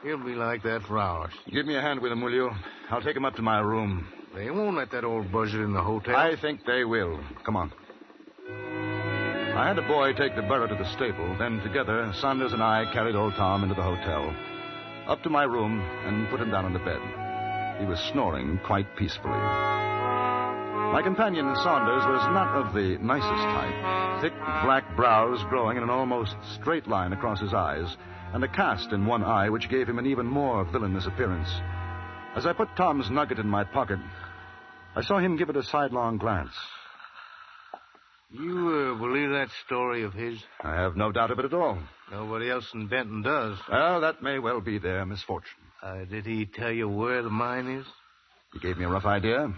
He'll be like that for hours. Give me a hand with him, will you? I'll take him up to my room. They won't let that old buzzard in the hotel. I think they will. Come on. I had a boy take the burro to the stable. Then together, Saunders and I carried old Tom into the hotel, up to my room, and put him down on the bed. He was snoring quite peacefully. My companion, Saunders, was not of the nicest type. Thick black brows growing in an almost straight line across his eyes, and a cast in one eye which gave him an even more villainous appearance. As I put Tom's nugget in my pocket, I saw him give it a sidelong glance. You believe that story of his? I have no doubt of it at all. Nobody else in Denton does. Well, that may well be their misfortune. Did he tell you where the mine is? He gave me a rough idea.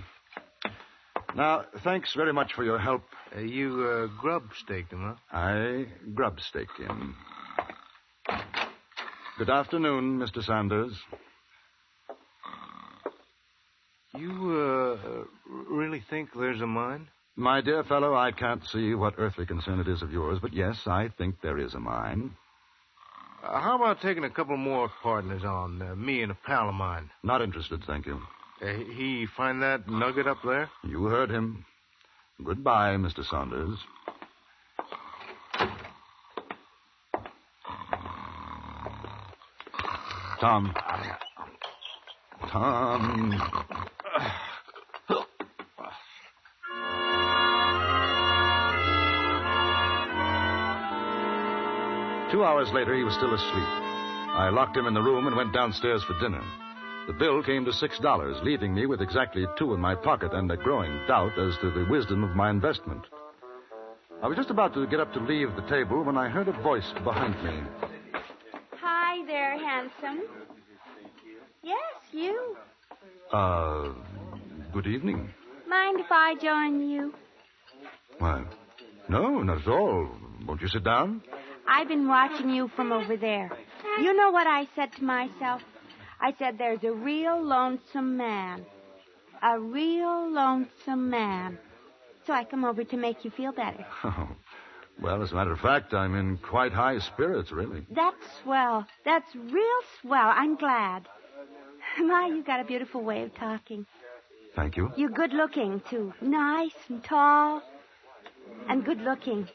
Now, thanks very much for your help. You grub-staked him, huh? I grub-staked him. Good afternoon, Mr. Sanders. You really think there's a mine? My dear fellow, I can't see what earthly concern it is of yours, but yes, I think there is a mine. How about taking a couple more partners on, me and a pal of mine? Not interested, thank you. He find that nugget up there? You heard him. Goodbye, Mr. Saunders. Tom. 2 hours later, he was still asleep. I locked him in the room and went downstairs for dinner. The bill came to $6, leaving me with exactly $2 in my pocket and a growing doubt as to the wisdom of my investment. I was just about to get up to leave the table when I heard a voice behind me. Hi there, handsome. Yes, you. Good evening. Mind if I join you? Why, no, not at all. Won't you sit down? I've been watching you from over there. You know what I said to myself? I said, there's a real lonesome man. A real lonesome man. So I come over to make you feel better. Oh, well, as a matter of fact, I'm in quite high spirits, really. That's swell. That's real swell. I'm glad. My, you got a beautiful way of talking. Thank you. You're good looking, too. Nice and tall and good looking.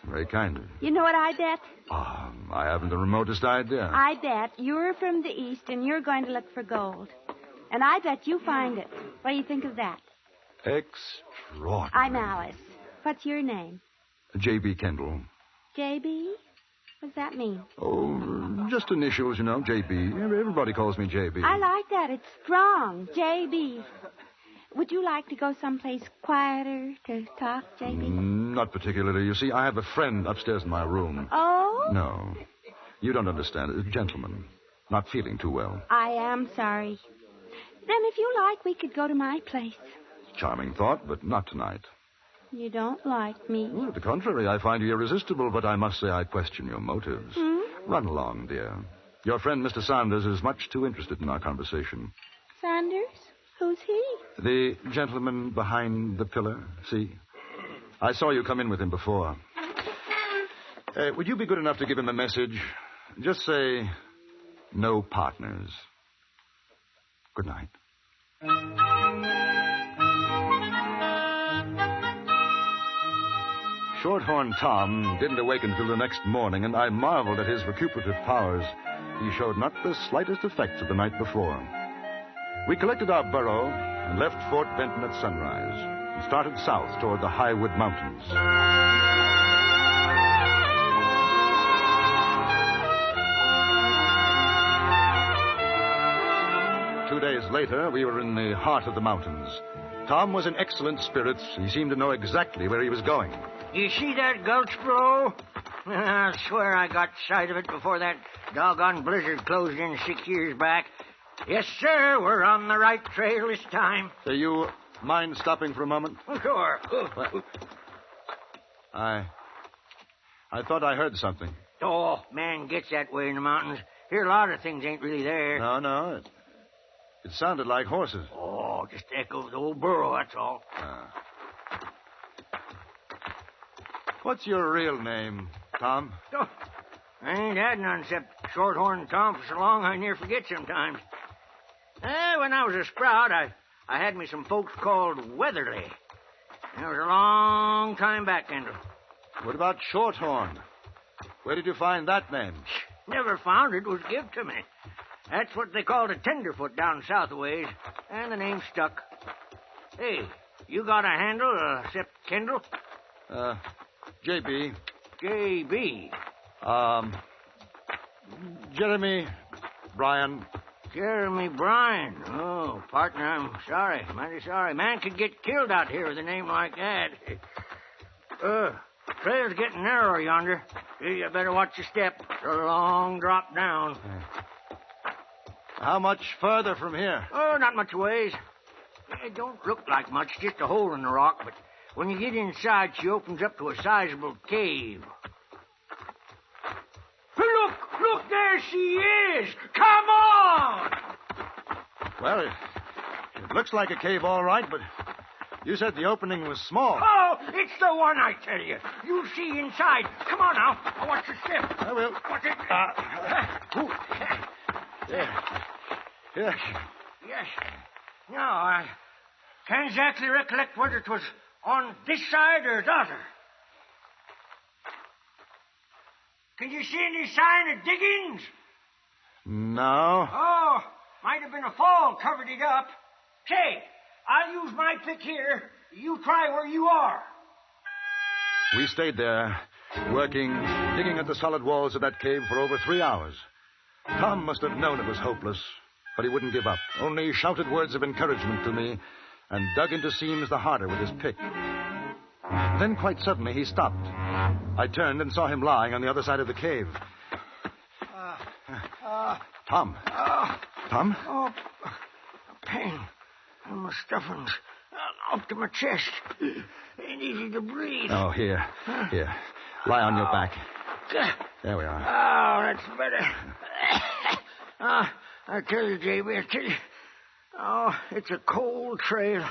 Very kind of you. You know what I bet? I haven't the remotest idea. I bet you're from the East and you're going to look for gold. And I bet you find it. What do you think of that? Extraordinary. I'm Alice. What's your name? J.B. Kendall. J.B.? What does that mean? Oh, just initials, you know, J.B. Everybody calls me J.B. I like that. It's strong. J.B. Would you like to go someplace quieter to talk, J.B.? Not particularly. You see, I have a friend upstairs in my room. Oh? No. You don't understand. A gentleman. Not feeling too well. I am sorry. Then if you like, we could go to my place. Charming thought, but not tonight. You don't like me. Well, to the contrary, I find you irresistible, but I must say I question your motives. Run along, dear. Your friend, Mr. Saunders, is much too interested in our conversation. Saunders? Who's he? The gentleman behind the pillar, see? I saw you come in with him before. Would you be good enough to give him a message? Just say, no partners. Good night. Shorthorn Tom didn't awaken until the next morning, and I marveled at his recuperative powers. He showed not the slightest effects of the night before. We collected our burro and left Fort Benton at sunrise and started south toward the Highwood Mountains. 2 days later, we were in the heart of the mountains. Tom was in excellent spirits. He seemed to know exactly where he was going. You see that gulch, bro? I swear I got sight of it before that doggone blizzard closed in 6 years back. Yes, sir, we're on the right trail this time. Do you mind stopping for a moment? Sure. Well, I thought I heard something. Oh, man gets that way in the mountains. Hear a lot of things ain't really there. No. It sounded like horses. Oh, just echoes the old burro, that's all. What's your real name, Tom? Oh, I ain't had none except Shorthorn Tom for so long I near forget sometimes. When I was a sprout, I had me some folks called Weatherly. That was a long time back, Kendall. What about Shorthorn? Where did you find that name? Never found it. It was give to me. That's what they called a tenderfoot down south a ways, and the name stuck. Hey, you got a handle except Kendall? J.B. J.B. Jeremy Bryan. Jeremy Bryan. Oh, partner, I'm sorry. Mighty sorry. Man could get killed out here with a name like that. Trail's getting narrow yonder. You better watch your step. It's a long drop down. How much further from here? Oh, not much ways. It don't look like much, just a hole in the rock, but when you get inside, she opens up to a sizable cave. Look, there she is! Come on! Well, it looks like a cave, all right, but you said the opening was small. Oh, it's the one, I tell you. You see inside. Come on now. I want your step. I will. Watch it. Yes. Yes. No, I can't exactly recollect whether it was on this side or the other. Can you see any sign of diggings? No. Oh, might have been a fall covered it up. Say, I'll use my pick here. You try where you are. We stayed there, working, digging at the solid walls of that cave for over 3 hours. Tom must have known it was hopeless, But he wouldn't give up, only shouted words of encouragement to me and dug into seams the harder with his pick. Then quite suddenly he stopped. I turned and saw him lying on the other side of the cave. Tom. Tom? Oh, pain in my stuffings. Up to my chest. Ain't easy to breathe. Oh, here. Here. Lie on your back. There we are. Oh, that's better. I tell you, J.B., I tell you. Oh, it's a cold trail.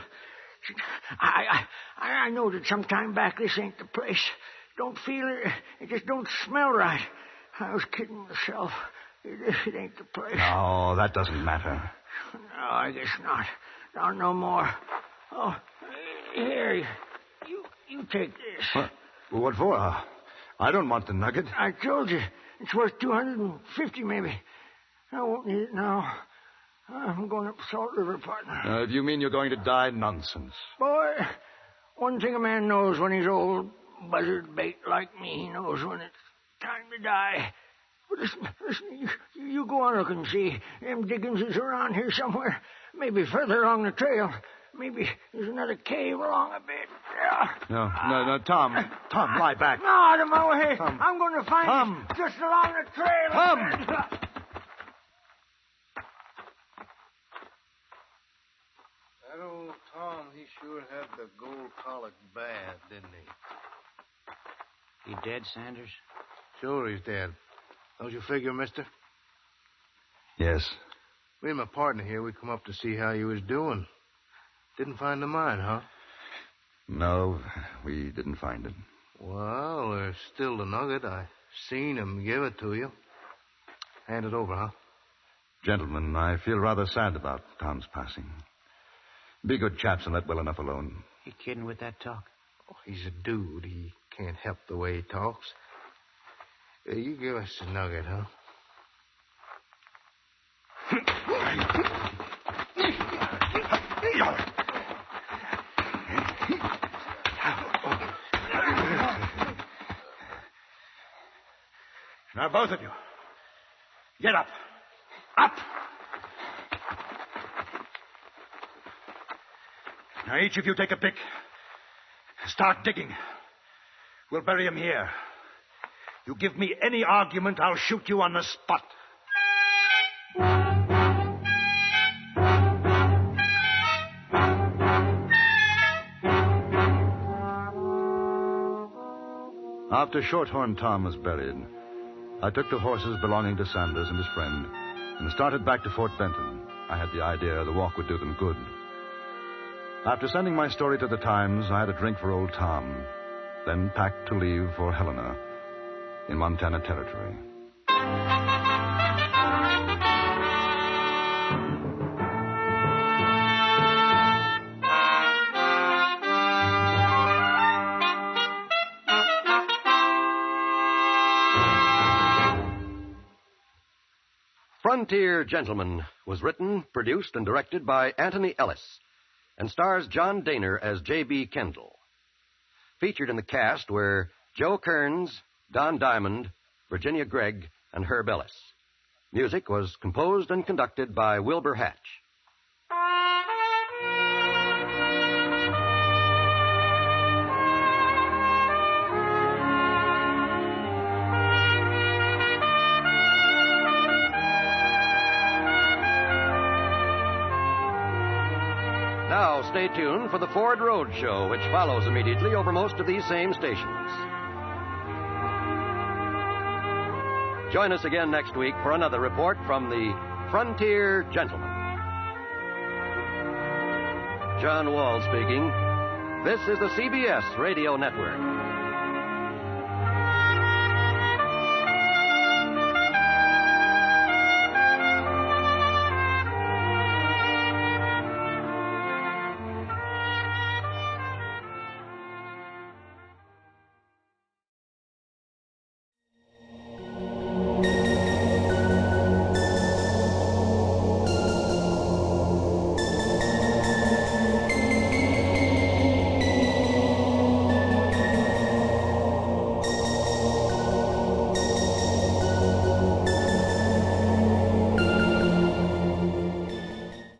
I know that some time back this ain't the place. Don't feel it. It just don't smell right. I was kidding myself. It ain't the place. No, that doesn't matter. No, I guess not. Not no more. Oh, here, you take this. What for? I don't want the nugget. I told you. It's worth $250 maybe. I won't need it now. I'm going up Salt River, partner. If you mean you're going to die, nonsense. Boy, one thing a man knows when he's old, buzzard bait like me, he knows when it's time to die. But listen, you go on looking and see. Them diggings is around here somewhere. Maybe further along the trail. Maybe there's another cave along a bit. No, Tom, lie back. No, out of my way. Tom. I'm going to find Tom. it just along the trail. Tom! That old Tom, he sure had the gold colic bad, didn't he? He dead, Sanders? Sure he's dead. Don't you figure, mister? Yes. Me and my partner here, we come up to see how you was doing. Didn't find the mine, huh? No, we didn't find it. Well, there's still the nugget. I seen him give it to you. Hand it over, huh? Gentlemen, I feel rather sad about Tom's passing. Be good chaps and let well enough alone. You kidding with that talk? Oh, he's a dude. He can't help the way he talks. You give us the nugget, huh? Now, both of you, get up. Up! Now, each of you take a pick. Start digging. We'll bury him here. You give me any argument, I'll shoot you on the spot. After Shorthorn Tom was buried, I took the horses belonging to Sanders and his friend and started back to Fort Benton. I had the idea the walk would do them good. After sending my story to the Times, I had a drink for old Tom, then packed to leave for Helena in Montana Territory. Frontier Gentleman was written, produced, and directed by Anthony Ellis and stars John Daner as J.B. Kendall. Featured in the cast were Joe Kearns, Don Diamond, Virginia Gregg, and Herb Ellis. Music was composed and conducted by Wilbur Hatch. Now, stay tuned for the Ford Road Show, which follows immediately over most of these same stations. Join us again next week for another report from the Frontier Gentleman. John Wall speaking. This is the CBS Radio Network.